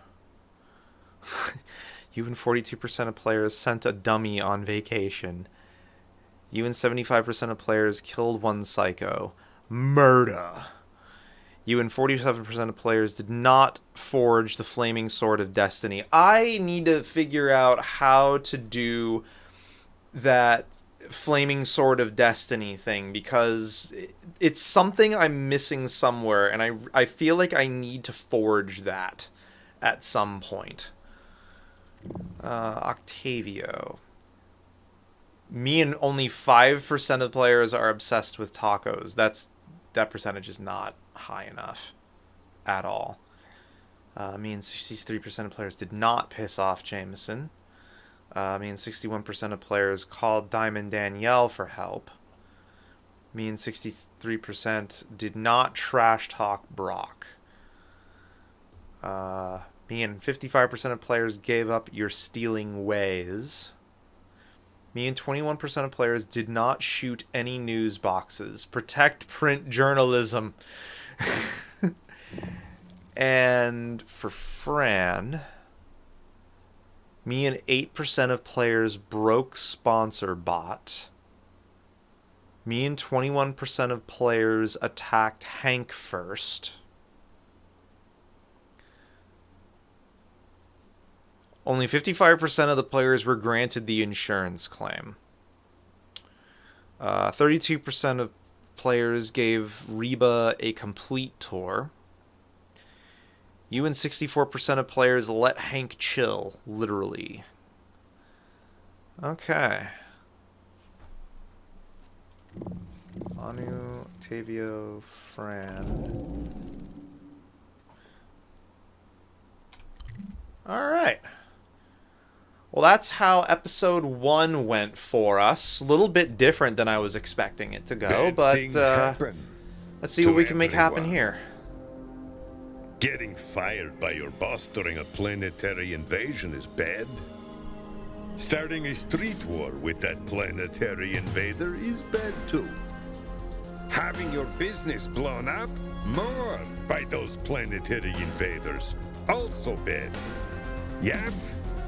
You and 42% of players sent a dummy on vacation. You and 75% of players killed one psycho. Murder. You and 47% of players did not forge the Flaming Sword of Destiny. I need to figure out how to do that Flaming Sword of Destiny thing because it's something I'm missing somewhere, and I feel like I need to forge that at some point. Octavio. Me and only 5% of players are obsessed with tacos. That percentage is not high enough at all. Me and 63% of players did not piss off Jameson. Me and 61% of players called Diamond Danielle for help. Me and 63% did not trash talk Brock. Me and 55% of players gave up your stealing ways. Me and 21% of players did not shoot any news boxes. Protect print journalism. And for Fran, me and 8% of players broke sponsor bot. Me and 21% of players attacked Hank first. Only 55% of the players were granted the insurance claim. 32% of players gave Reba a complete tour. You and 64% of players let Hank chill, literally. Okay. Anu, Tavio, Fran. Alright. Well, that's how episode 1 went for us. A little bit different than I was expecting it to go, but let's see what we can make happen here. Getting fired by your boss during a planetary invasion is bad. Starting a street war with that planetary invader is bad too. Having your business blown up more by those planetary invaders, also bad. Yep,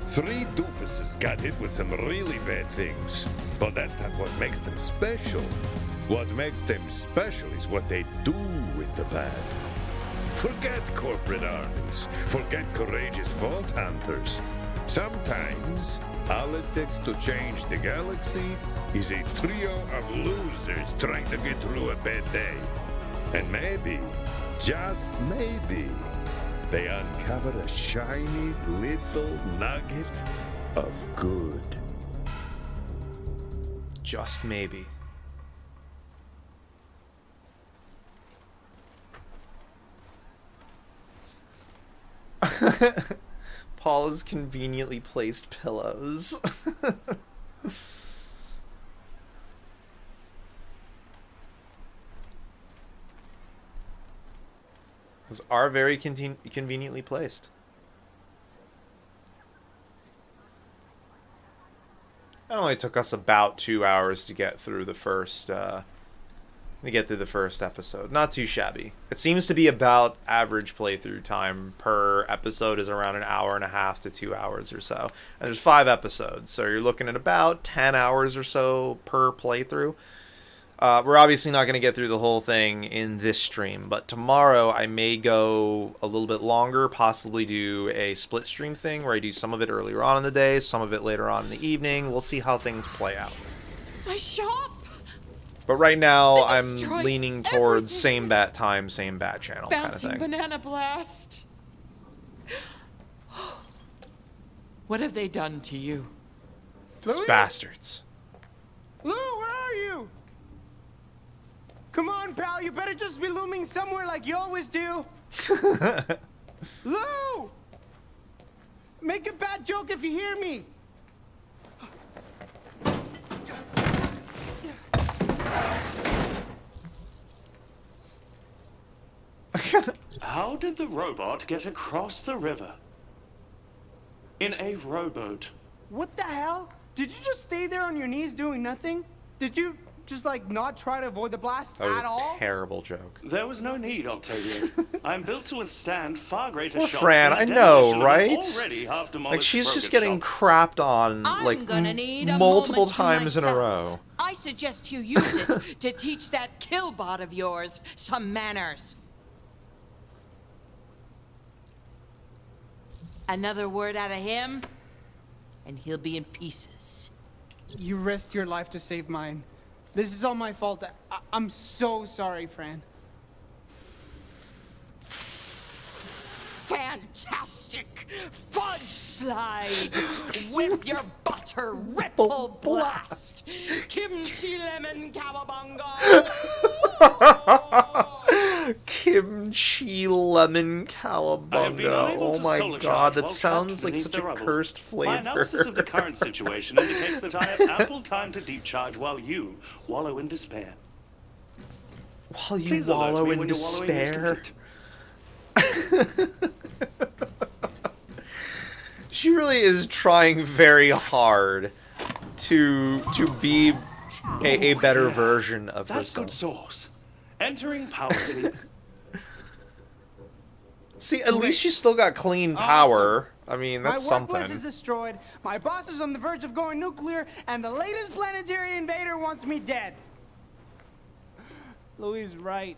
3 doofuses got hit with some really bad things, but that's not what makes them special. What makes them special is what they do with the bad. Forget corporate armies. Forget courageous vault hunters. Sometimes, all it takes to change the galaxy is a trio of losers trying to get through a bad day. And maybe, just maybe, they uncover a shiny little nugget of good. Just maybe. Paula's conveniently placed pillows. Those are very conveniently placed. It only took us about 2 hours to get through the first episode. Not too shabby. It seems to be about average playthrough time per episode is around 1.5 to 2 hours or so. And there's 5 episodes, so you're looking at about 10 hours or so per playthrough. We're obviously not going to get through the whole thing in this stream, but tomorrow I may go a little bit longer, possibly do a split stream thing where I do some of it earlier on in the day, some of it later on in the evening. We'll see how things play out. My shop! But right now, I'm leaning towards same bat time, same bat channel kind of Bouncing thing. banana blast. What have they done to you? Those bastards. Lou, where are you? Come on, pal, you better just be looming somewhere like you always do. Lou! Make a bad joke if you hear me. How did the robot get across the river? In a rowboat. What the hell? Did you just stay there on your knees doing nothing? Did you just, like, not try to avoid the blast That was at all? a terrible joke. There was no need, Octavio. I'm built to withstand far greater Poor shocks Fran, than I the know, demolition of an right? already half-demolished Like, she's just Kroger getting shop. crapped on, like, gonna need a multiple moment to times in a myself. row. I suggest you use it to teach that killbot of yours some manners. Another word out of him, and he'll be in pieces. You risked your life to save mine. This is all my fault. I'm so sorry, Fran. Fantastic! Fudge slide! Whip your butter ripple blast! Kimchi lemon cowabunga! Kimchi lemon cowabunga. Oh my god, that sounds like such a cursed flavor. My analysis of the current situation indicates that I have ample time to deep charge while you wallow in despair. While you Please alert wallow me in when your wallowing is despair. complete. She really is trying very hard to be a better version of That's good herself. sauce. Entering power sleep. See, at least she's still got clean power. I mean, that's My workplace something. is destroyed, my boss is on the verge of going nuclear, and the latest planetary invader wants me dead. Louis' right.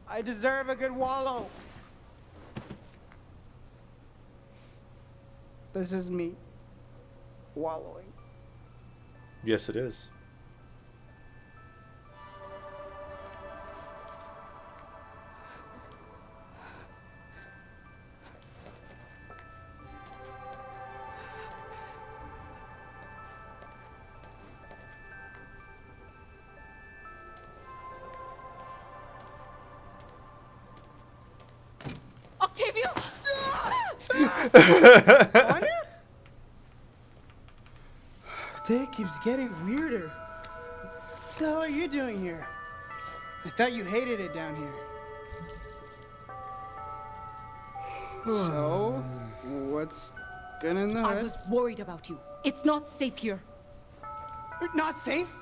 I deserve a good wallow. This is me wallowing. Yes, it is. Octavio! Anya? Day keeps getting weirder. What the hell are you doing here? I thought you hated it down here. So, what's good in the I hood? was worried about you. It's not safe here. Not safe?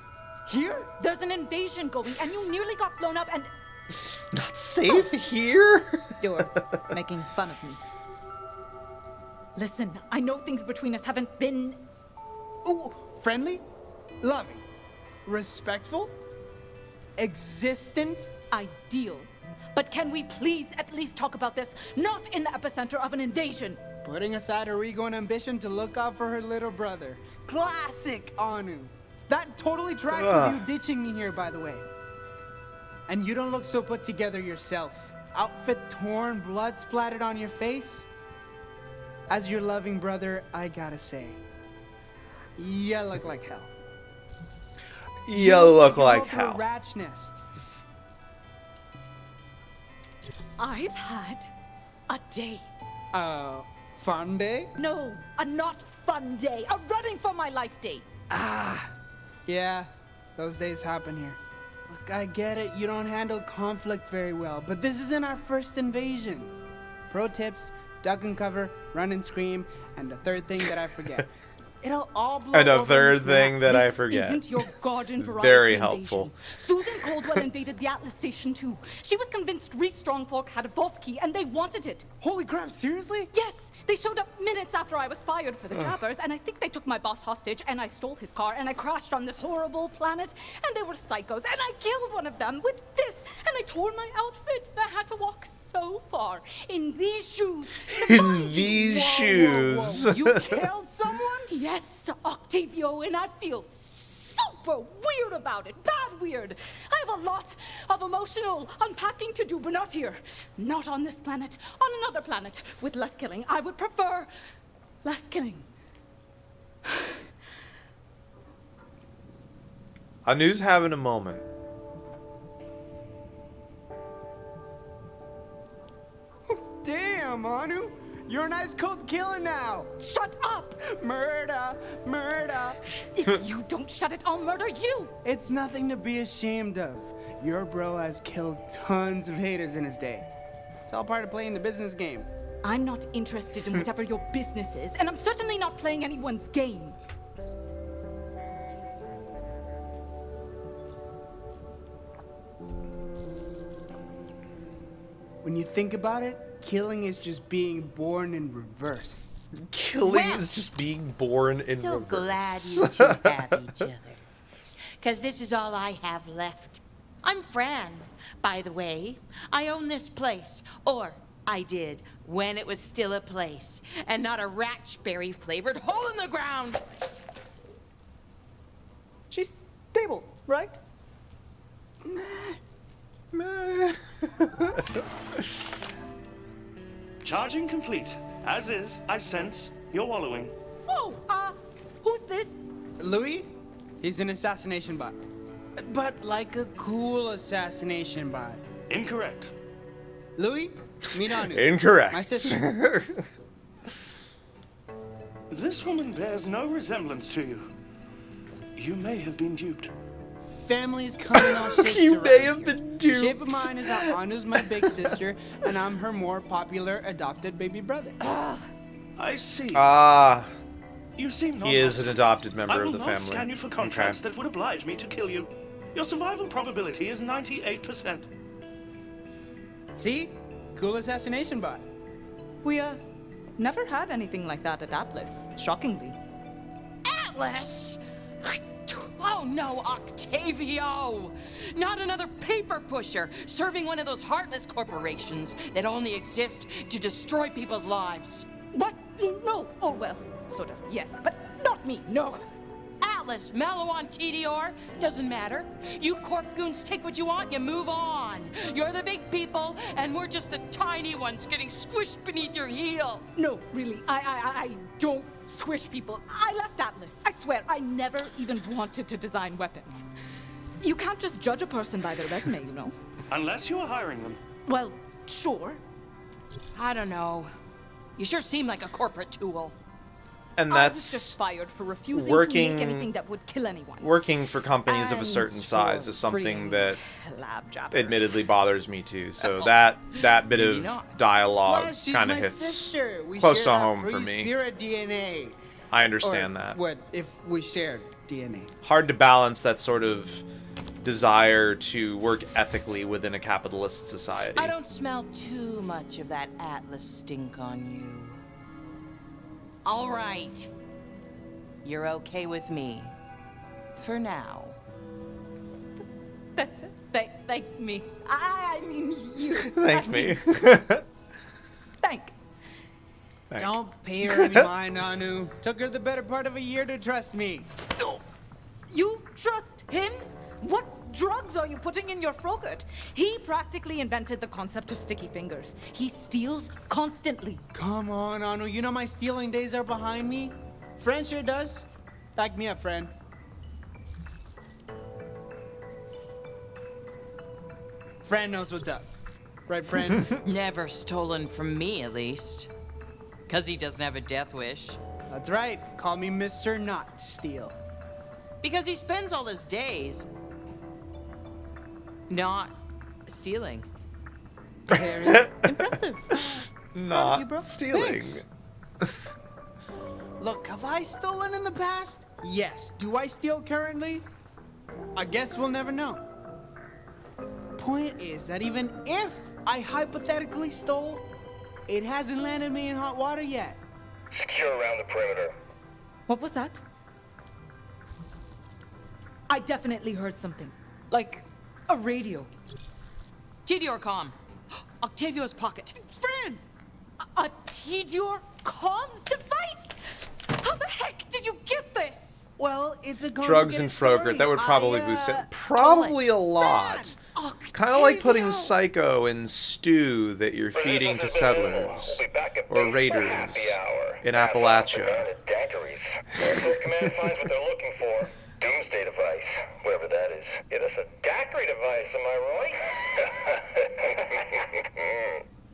Here? There's an invasion going, and you nearly got blown up and... Not safe here? You're making fun of me. Listen, I know things between us haven't been... Ooh, friendly? Loving? Respectful? Existent? Ideal. But can we please at least talk about this? Not in the epicenter of an invasion. Putting aside her ego and ambition to look out for her little brother. Classic Anu. That totally tracks with you ditching me here, by the way. And you don't look so put together yourself. Outfit torn, blood splattered on your face. As your loving brother, I gotta say, you look like hell. You look like Go through a hell. rat's nest. I've had a day. Fun day? No, a not fun day. A running for my life day. Yeah, those days happen here. Look, I get it, you don't handle conflict very well, but this isn't our first invasion. Pro tips, duck and cover, run and scream, and the third thing that I forget. It'll all blow And a over third in a snap. thing that I This forget. isn't your garden variety Very invasion. helpful. Susan Coldwell invaded the Atlas Station too. She was convinced Reese Strongfork had a vault key and they wanted it. Holy crap, seriously? Yes, they showed up minutes after I was fired for the trappers, and I think they took my boss hostage, and I stole his car, and I crashed on this horrible planet, and they were psychos, and I killed one of them with this, and I tore my outfit, and I had to walk so far in these shoes to In find these you. shoes. You killed someone? Yes, Octavio, and I feel super weird about it. Bad weird. I have a lot of emotional unpacking to do, but not here. Not on this planet. On another planet with less killing. I would prefer less killing. Anu's having a moment. Damn, Anu. You're a nice cold killer now. Shut up! Murder, murder. If you don't shut it, I'll murder you! It's nothing to be ashamed of. Your bro has killed tons of haters in his day. It's all part of playing the business game. I'm not interested in whatever your business is, and I'm certainly not playing anyone's game. When you think about it, killing is just being born in reverse. Killing is just being born in So reverse. glad you two have each other. Because this is all I have left. I'm Fran, by the way. I own this place. Or I did, when it was still a place. And not a raspberry-flavored hole in the ground. She's stable, right? Meh. Charging complete. As is, I sense you're wallowing. Oh, who's this? Louis? He's an assassination bot. But like a cool assassination bot. Incorrect. Louis? Meet Anu. Incorrect. My sister. This woman bears no resemblance to you. You may have been duped. Families come in all shapes You around may have here. been duped. Shape of mine is that Anu's my big sister, and I'm her more popular adopted baby brother. I see. He You seem is an non-hostile. adopted I member will of the not family. scan you for contracts that would oblige me to kill you. Your survival probability is 98%. See? Cool assassination bot. We, never had anything like that at Atlas, shockingly. Atlas? Oh no, Octavio! Not another paper pusher serving one of those heartless corporations that only exist to destroy people's lives. What No. Oh, well, sort of, yes, but not me, no. Atlas, mellow on TDR, doesn't matter. You corp goons take what you want, you move on. You're the big people, and we're just the tiny ones getting squished beneath your heel. No, really, I don't squish people. I left Atlas. I swear, I never even wanted to design weapons. You can't just judge a person by their resume, you know. Unless you are hiring them. Well, sure. I don't know. You sure seem like a corporate tool. And I was that's just fired for refusing working- to make anything that would kill anyone. working for companies of a And certain size for is something freeing that lab jabbers. admittedly bothers me too. So that bit Maybe of not. dialogue Plus, she's kind of my hits sister. We close share to that home free for me. Spirit DNA. I understand Or that. What if we shared DNA? Hard to balance that sort of desire to work ethically within a capitalist society. I don't smell too much of that Atlas stink on you. All right. You're okay with me. For now. Thank me. I mean you. Thank me. Thank. Don't pay her any mind, Anu. Took her the better part of a year to trust me. You trust him? What drugs are you putting in your Frogurt? He practically invented the concept of sticky fingers. He steals constantly. Come on, Anu. You know my stealing days are behind me. Friend sure does. Back me up, friend. Friend knows what's up. Right, friend? Never stolen from me, at least. Because he doesn't have a death wish. That's right. Call me Mr. Not Steal. Because he spends all his days not stealing. Very impressive. Not You bro? stealing. Thanks. Look, have I stolen in the past? Yes. Do I steal currently? I guess we'll never know. Point is that even if I hypothetically stole, it hasn't landed me in hot water yet. Secure around the perimeter. What was that? I definitely heard something. Like a radio. TDR comm. Octavio's pocket. Friend! A Tedior comms device? How the heck did you get this? Well, it's a Drugs and Frogurt, that would probably boost it. Probably a lot. Kind of like putting Psycho in stew that you're feeding to settlers or raiders in Appalachia. Daiquiris. If command finds what they're looking for, doomsday device, whatever that is. Yeah, that's a daiquiri device, am I right?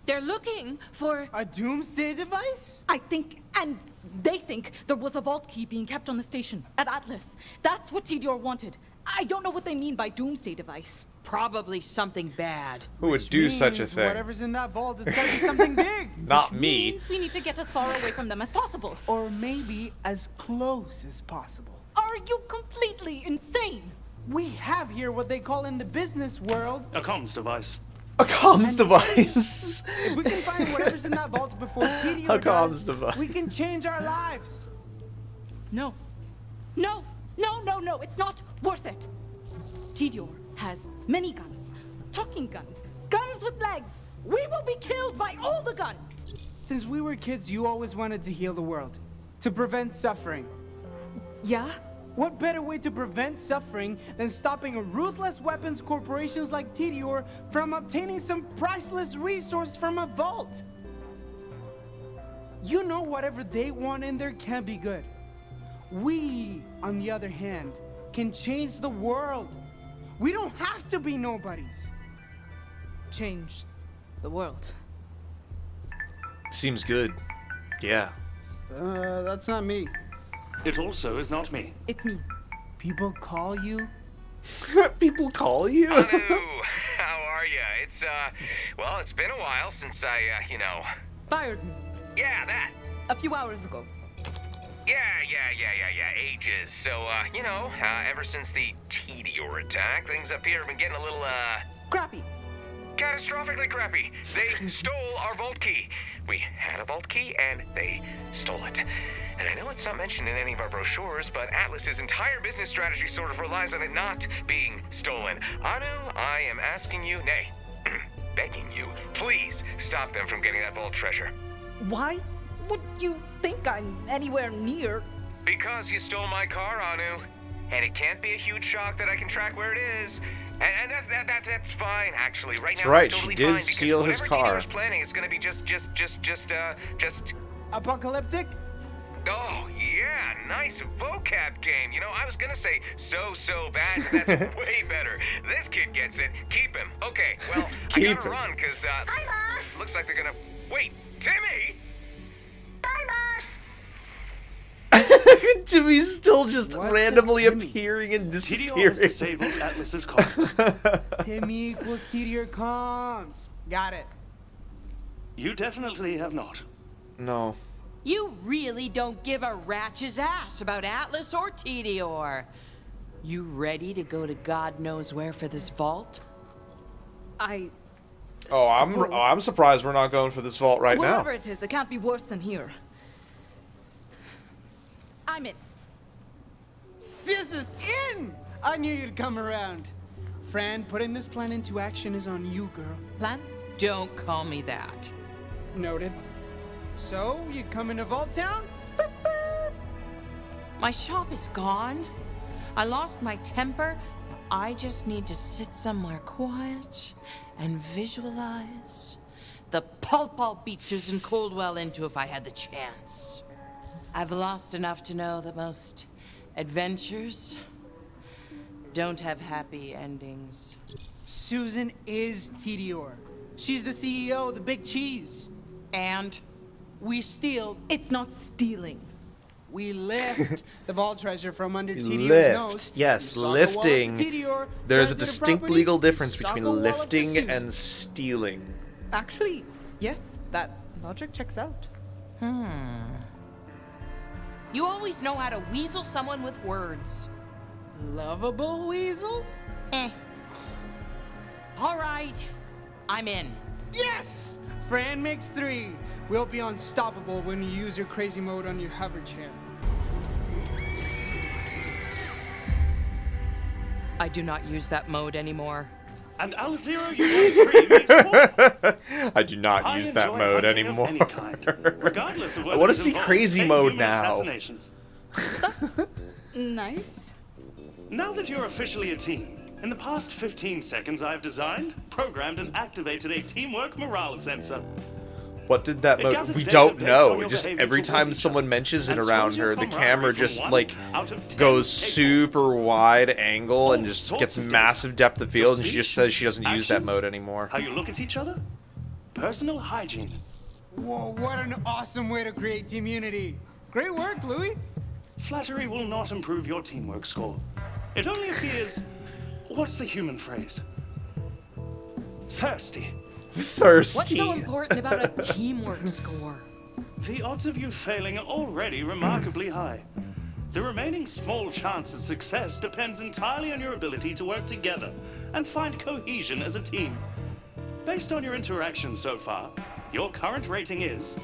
They're looking for a doomsday device? I think, and they think, there was a vault key being kept on the station at Atlas. That's what Tedior wanted. I don't know what they mean by doomsday device. Probably something bad. Who would do such a Means thing? Whatever's in that vault is gotta be something big. Not me. Means we need to get as far away from them as possible. Or maybe as close as possible. Are you completely insane? We have here what they call in the business world A comms device. A comms device. If we can find whatever's in that vault before Tedior A comms does, device. we can change our lives. No. No. No, no, no. It's not worth it. Tedior has many guns. Talking guns. Guns with legs. We will be killed by all the guns. Since we were kids, you always wanted to heal the world. To prevent suffering. Yeah? What better way to prevent suffering than stopping a ruthless weapons corporations like Tedior from obtaining some priceless resource from a vault? You know whatever they want in there can be good. We, on the other hand, can change the world. We don't have to be nobodies. Change the world. Seems good. Yeah. That's not me. It also is not me. It's me. People call you? People call you? Anu, how are ya? It's, well, it's been a while since I, Fired me. Yeah, that. A few hours ago. Yeah, ages. So, ever since the Tedior attack, things up here have been getting a little, Crappy. catastrophically crappy. They stole our vault key. We had a vault key, and they stole it. And I know it's not mentioned in any of our brochures, but Atlas's entire business strategy sort of relies on it not being stolen. Anu, I am asking you, nay, begging you, please stop them from getting that vault treasure. Why would you think I'm anywhere near? Because you stole my car, Anu. And it can't be a huge shock that I can track where it is. And that's fine, actually. Right That's now, right, it's totally she did fine, because steal his whatever car. TDR's planning is gonna be just... Apocalyptic? Oh, yeah, nice vocab game. You know, I was gonna say so bad, but that's way better. This kid gets it. Keep him. Okay, well, I Keep gotta him. run, because, looks like they're gonna... Wait, Timmy? Timmy's still just randomly appearing and TDR has disappearing. disabled Atlas's comms. Timmy equals TDR comms. Got it. You definitely have not. No. You really don't give a rat's ass about Atlas or Tedior. You ready to go to God knows where for this vault? I'm surprised we're not going for this vault right Wherever now. it is, it can't be worse than here. I'm in. Sis is in! I knew you'd come around. Fran, putting this plan into action is on you, girl. Plan? Don't call me that. Noted. So, you coming to Vault Town? My shop is gone. I lost my temper. I just need to sit somewhere quiet and visualize the pulp I'll beat Susan Coldwell into if I had the chance. I've lost enough to know that most adventures don't have happy endings. Susan is TDR. She's the CEO of the Big Cheese. And? We steal. It's not stealing. We lift the vault treasure from under TDR's Lift. nose. Yes, You sock a wall up to lifting. TDR, There's a president distinct property, legal difference you sock between a wall up to lifting Susan. and stealing. Actually, yes, that logic checks out. You always know how to weasel someone with words. Lovable weasel? All right, I'm in. Yes! Fran makes 3. We'll be unstoppable when you use your crazy mode on your hover chair. I do not use that mode anymore. And Al-Zero, you want 3 makes 4. I do not use that enjoy mode hunting of anymore. any kind, regardless of I whether want to it see involves crazy 10 mode human now. assassinations. Nice. Now that you're officially a team, in the past 15 seconds I've designed, programmed, and activated a teamwork morale sensor. What did that It mode? gathers We data don't based know. on your Just behavior every towards time each someone mentions it and around scores your her, the camaraderie camera from just 1 like out of 10 goes take super wide angle and just sorts gets of data. massive depth of field, and she just speech, says she doesn't use that actions, mode anymore. How you look at each other, personal hygiene. Whoa, what an awesome way to create team unity. Great work, Louis. Flattery will not improve your teamwork score. It only appears, what's the human phrase? Thirsty. Thirsty. What's so important about a teamwork score? The odds of you failing are already remarkably high. The remaining small chance of success depends entirely on your ability to work together and find cohesion as a team. Based on your interactions so far, your current rating is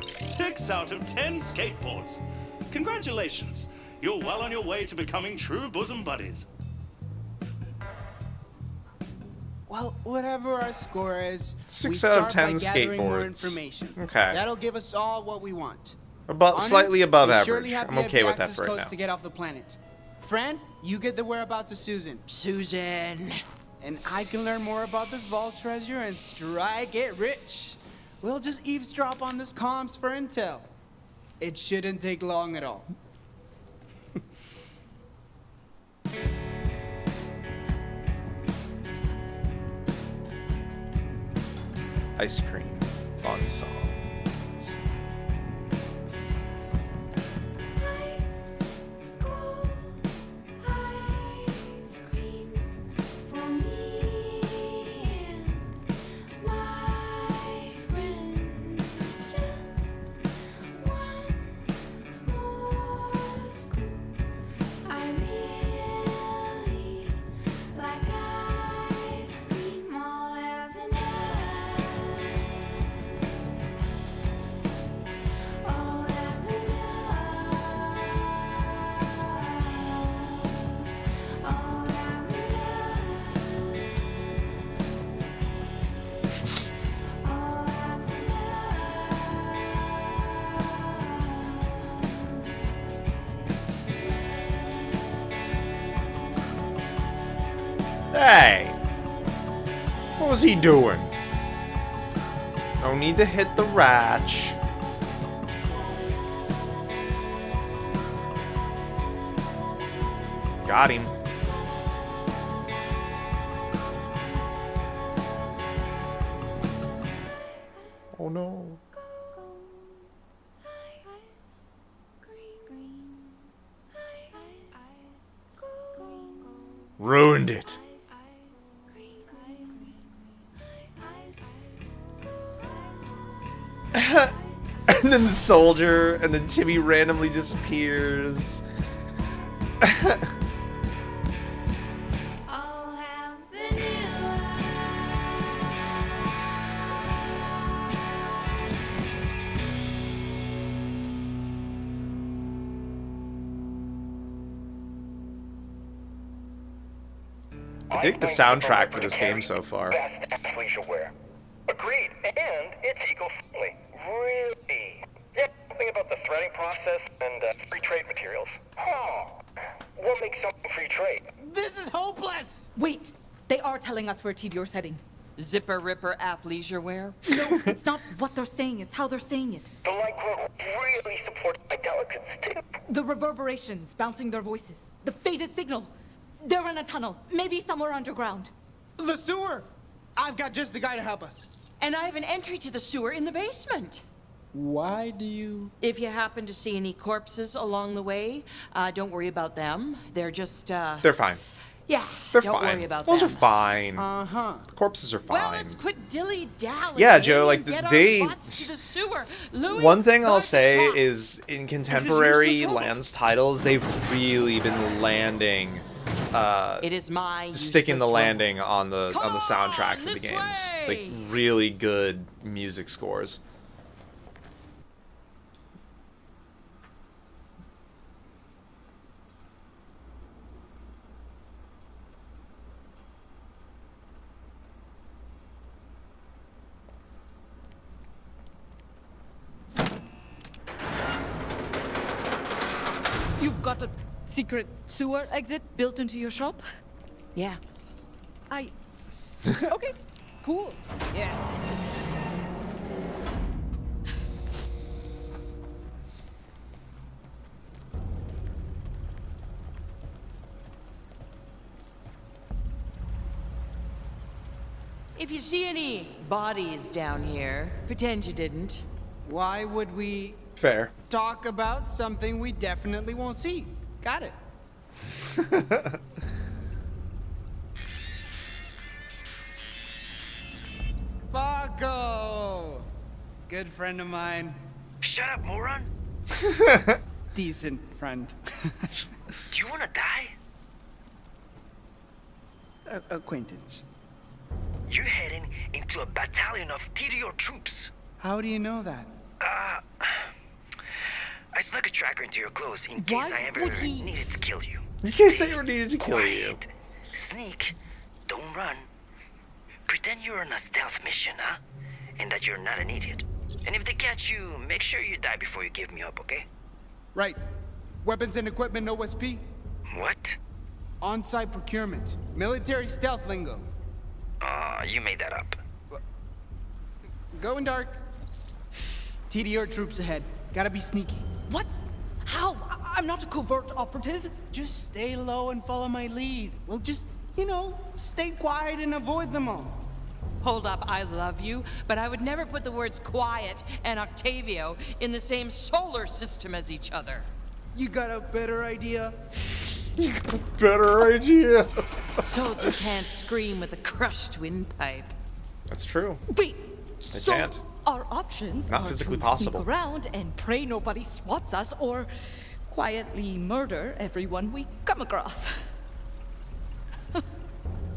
6 out of 10 skateboards. Congratulations. You're well on your way to becoming true bosom buddies. Well, whatever our score is, 6 we out of start 10 by gathering more skateboards. information. Okay. That'll give us all what we want. About Honor, slightly above we average. surely have I'm the okay with that access for right codes now. to get off the planet. Fran, you get the whereabouts of Susan. Susan. And I can learn more about this vault treasure and strike it rich. We'll just eavesdrop on this comms for intel. It shouldn't take long at all. Ice cream. Fun songs. Hey! What was he doing? No need to hit the ratch. Got him. Oh no. Ruined it. And then the soldier, and then Timmy randomly disappears. I dig the soundtrack for this game so far. Best athleisure wear. Agreed, and it's eco-friendly. Really? Yeah, something about the threading process and free trade materials. Huh. What makes something free trade? This is hopeless! Wait, they are telling us where Tidor's heading. Zipper Ripper athleisure wear? No, it's not what they're saying, it's how they're saying it. The light growth really supports my delicates, too. The reverberations bouncing their voices. The faded signal. They're in a tunnel, maybe somewhere underground. The sewer! I've got just the guy to help us. And I have an entry to the sewer in the basement. Why do you... If you happen to see any corpses along the way, don't worry about them. They're just, They're fine. Yeah, They're don't fine. worry about Those them. are fine. Uh-huh. The corpses are fine. Well, let's quit dilly-dallying. Yeah, Joe, like, and get they... our butts to the sewer. Louis, One thing I'll good say shot. is, in contemporary Lands titles, they've really been landing... it is my sticking the useless landing on the soundtrack for the this games. way. Like really good music scores. You've got a secret sewer exit built into your shop? Yeah. Okay, cool. Yes. If you see any bodies down here, pretend you didn't. Why would we... Fair. Talk about something we definitely won't see. Got it. Paco! Good friend of mine. Shut up, moron! Decent friend. Do you want to die? Acquaintance. You're heading into a battalion of TDO troops. How do you know that? I snuck a tracker into your clothes in case I ever needed to kill you. In case I ever needed to kill you. Sneak. Don't run. Pretend you're on a stealth mission, huh? And that you're not an idiot. And if they catch you, make sure you die before you give me up, okay? Right. Weapons and equipment OSP. What? On-site procurement. Military stealth lingo. You made that up. Going dark. TDR troops ahead. Gotta be sneaky. What? How? I'm not a covert operative. Just stay low and follow my lead. We'll just, you know, stay quiet and avoid them all. Hold up, I love you, but I would never put the words quiet and Octavio in the same solar system as each other. You got a better idea? Better idea. Soldier can't scream with a crushed windpipe. That's true. Wait, They so can't. our options Not are physically to possible. sneak around and pray nobody spots us, or quietly murder everyone we come across.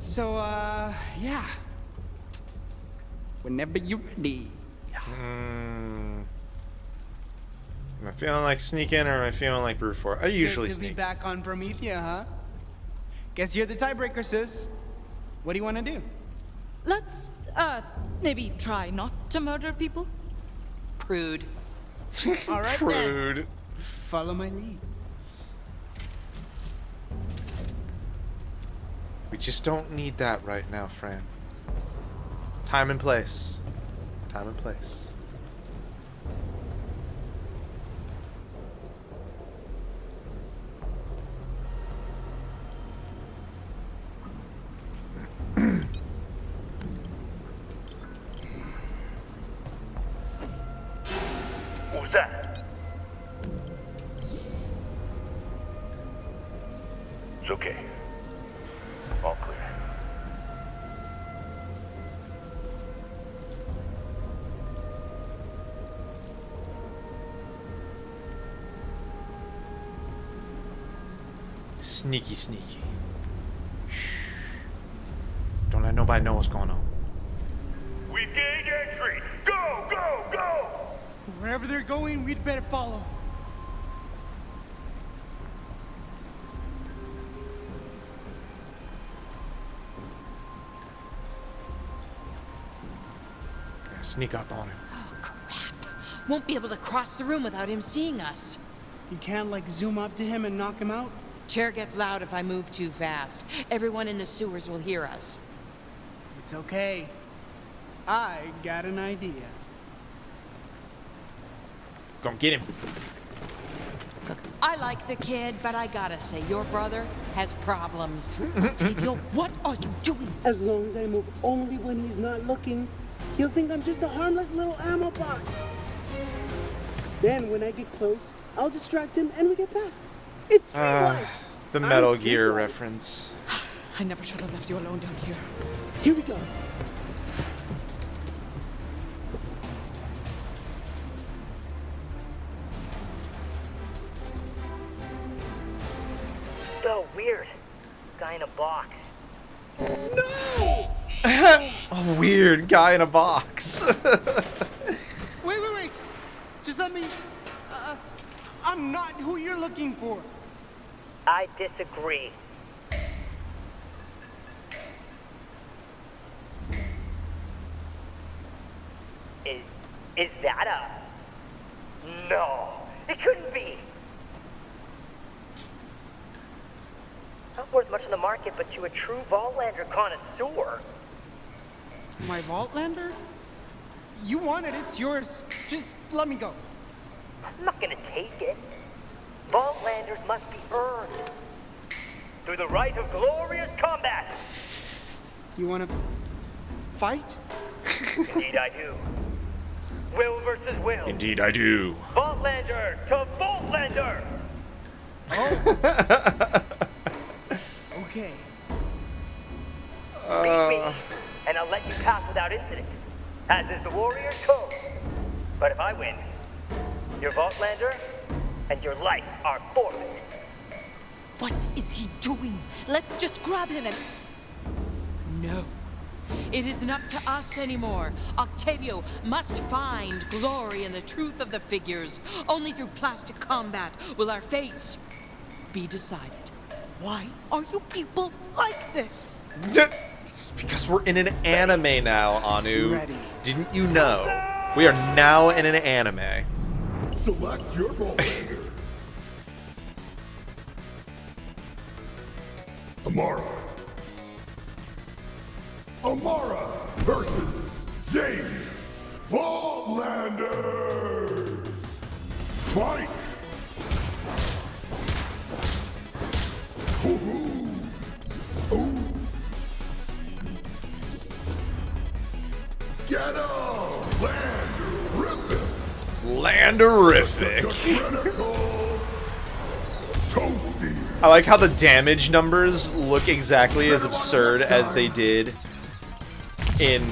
So, yeah. Whenever you're ready. Am I feeling like sneaking or am I feeling like brute force? I usually Good to be sneak. back on Promethea, huh? Guess you're the tiebreaker, sis. What do you want to do? Let's, maybe try not to murder people? Prude. All right, Prude. then. Follow my lead. just don't need that right now, Fran. Time and place. Time and place. What was that? It's okay. All clear. Sneaky, sneaky. Shh. Don't let nobody know what's going on. We've gained entry! Go, go, go! Wherever they're going, we'd better follow. Yeah, sneak up on him. Oh, crap. Won't be able to cross the room without him seeing us. You can't, like, zoom up to him and knock him out? Chair gets loud if I move too fast. Everyone in the sewers will hear us. It's okay. I got an idea. Go get him. I like the kid, but I gotta say, your brother has problems. Octavio, what are you doing? As long as I move only when he's not looking, he'll think I'm just a harmless little ammo box. Then when I get close, I'll distract him and we get past. It's streetwise. The Metal Gear reference. I never should have left you alone down here. Here we go. Oh, weird. Guy in a box. No! A weird guy in a box. Wait. Just let me... I'm not who you're looking for. I disagree. Is that a... No, it couldn't be. Not worth much on the market, but to a true Vaultlander connoisseur. My Vaultlander? You want it, it's yours. Just let me go. I'm not gonna take it. Vaultlanders must be earned. Through the rite of glorious combat. You wanna fight? Indeed I do. Will versus will. Indeed I do. Vaultlander to Vaultlander! Okay. Beat me, and I'll let you pass without incident, as is the warrior's code. But if I win, your Vaultlander and your life are forfeit. What is he doing? Let's just grab him and... No. It isn't up to us anymore. Octavio must find glory in the truth of the figures. Only through plastic combat will our fates be decided. Why are you people like this? Because we're in an anime now, Anu. Ready. Didn't you know? We are now in an anime. Select your Vaultlander. Amara versus Zane. Vaultlanders. Fight. Ooh. Get up! Landerific! Landerific. Toasty! I like how the damage numbers look exactly as absurd as they did in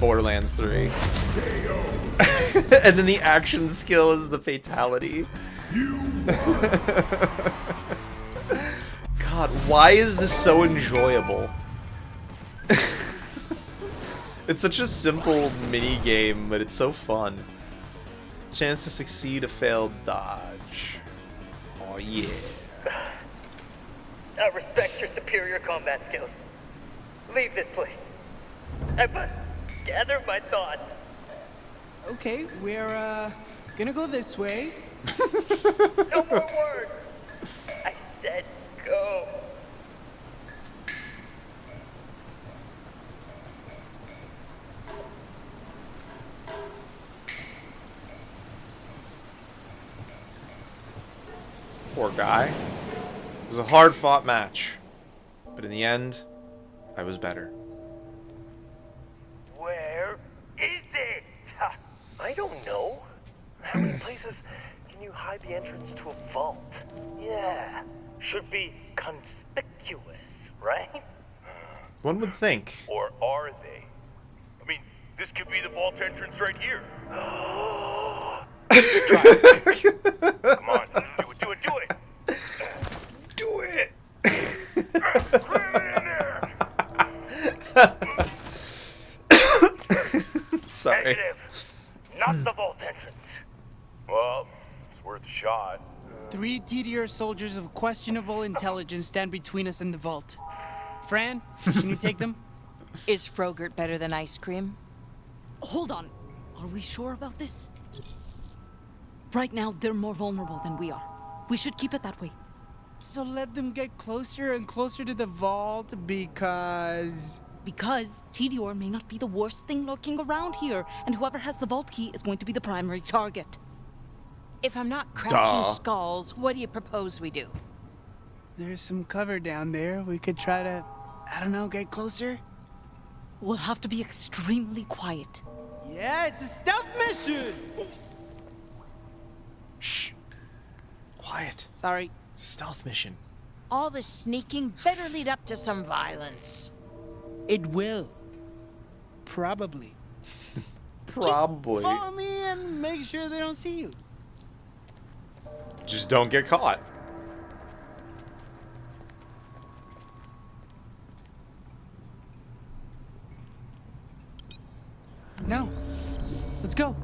Borderlands 3. And then the action skill is the fatality. God, why is this so enjoyable? It's such a simple mini game, but it's so fun. Chance to succeed, a failed dodge. Oh yeah. I respect your superior combat skills. Leave this place. I must gather my thoughts. Okay, we're gonna go this way. No more words. I said go. Poor guy. It was a hard-fought match. But in the end, I was better. Where is it? I don't know. How many places can you hide the entrance to a vault? Yeah, should be conspicuous, right? One would think. Or are they? I mean, this could be the vault entrance right here. Come on, do it, do it, do it! Do it! Cram it in there! Sorry. Negative. Not the vault entrance. Well, it's worth a shot. 3 TDR soldiers of questionable intelligence stand between us and the vault. Fran, can you take them? Is Frogurt better than ice cream? Hold on. Are we sure about this? Right now, they're more vulnerable than we are. We should keep it that way. So let them get closer and closer to the vault because... Because Tidior may not be the worst thing lurking around here, and whoever has the vault key is going to be the primary target. If I'm not cracking skulls, what do you propose we do? There's some cover down there. We could try to, I don't know, get closer? We'll have to be extremely quiet. Yeah, it's a stealth mission! Shh. Quiet. Sorry. Stealth mission. All this sneaking better lead up to some violence. It will. Probably. Probably. Just follow me and make sure they don't see you. Just don't get caught. No. Let's go.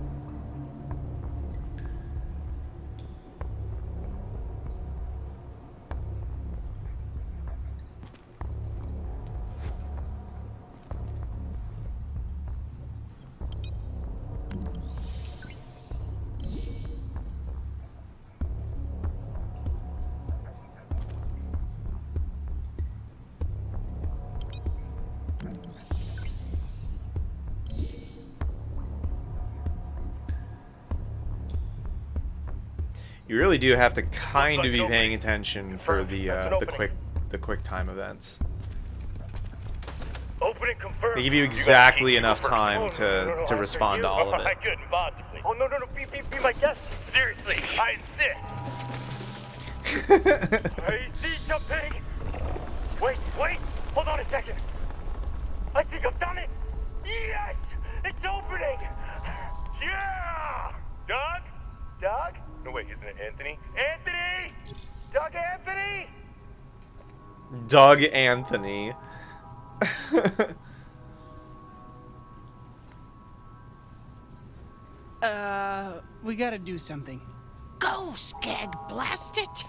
You really do have to kind of be paying attention for the quick time events. Opening confirmed. They give you exactly enough time to respond to all of I it. couldn't possibly. Oh no, be my guest. Seriously, I insist. I see something. Wait, hold on a second. I think I've done it. Yes, it's opening. Yeah, Doug. No wait, isn't it Anthony? Anthony, Doug Anthony. Doug Anthony. We gotta do something. Go, Skag, blast it!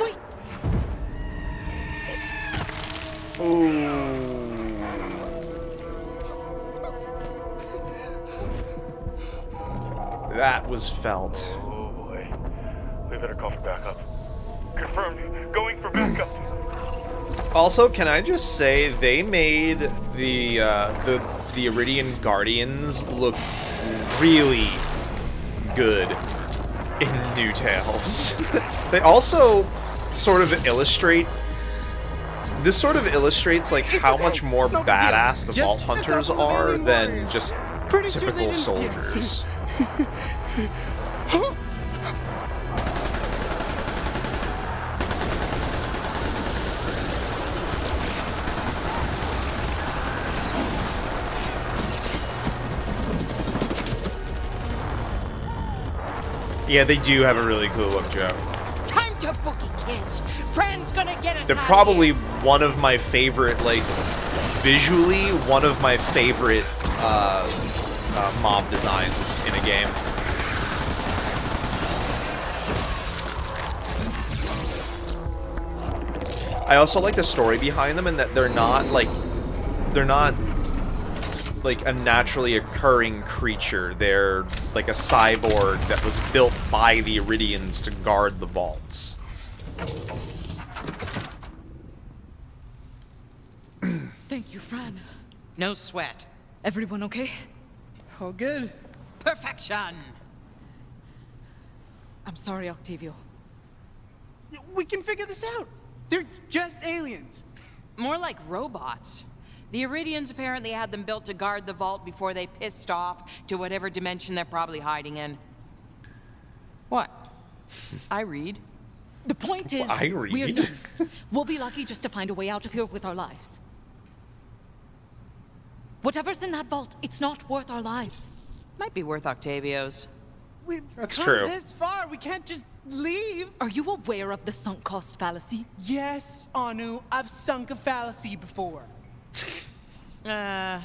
Wait! That was felt. Oh boy, we better call for backup. Confirmed. Going for backup. Also, can I just say they made the Iridian Guardians look really good in New Tales. They also sort of illustrate. This sort of illustrates like how much more badass the Vault Hunters are than just typical soldiers. Yeah, they do have a really cool look, Joe. Time to boogie, kids. Fran's gonna get us. They're out probably of here. one of my favorite, like, visually, one of my favorite mob designs in a game. I also like the story behind them, and that they're not like a naturally occurring creature. They're like a cyborg that was built by the Iridians to guard the vaults. Thank you, Fran. No sweat. Everyone okay? All good. Perfection! I'm sorry, Octavio. We can figure this out. They're just aliens. More like robots. The Iridians apparently had them built to guard the vault before they pissed off to whatever dimension they're probably hiding in. What? I read. The point is, I we're read. done. We'll be lucky just to find a way out of here with our lives. Whatever's in that vault, it's not worth our lives. Might be worth Octavio's. We've That's come true. this far. We can't just leave. Are you aware of the sunk cost fallacy? Yes, Anu. I've sunk a fallacy before. Uh,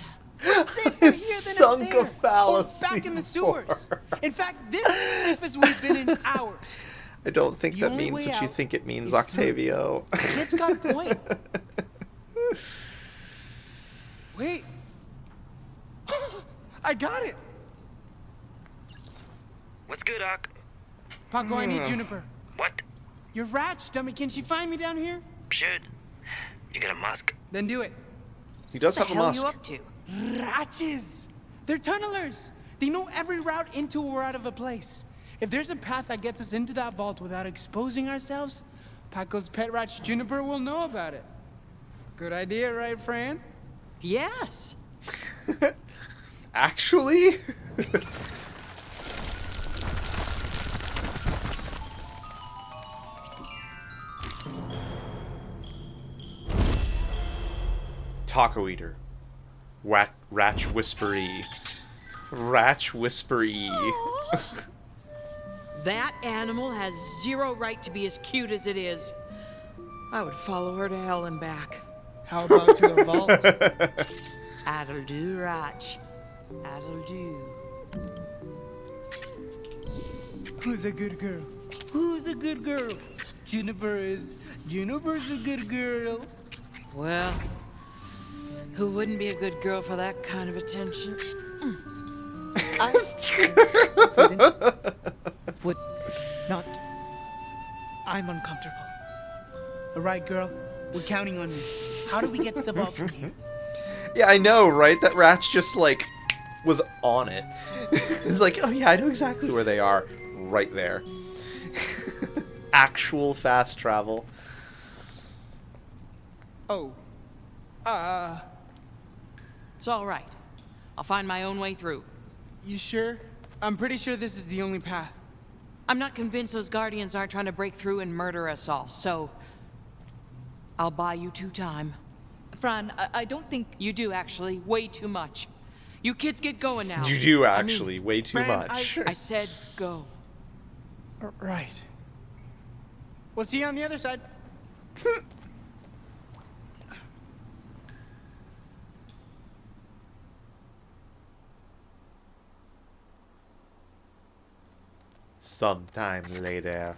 We're safer here than Sunk up there, a fallacy or back in the sewers. In fact, this is the safest we've been in hours. I don't think The that only means way what you out think it means, is through. Octavio. Kid's got a point. Wait. I got it. What's good, Ock? Paco, I need Juniper. What? You're Ratch, dummy. Can she find me down here? Should. You got a musk? Then do it. He does What have the a hell musk. you up to? Ratches! They're tunnelers. They know every route into or out of a place. If there's a path that gets us into that vault without exposing ourselves, Paco's pet Ratch Juniper will know about it. Good idea, right, Fran? Yes. Actually? Taco eater. Ratch whispery. Ratch whispery. That animal has zero right to be as cute as it is. I would follow her to hell and back. How about to a vault? That'll do, Ratch. That'll do. Who's a good girl? Who's a good girl? Juniper's a good girl. Well, who wouldn't be a good girl for that kind of attention? I would not. I'm uncomfortable. All right, girl. We're counting on you. How do we get to the vault from here? Yeah, I know, right? That Ratch just, like, was on it. It's like, oh yeah, I know exactly where they are. Right there. Actual fast travel. Oh. It's all right. I'll find my own way through. You sure? I'm pretty sure this is the only path. I'm not convinced those Guardians aren't trying to break through and murder us all, so I'll buy you 2 time. Fran, I don't think... You do, actually. Way too much. You kids get going now. You do, actually. Way too Fran, much. I said go. Right. We'll see you on the other side. Sometime later.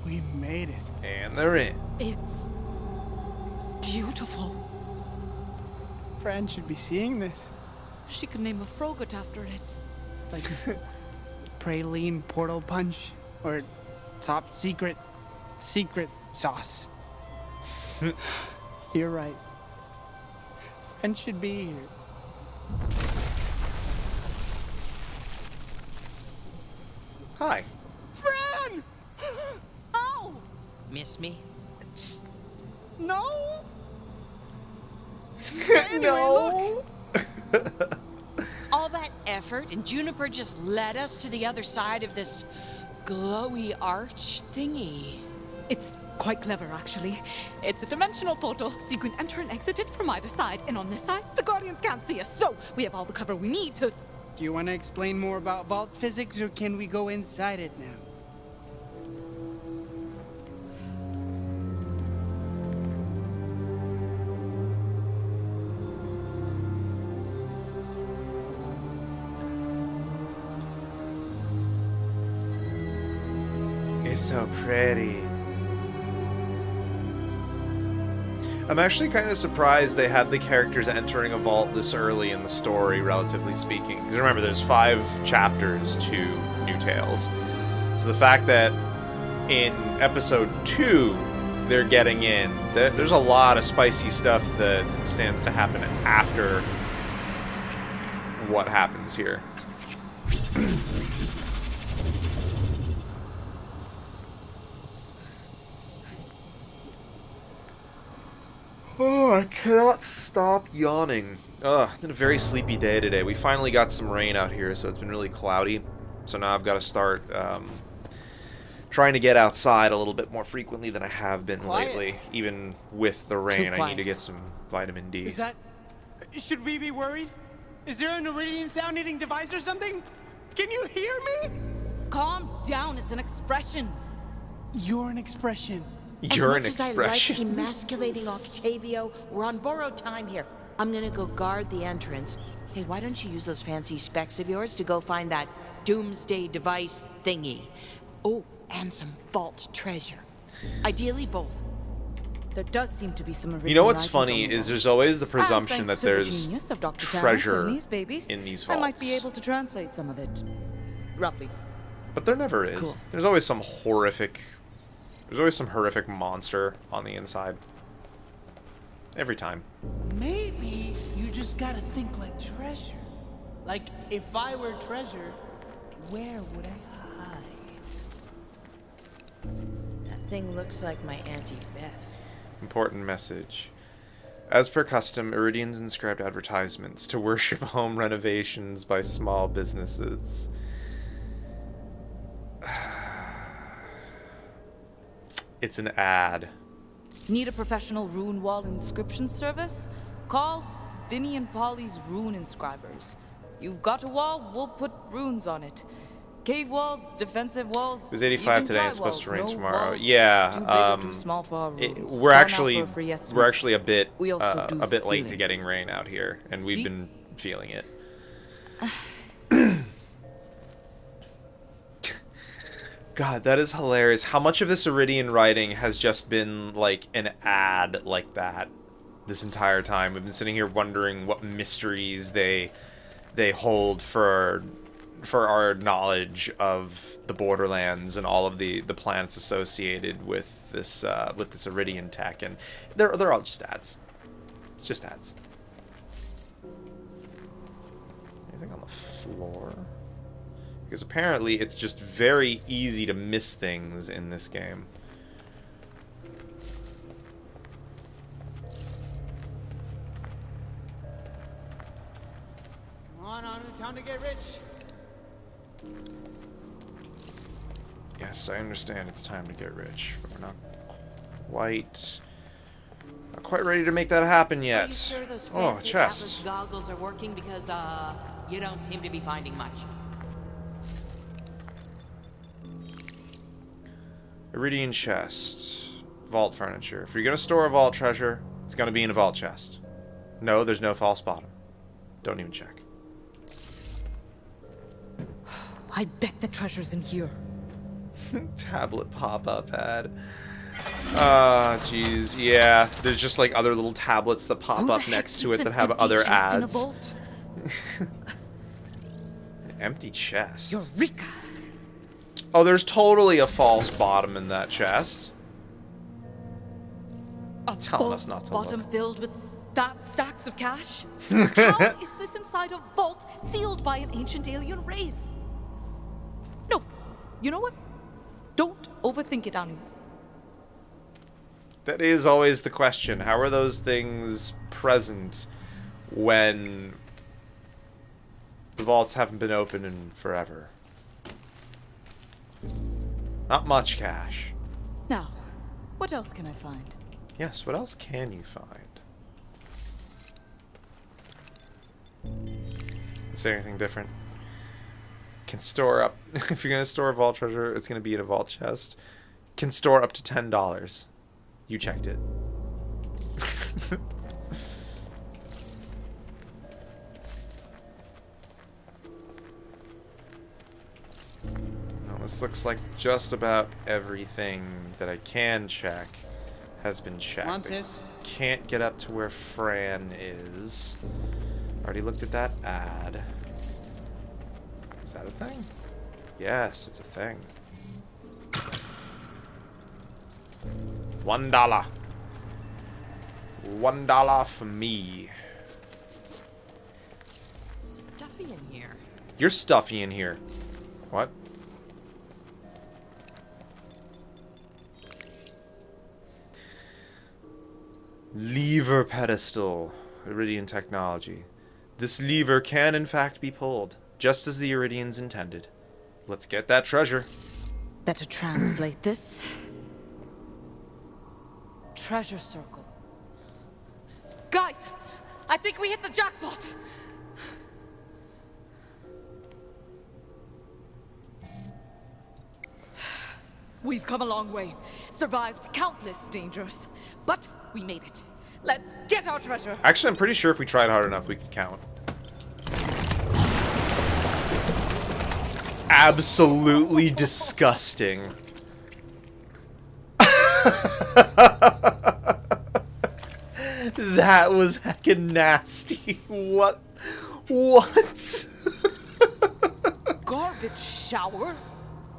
We made it. And they're in. It's beautiful. Fran should be seeing this. She could name a frogurt after it. Like praline portal punch or top secret sauce. You're right. Fran should be here. Hi. Fran! Oh! Miss me? No! No! All that effort, and Juniper just led us to the other side of this glowy arch thingy. It's quite clever, actually. It's a dimensional portal, so you can enter and exit it from either side. And on this side, the Guardians can't see us, so we have all the cover we need to... Do you want to explain more about vault physics, or can we go inside it now? It's so pretty. I'm actually kind of surprised they had the characters entering a vault this early in the story, relatively speaking. Because remember, there's 5 chapters to New Tales. So the fact that in episode 2 they're getting in, there's a lot of spicy stuff that stands to happen after what happens here. Oh, I cannot stop yawning. Ugh, it's been a very sleepy day today. We finally got some rain out here, so it's been really cloudy. So now I've got to start trying to get outside a little bit more frequently than I have been lately. Even with the rain, I need to get some vitamin D. Is that... Should we be worried? Is there an Iridian sound-eating device or something? Can you hear me? Calm down, it's an expression. You're an expression. You're an As much expression. as I like emasculating Octavio, we're on borrowed time here. I'm gonna go guard the entrance. Hey, why don't you use those fancy specs of yours to go find that doomsday device thingy? Oh, and some vault treasure. Ideally both. There does seem to be some Iridian You know what's items funny on the is there's vault. always the And presumption that thanks to the there's genius of Dr. Terrence treasure and these babies, in these I vaults. might be able to translate some of it. Roughly. But there never is. Cool. There's always some horrific... There's always some horrific monster on the inside. Every time. Maybe you just gotta think like treasure. Like, if I were treasure, where would I hide? That thing looks like my Auntie Beth. Important message. As per custom, Iridians inscribed advertisements to worship home renovations by small businesses. It's an ad. Need a professional rune wall inscription service? Call Vinny and Polly's Rune Inscribers. You've got a wall, we'll put runes on it. Cave walls, defensive walls. It was 85 even today. dry It's supposed to walls. rain No tomorrow. walls Yeah. too big or too small for our rules. We're Gone out actually for a free estimate. we're actually a bit We also do late to ceilings. getting rain out here, and we've See? been feeling it. God, that is hilarious. How much of this Iridian writing has just been like an ad like that this entire time? We've been sitting here wondering what mysteries they hold for our knowledge of the Borderlands and all of the planets associated with this Iridian tech, and they're all just ads. It's just ads. Anything on the floor? Because apparently it's just very easy to miss things in this game. Come on, time to get rich. Yes, I understand it's time to get rich, but we're not quite ready to make that happen yet. Are you sure those Oh, fancy chest. Atlas goggles are working? Because, you don't seem to be finding much. Iridian chest. Vault furniture. If you're gonna store a vault treasure, it's gonna be in a vault chest. No, there's no false bottom. Don't even check. I bet the treasure's in here. Tablet pop-up ad. Ah, jeez, yeah. There's just like other little tablets that pop up next to it that have other ads. An empty chest. Eureka! Oh, there's totally a false bottom in that chest. A Telling us false not to bottom look. filled with fat stacks of cash? How is this inside a vault sealed by an ancient alien race? No, you know what? Don't overthink it, Anu. That is always the question. How are those things present when the vaults haven't been open in forever? Not much cash. Now, what else can I find? Yes, what else can you find? Is there anything different? Can store up... If you're going to store a vault treasure, it's going to be in a vault chest. Can store up to $10. You checked it. Well, this looks like just about everything that I can check has been checked. Come on, sis. Can't get up to where Fran is. Already looked at that ad. Is that a thing? Yes, it's a thing. $1. $1 for me. Stuffy in here. You're stuffy in here. What? Lever pedestal. Iridian technology. This lever can in fact be pulled, just as the Iridians intended. Let's get that treasure. Better translate this. Treasure circle. Guys, I think we hit the jackpot. We've come a long way, survived countless dangers, but we made it. Let's get our treasure. Actually, I'm pretty sure if we tried hard enough, we could count. Absolutely disgusting. That was heckin' nasty. What? What? Garbage shower?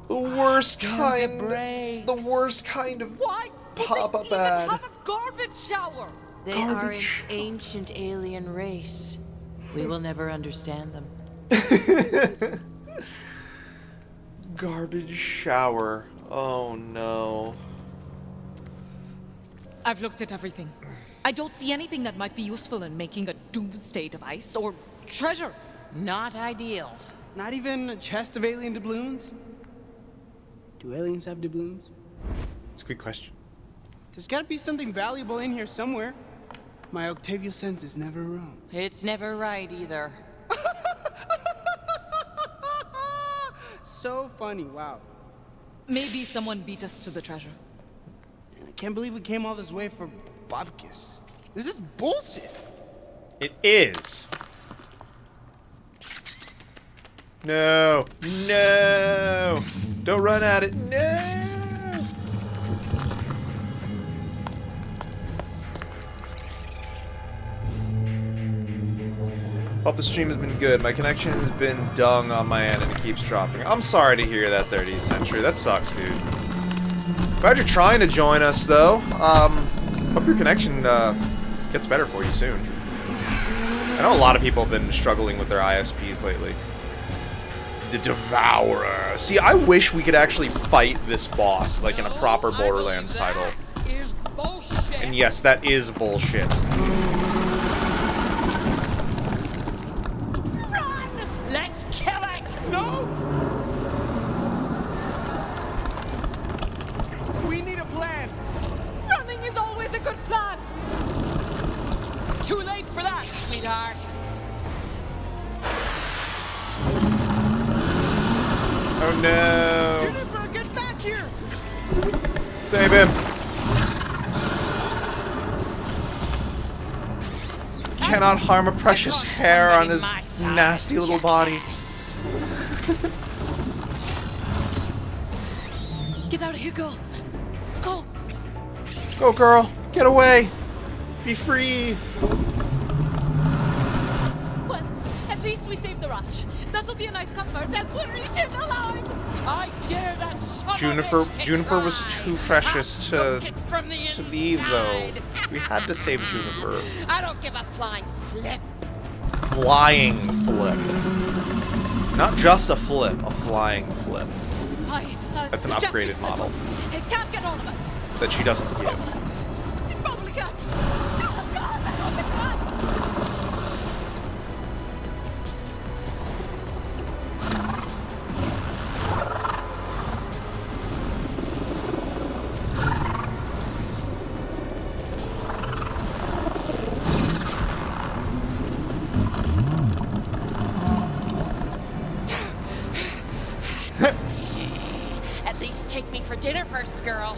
The worst kind. The worst kind of pop-up ad. Have a garbage shower. They are an ancient alien race. We will never understand them. Garbage shower. Oh no. I've looked at everything. I don't see anything that might be useful in making a doomsday device or treasure. Not ideal. Not even a chest of alien doubloons? Do aliens have doubloons? It's a good question. There's gotta be something valuable in here somewhere. My Octavio sense is never wrong. It's never right either. So funny, wow. Maybe someone beat us to the treasure. And I can't believe we came all this way for bupkis. This is bullshit. It is. No. No. Don't run at it. No. Hope the stream has been good. My connection has been dung on my end and it keeps dropping. I'm sorry to hear that, 30th Century. That sucks, dude. Glad you're trying to join us, though. Hope your connection gets better for you soon. I know a lot of people have been struggling with their ISPs lately. The Devourer. See, I wish we could actually fight this boss, like in a proper Borderlands title. Is bullshit. And yes, that is bullshit. Let's kill it! No! We need a plan. Running is always a good plan. Too late for that, sweetheart. Oh no! Jennifer, get back here! Save him! Cannot harm a precious hair on his nasty little body. Get out of here, girl. Go. Go, girl. Get away. Be free. Well, at least we saved the ranch. That'll be a nice comfort as we're eaten alive. I dare that son of a bitch to Juniper was try. too precious to leave, though. inside. We had to save Juniper. I don't give a flying flip. Flying flip. Not just a flip, a flying flip. That's an upgraded model It can't get on of us. that she doesn't give. It probably can't. Oh, God, I hope it can't. At least take me for dinner first, girl.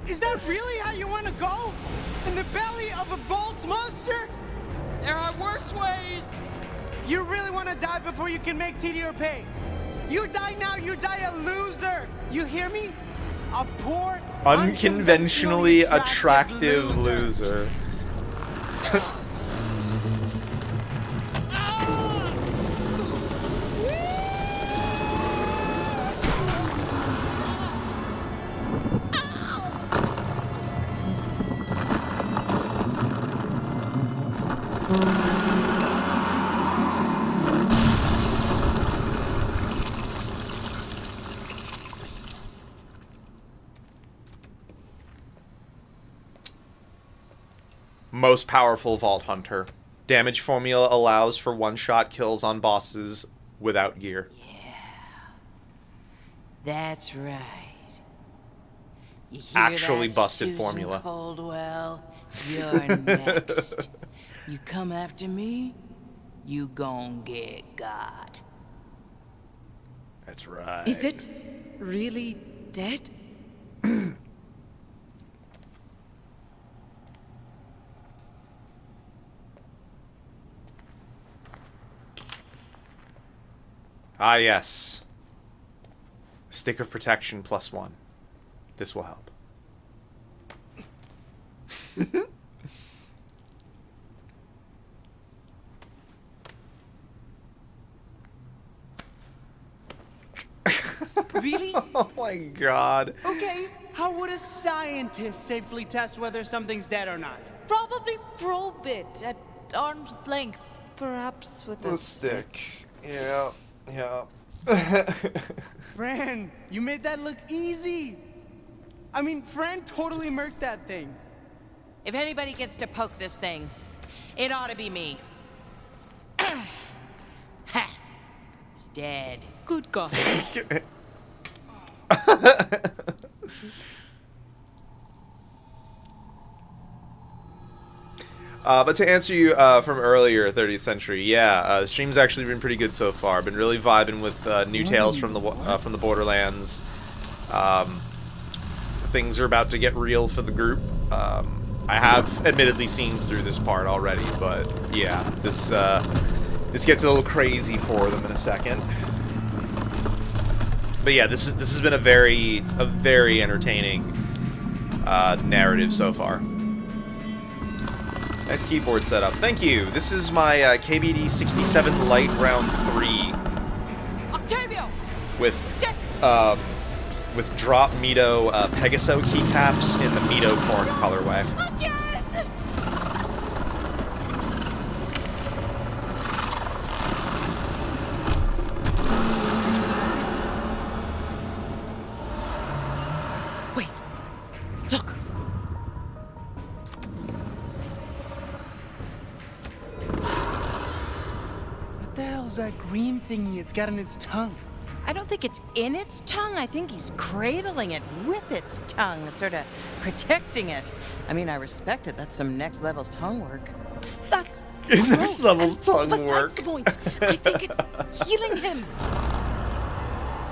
Is that really how you want to go? In the belly of a bolt monster? There are worse ways. You really want to die before you can make TDR pay? You die now, you die a loser. You hear me? A poor, Unconventionally attractive loser. Most powerful Vault Hunter. Damage formula allows for one-shot kills on bosses without gear. That's right. You hear Actually that, busted Susan formula. Coldwell? You're next. You come after me, you gon' get got. That's right. Is it really dead? Ah, yes. Stick of protection +1. This will help. Really? Oh my god. Okay, how would a scientist safely test whether something's dead or not? Probably probe it at arm's length, perhaps with a stick. Yeah. Fran, you made that look easy. I mean, Fran totally murked that thing. If anybody gets to poke this thing, it ought to be me. Ha! It's dead. Good God. But to answer you from earlier, 30th Century, yeah, the stream's actually been pretty good so far. Been really vibing with new tales from the Borderlands. Things are about to get real for the group. I have admittedly seen through this part already, but yeah, this gets a little crazy for them in a second. But yeah, this has been a very entertaining narrative so far. Nice keyboard setup. Thank you. This is my KBD 67 Lite Round 3 Octavio! with drop Mito Pegaso keycaps in the Mito corn colorway. Wait. Look. What the hell's that green thingy it's got on its tongue? I don't think it's in its tongue. I think he's cradling it with its tongue, sort of protecting it. I mean, I respect it. That's some next level's tongue work. That's Next level's tongue besides work. the point. I think it's healing him.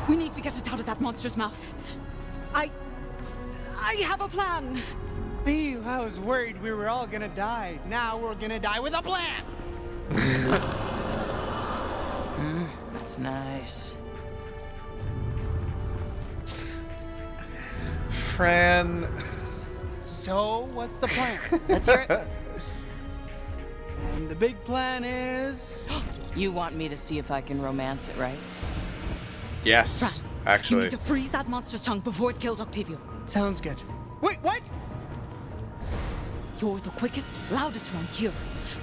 We need to get it out of that monster's mouth. I have a plan. I was worried we were all gonna die. Now we're gonna die with a plan. That's nice. Fran. So, what's the plan? Let's hear it. And the big plan is... You want me to see if I can romance it, right? Yes, You actually. need to freeze that monster's tongue before it kills Octavio. Sounds good. Wait, what? You're the quickest, loudest one here.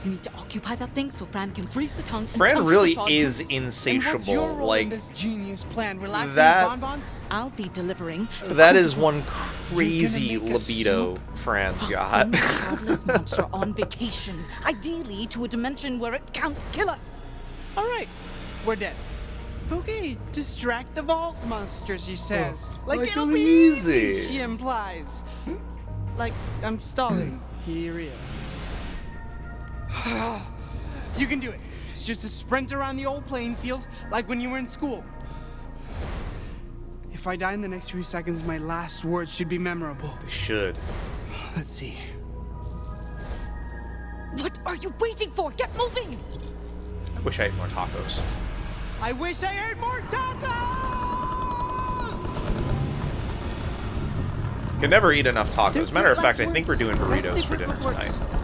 You need to occupy that thing so Fran can freeze the tongue. Fran and really punch is the shot. insatiable. What's your role Like in this genius plan? Relaxing that- bonbons? I'll be delivering. that is one crazy libido Fran's got. Some godless monster on vacation, ideally to a dimension where it can't kill us. All right, we're dead. Okay, distract the vault monster, she says. Like it'll be easy, she implies. Like I'm stalling. Here he is. You can do it. It's just a sprint around the old playing field, like when you were in school. If I die in the next few seconds, my last words should be memorable. They should. Let's see. What are you waiting for? Get moving! I wish I ate more tacos. I wish I ate more tacos! Can never eat enough tacos. There's Matter of less fact, I think we're doing words. burritos Let's for see dinner what works. tonight.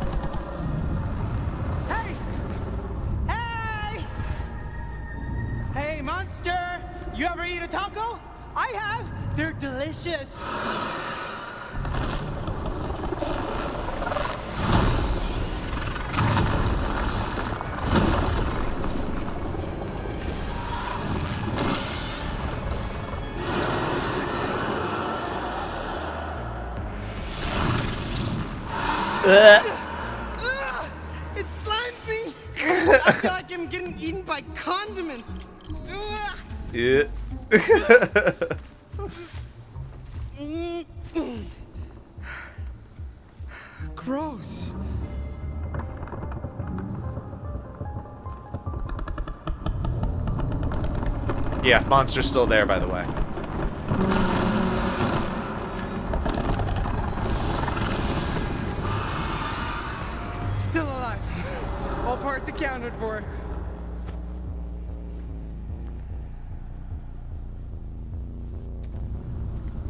Hey, monster! You ever eat a taco? I have. They're delicious. my condiments. Ugh. Yeah. Gross. Yeah, monster's still there, by the way. Still alive. All parts accounted for.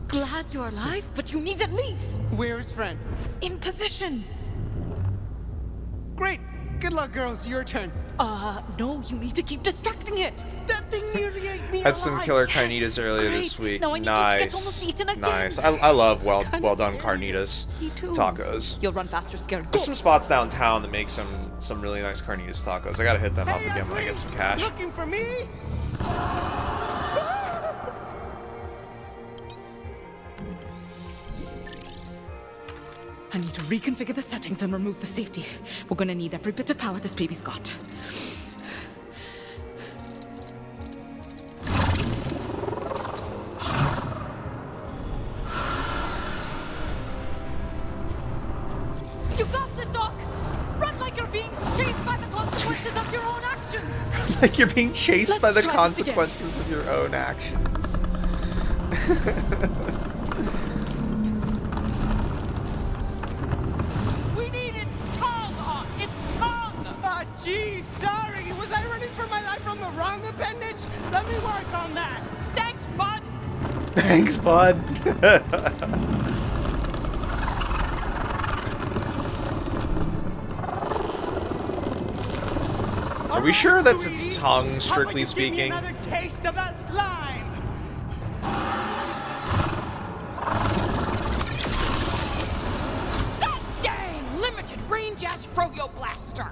Glad you're alive, but you need to leave. Where's friend? In position. Great. Good luck, girls. Your turn. No, you need to keep distracting it. That thing nearly ate me Had some alive. killer carnitas earlier Great. this week. Now I need you to get almost Nice. eaten again. Nice. I love well done carnitas. Me too. Tacos. You'll run faster, scared. There's some spots downtown that make some really nice carnitas tacos. I gotta hit them up again when I get some cash. Looking for me? I need to reconfigure the settings and remove the safety. We're gonna need every bit of power this baby's got. You got this, Ock! Run like you're being chased by the consequences of your own actions! Like you're being chased Let's by the try this again. consequences of your own actions. We need its tongue, Ock! Its tongue! Ah, geez, sorry. Was I running for my life from the wrong appendage? Let me work on that. Thanks, bud! Thanks, bud. Are we sure that's its tongue, strictly speaking? Another taste of that slime. God dang! Limited range ass Froyo Blaster!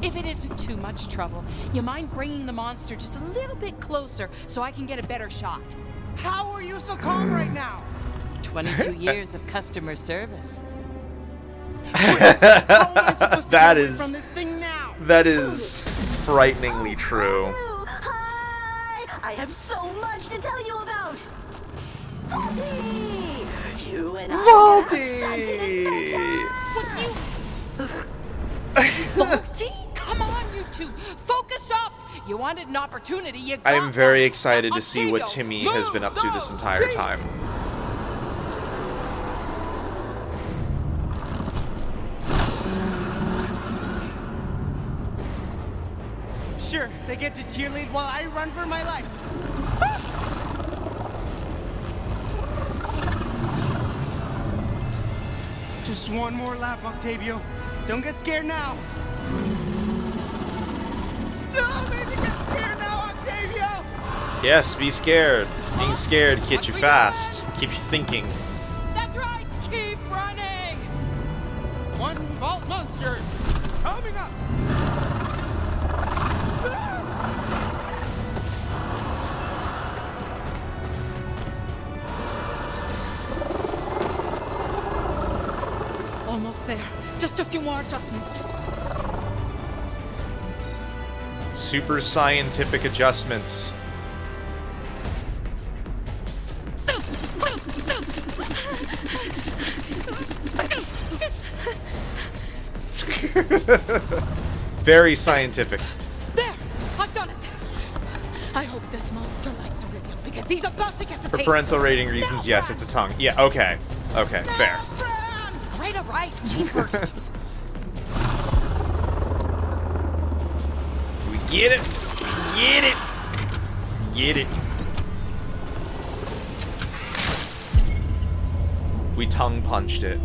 If it isn't too much trouble, you mind bringing the monster just a little bit closer so I can get a better shot? How are you so calm right now? 22 years of customer service. That is From this thing now. that is frighteningly true. I have so much to tell you about. Voldy! You and I have such an adventure. Volty? Come on, you two. Focus up. You wanted an opportunity. You got I am very one. excited to see what Octavio, Timmy has been up to this move entire those time. Sure, they get to cheerlead while I run for my life. Just one more lap, Octavio. Don't get scared now. Don't make me get scared now, Octavio! Yes, be scared. Being scared gets you fast. Keeps you thinking. That's right. Keep running. One vault monster coming up. Almost there. Just a few more adjustments. Super scientific adjustments. Very scientific. There! I've done it! I hope this monster likes Iridium because he's about to get to For taste. parental rating reasons, yes, it's a tongue. Yeah, okay. Okay, fair. Right, all right. Jeepers. We get it. Get it. Get it. We tongue punched it.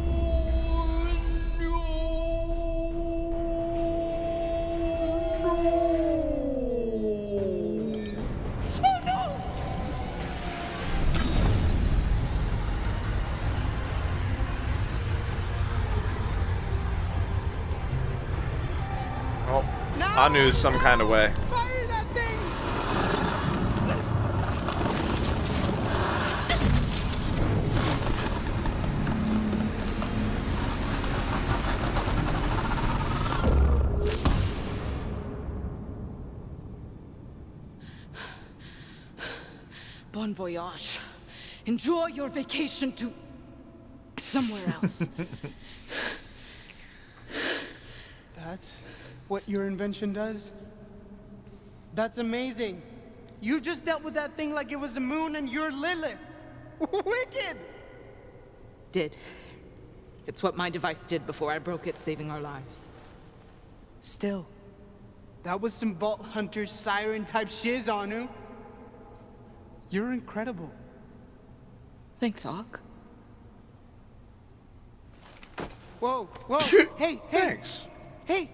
Well, Anu's some kind of way. Fire that thing! Bon voyage. Enjoy your vacation to somewhere else. That's what your invention does? That's amazing. You just dealt with that thing like it was a moon and you're Lilith. Wicked! Did. It's what my device did before I broke it, saving our lives. Still, that was some Vault Hunter siren type shiz, Anu. You're incredible. Thanks, Hawk. Whoa, whoa, hey, Thanks. Hey!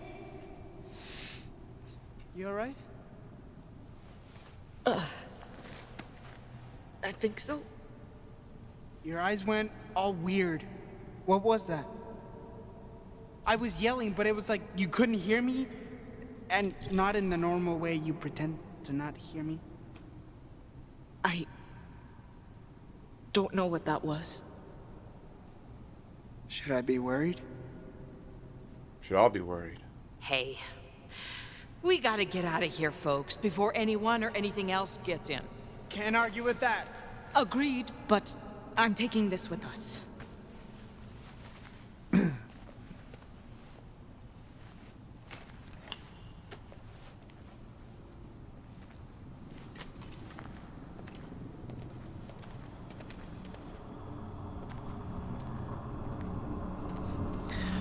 You alright? I think so. Your eyes went all weird. What was that? I was yelling, but it was like you couldn't hear me, and not in the normal way you pretend to not hear me. I don't know what that was. Should I be worried? Should all be worried. Hey, we gotta get out of here, folks, before anyone or anything else gets in. Can't argue with that. Agreed, but I'm taking this with us.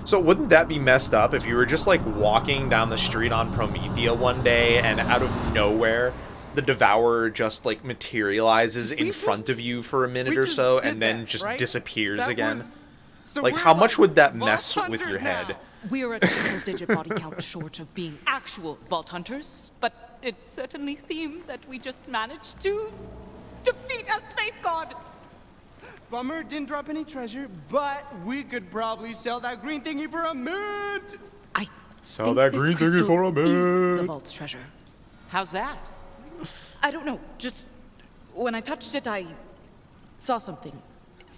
So wouldn't that be messed up if you were just like walking down the street on Promethea one day and out of nowhere the Devourer just like materializes in front of you for a minute or so and then just disappears again? Like how much would that mess with your head? We're a triple-digit body count short of being actual Vault Hunters, but it certainly seemed that we just managed to defeat a space god. Bummer didn't drop any treasure, but we could probably sell that green thingy for a mint. Sell that green thingy for a Is the mint. vault's treasure. How's that? I don't know. Just when I touched it, I saw something.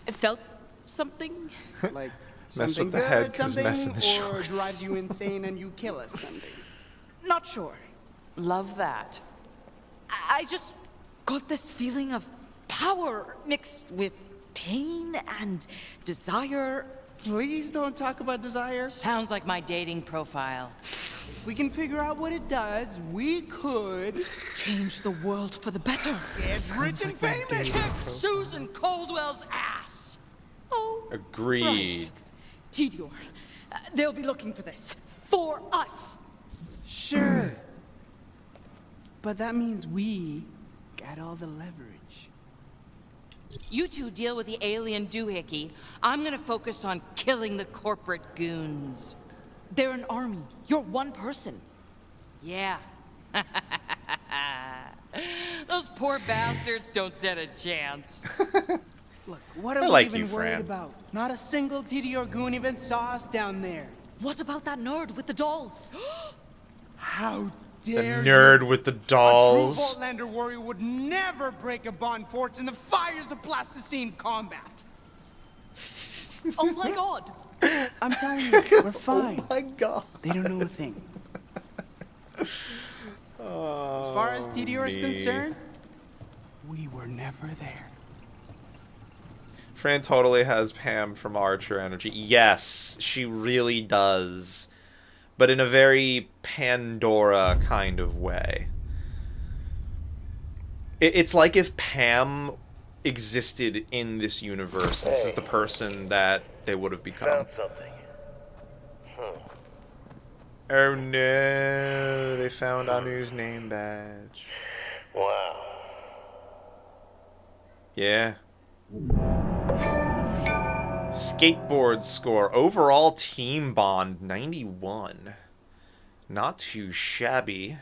I felt something. Like Mess something with the good, head 'cause something, mess in the or shorts. drives you insane and you kill us something. Not sure. Love that. I just got this feeling of power mixed with pain and desire. Please don't talk about desire. Sounds like my dating profile. If we can figure out what it does, we could change the world for the better. Get rich and famous. Kick Susan Coldwell's ass. Oh, Agreed. right. Tidior, they'll be looking for this. For us. Sure. But that means we got all the leverage. You two deal with the alien doohickey. I'm gonna focus on killing the corporate goons. They're an army. You're one person. Yeah. Those poor bastards don't stand a chance. Look, what are I we like even you, worried Fran. about? Not a single TDR goon even saw us down there. What about that nerd with the dolls? How The dare nerd you? with the A true dolls. Vaultlander warrior would never break a bond forts in the fires of plasticine combat. Oh my god. I'm telling you, we're fine. Oh my god. They don't know a thing. As far as TDR is me. concerned, we were never there. Fran totally has Pam from Archer energy. Yes, she really does. But in a very Pandora kind of way. It's like if Pam existed in this universe. This is the person that they would have become. Found something. Oh no, they found Anu's name badge. Wow. Yeah. Skateboard score. Overall team bond, 91. Not too shabby.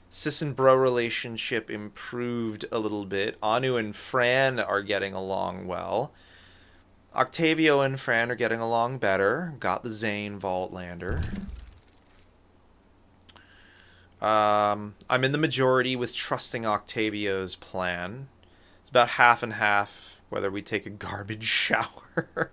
Sis and bro relationship improved a little bit. Anu and Fran are getting along well. Octavio and Fran are getting along better. Got the Zane Vaultlander. I'm in the majority with trusting Octavio's plan. It's about half and half whether we take a garbage shower.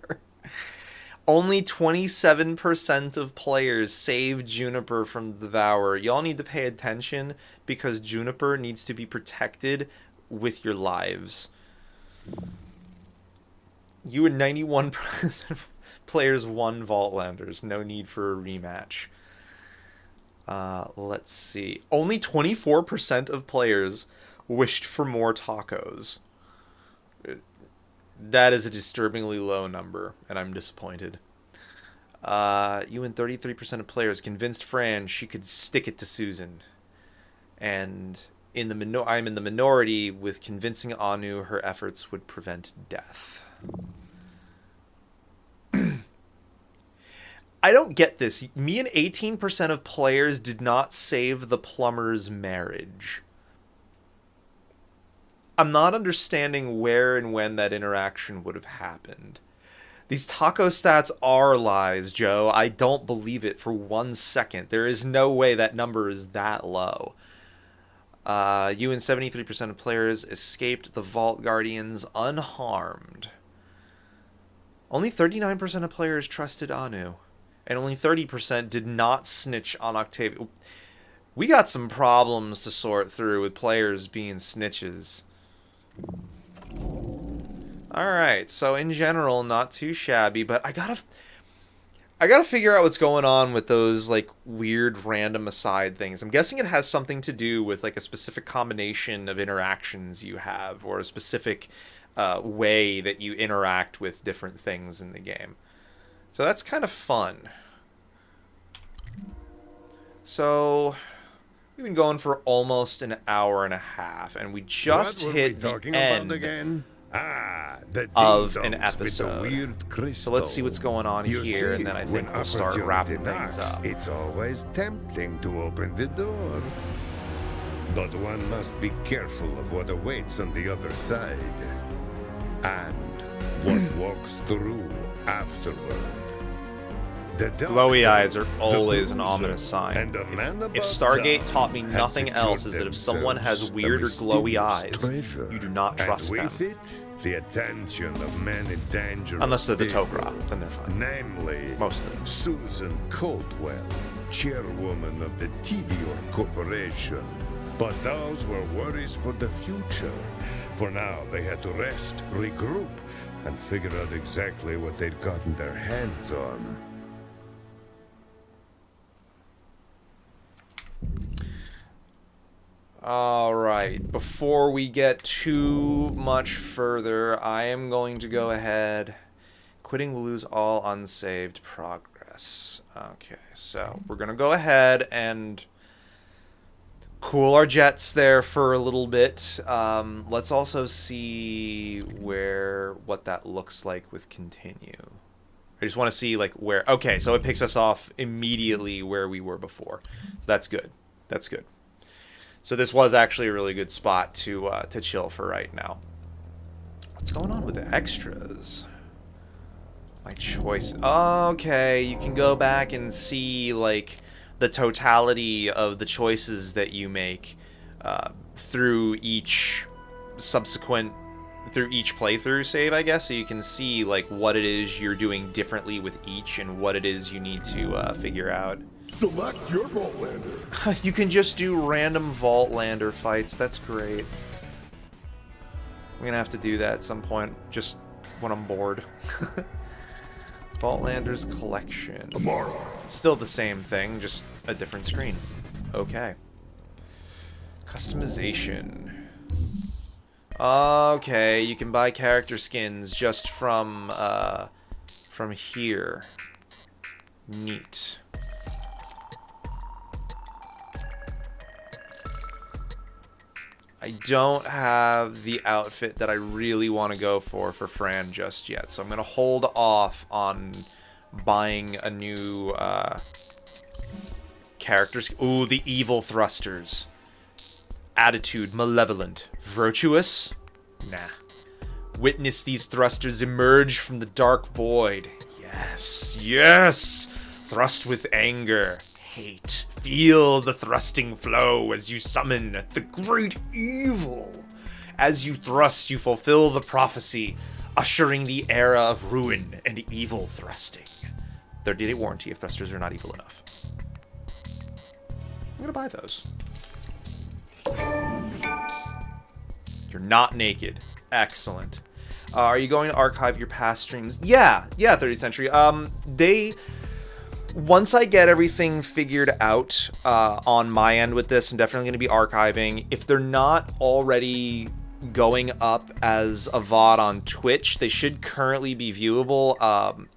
Only 27% of players save Juniper from the Devourer. Y'all need to pay attention because Juniper needs to be protected with your lives. You and 91% of players won Vaultlanders. No need for a rematch. Let's see. Only 24% of players wished for more tacos. That is a disturbingly low number, and I'm disappointed. You and 33% of players convinced Fran she could stick it to Susan. And I'm in the minority with convincing Anu her efforts would prevent death. I don't get this. Me and 18% of players did not save the plumber's marriage. I'm not understanding where and when that interaction would have happened. These taco stats are lies, Joe. I don't believe it for 1 second. There is no way that number is that low. You and 73% of players escaped the Vault Guardians unharmed. Only 39% of players trusted Anu. And only 30% did not snitch on Octavia. We got some problems to sort through with players being snitches. Alright, so in general, not too shabby, but I gotta figure out what's going on with those, like, weird random aside things. I'm guessing it has something to do with, like, a specific combination of interactions you have, or a specific way that you interact with different things in the game. So that's kind of fun. So we've been going for almost an hour and a half, and we just hit the end of an episode. So let's see what's going on here, and then I think we'll start wrapping things up. It's always tempting to open the door, but one must be careful of what awaits on the other side, and what walks through afterward. Glowy eyes are always an ominous sign. If Stargate taught me nothing else, is that if someone has weird or glowy eyes, you do not trust them. The attention of men in danger. Unless they're the Tok'ra, then they're fine. Namely, mostly Susan Coldwell, chairwoman of the Tidior Corporation. But those were worries for the future. For now, they had to rest, regroup, and figure out exactly what they'd gotten their hands on. Alright, before we get too much further, I am going to go ahead. Quitting will lose all unsaved progress. Okay, so we're going to go ahead and cool our jets there for a little bit. Let's also see what that looks like with continue. I just want to see like where. Okay, so it picks us off immediately where we were before. So that's good. That's good. So this was actually a really good spot to chill for right now. What's going on with the extras? My choice. Okay, you can go back and see like the totality of the choices that you make through each playthrough save, I guess. So you can see like what it is you're doing differently with each and what it is you need to figure out. Select your Vaultlander. You can just do random Vaultlander fights. That's great. I'm gonna have to do that at some point, just when I'm bored. Vaultlander's collection. Tomorrow. Still the same thing, just a different screen. Okay. Customization. Okay, you can buy character skins just from here. Neat. I don't have the outfit that I really want to go for Fran just yet, so I'm going to hold off on buying a new character. Ooh, the evil thrusters. Attitude, malevolent. Virtuous? Nah. Witness these thrusters emerge from the dark void. Yes, yes! Thrust with anger. Hate. Feel the thrusting flow as you summon the great evil. As you thrust, you fulfill the prophecy, ushering the era of ruin and evil thrusting. 30-day warranty if thrusters are not evil enough. I'm gonna buy those. You're not naked. Excellent. Are you going to archive your past streams? Yeah, 30th Century. Once I get everything figured out on my end with this, I'm definitely going to be archiving. If they're not already going up as a VOD on Twitch, they should currently be viewable.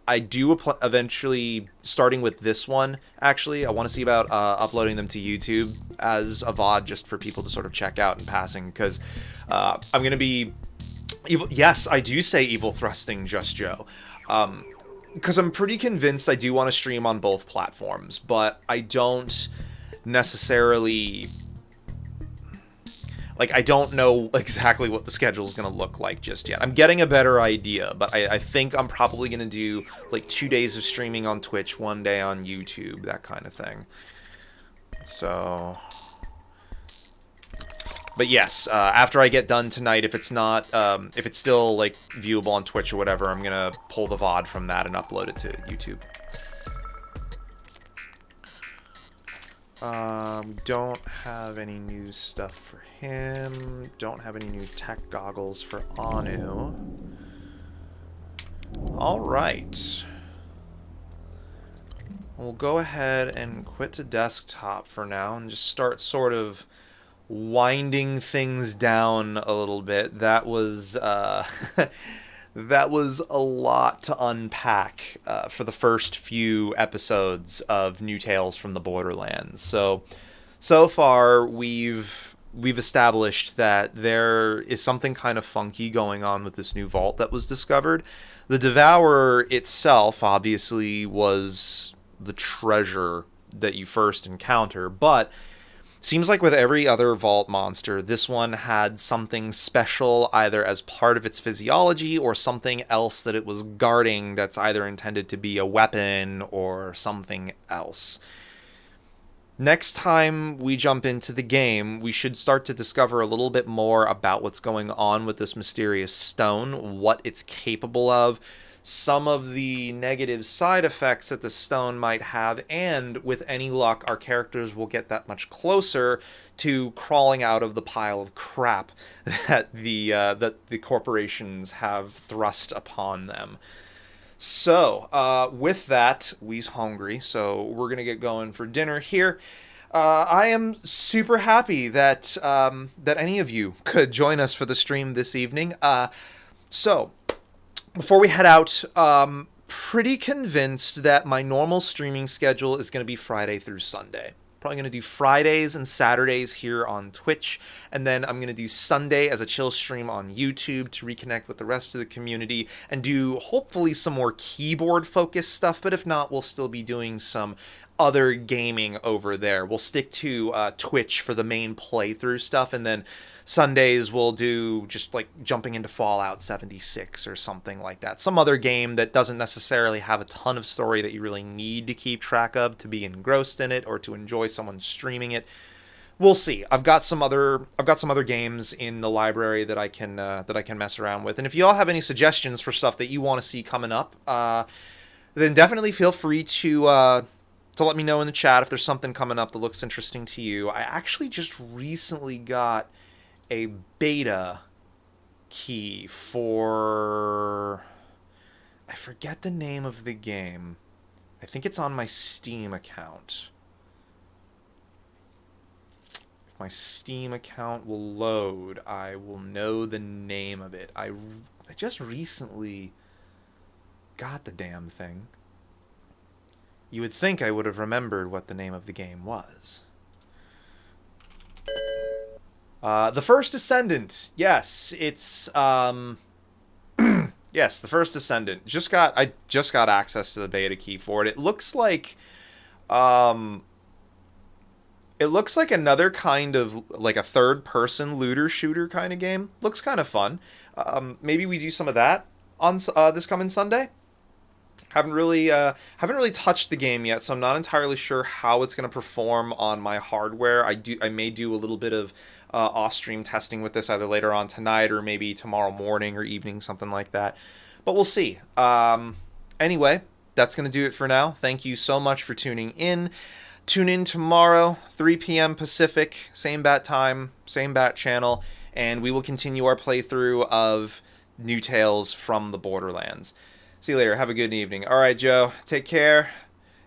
I do eventually, starting with this one, actually, I want to see about uploading them to YouTube as a VOD just for people to sort of check out in passing, because I'm going to be... Yes, I do say evil thrusting, Just Joe. Because I'm pretty convinced I do want to stream on both platforms, but I don't necessarily... Like, I don't know exactly what the schedule is going to look like just yet. I'm getting a better idea, but I think I'm probably going to do, like, 2 days of streaming on Twitch, 1 day on YouTube, that kind of thing. So... But yes, after I get done tonight, if it's not, if it's still, like, viewable on Twitch or whatever, I'm going to pull the VOD from that and upload it to YouTube. Don't have any new stuff for him. Don't have any new tech goggles for Anu. Alright. We'll go ahead and quit to desktop for now and just start sort of winding things down a little bit. That was that was a lot to unpack for the first few episodes of New Tales from the Borderlands. So far we've established that there is something kind of funky going on with this new vault that was discovered. The Devourer itself obviously was the treasure that you first encounter, but seems like with every other vault monster, this one had something special either as part of its physiology or something else that it was guarding that's either intended to be a weapon or something else. Next time we jump into the game, we should start to discover a little bit more about what's going on with this mysterious stone, what it's capable of, some of the negative side effects that the stone might have, and with any luck, our characters will get that much closer to crawling out of the pile of crap that the corporations have thrust upon them. So, with that, we's hungry, so we're gonna get going for dinner here. I am super happy that that any of you could join us for the stream this evening. So, before we head out, pretty convinced that my normal streaming schedule is going to be Friday through Sunday. Probably going to do Fridays and Saturdays here on Twitch, and then I'm going to do Sunday as a chill stream on YouTube to reconnect with the rest of the community and do hopefully some more keyboard-focused stuff, but if not, we'll still be doing some other gaming over there. We'll stick to Twitch for the main playthrough stuff, and then Sundays we'll do just like jumping into Fallout 76 or something like that. Some other game that doesn't necessarily have a ton of story that you really need to keep track of to be engrossed in it or to enjoy someone streaming it. We'll see. I've got some other games in the library that I can mess around with. And if you all have any suggestions for stuff that you want to see coming up, then definitely feel free to let me know in the chat if there's something coming up that looks interesting to you. I actually just recently got a beta key for... I forget the name of the game. I think it's on my Steam account. If my Steam account will load, I will know the name of it. I just recently got the damn thing. You would think I would have remembered what the name of the game was. The First Descendant. Yes, it's yes, The First Descendant. I just got access to the beta key for it. It looks like another kind of like a third-person looter shooter kind of game. Looks kind of fun. Maybe we do some of that on this coming Sunday. Haven't really touched the game yet, so I'm not entirely sure how it's going to perform on my hardware. I may do a little bit of off-stream testing with this either later on tonight or maybe tomorrow morning or evening, something like that. But we'll see. Anyway, that's going to do it for now. Thank you so much for tuning in. Tune in tomorrow, 3 p.m. Pacific, same bat time, same bat channel. and we will continue our playthrough of New Tales from the Borderlands. See you later. Have a good evening. All right, Joe. Take care.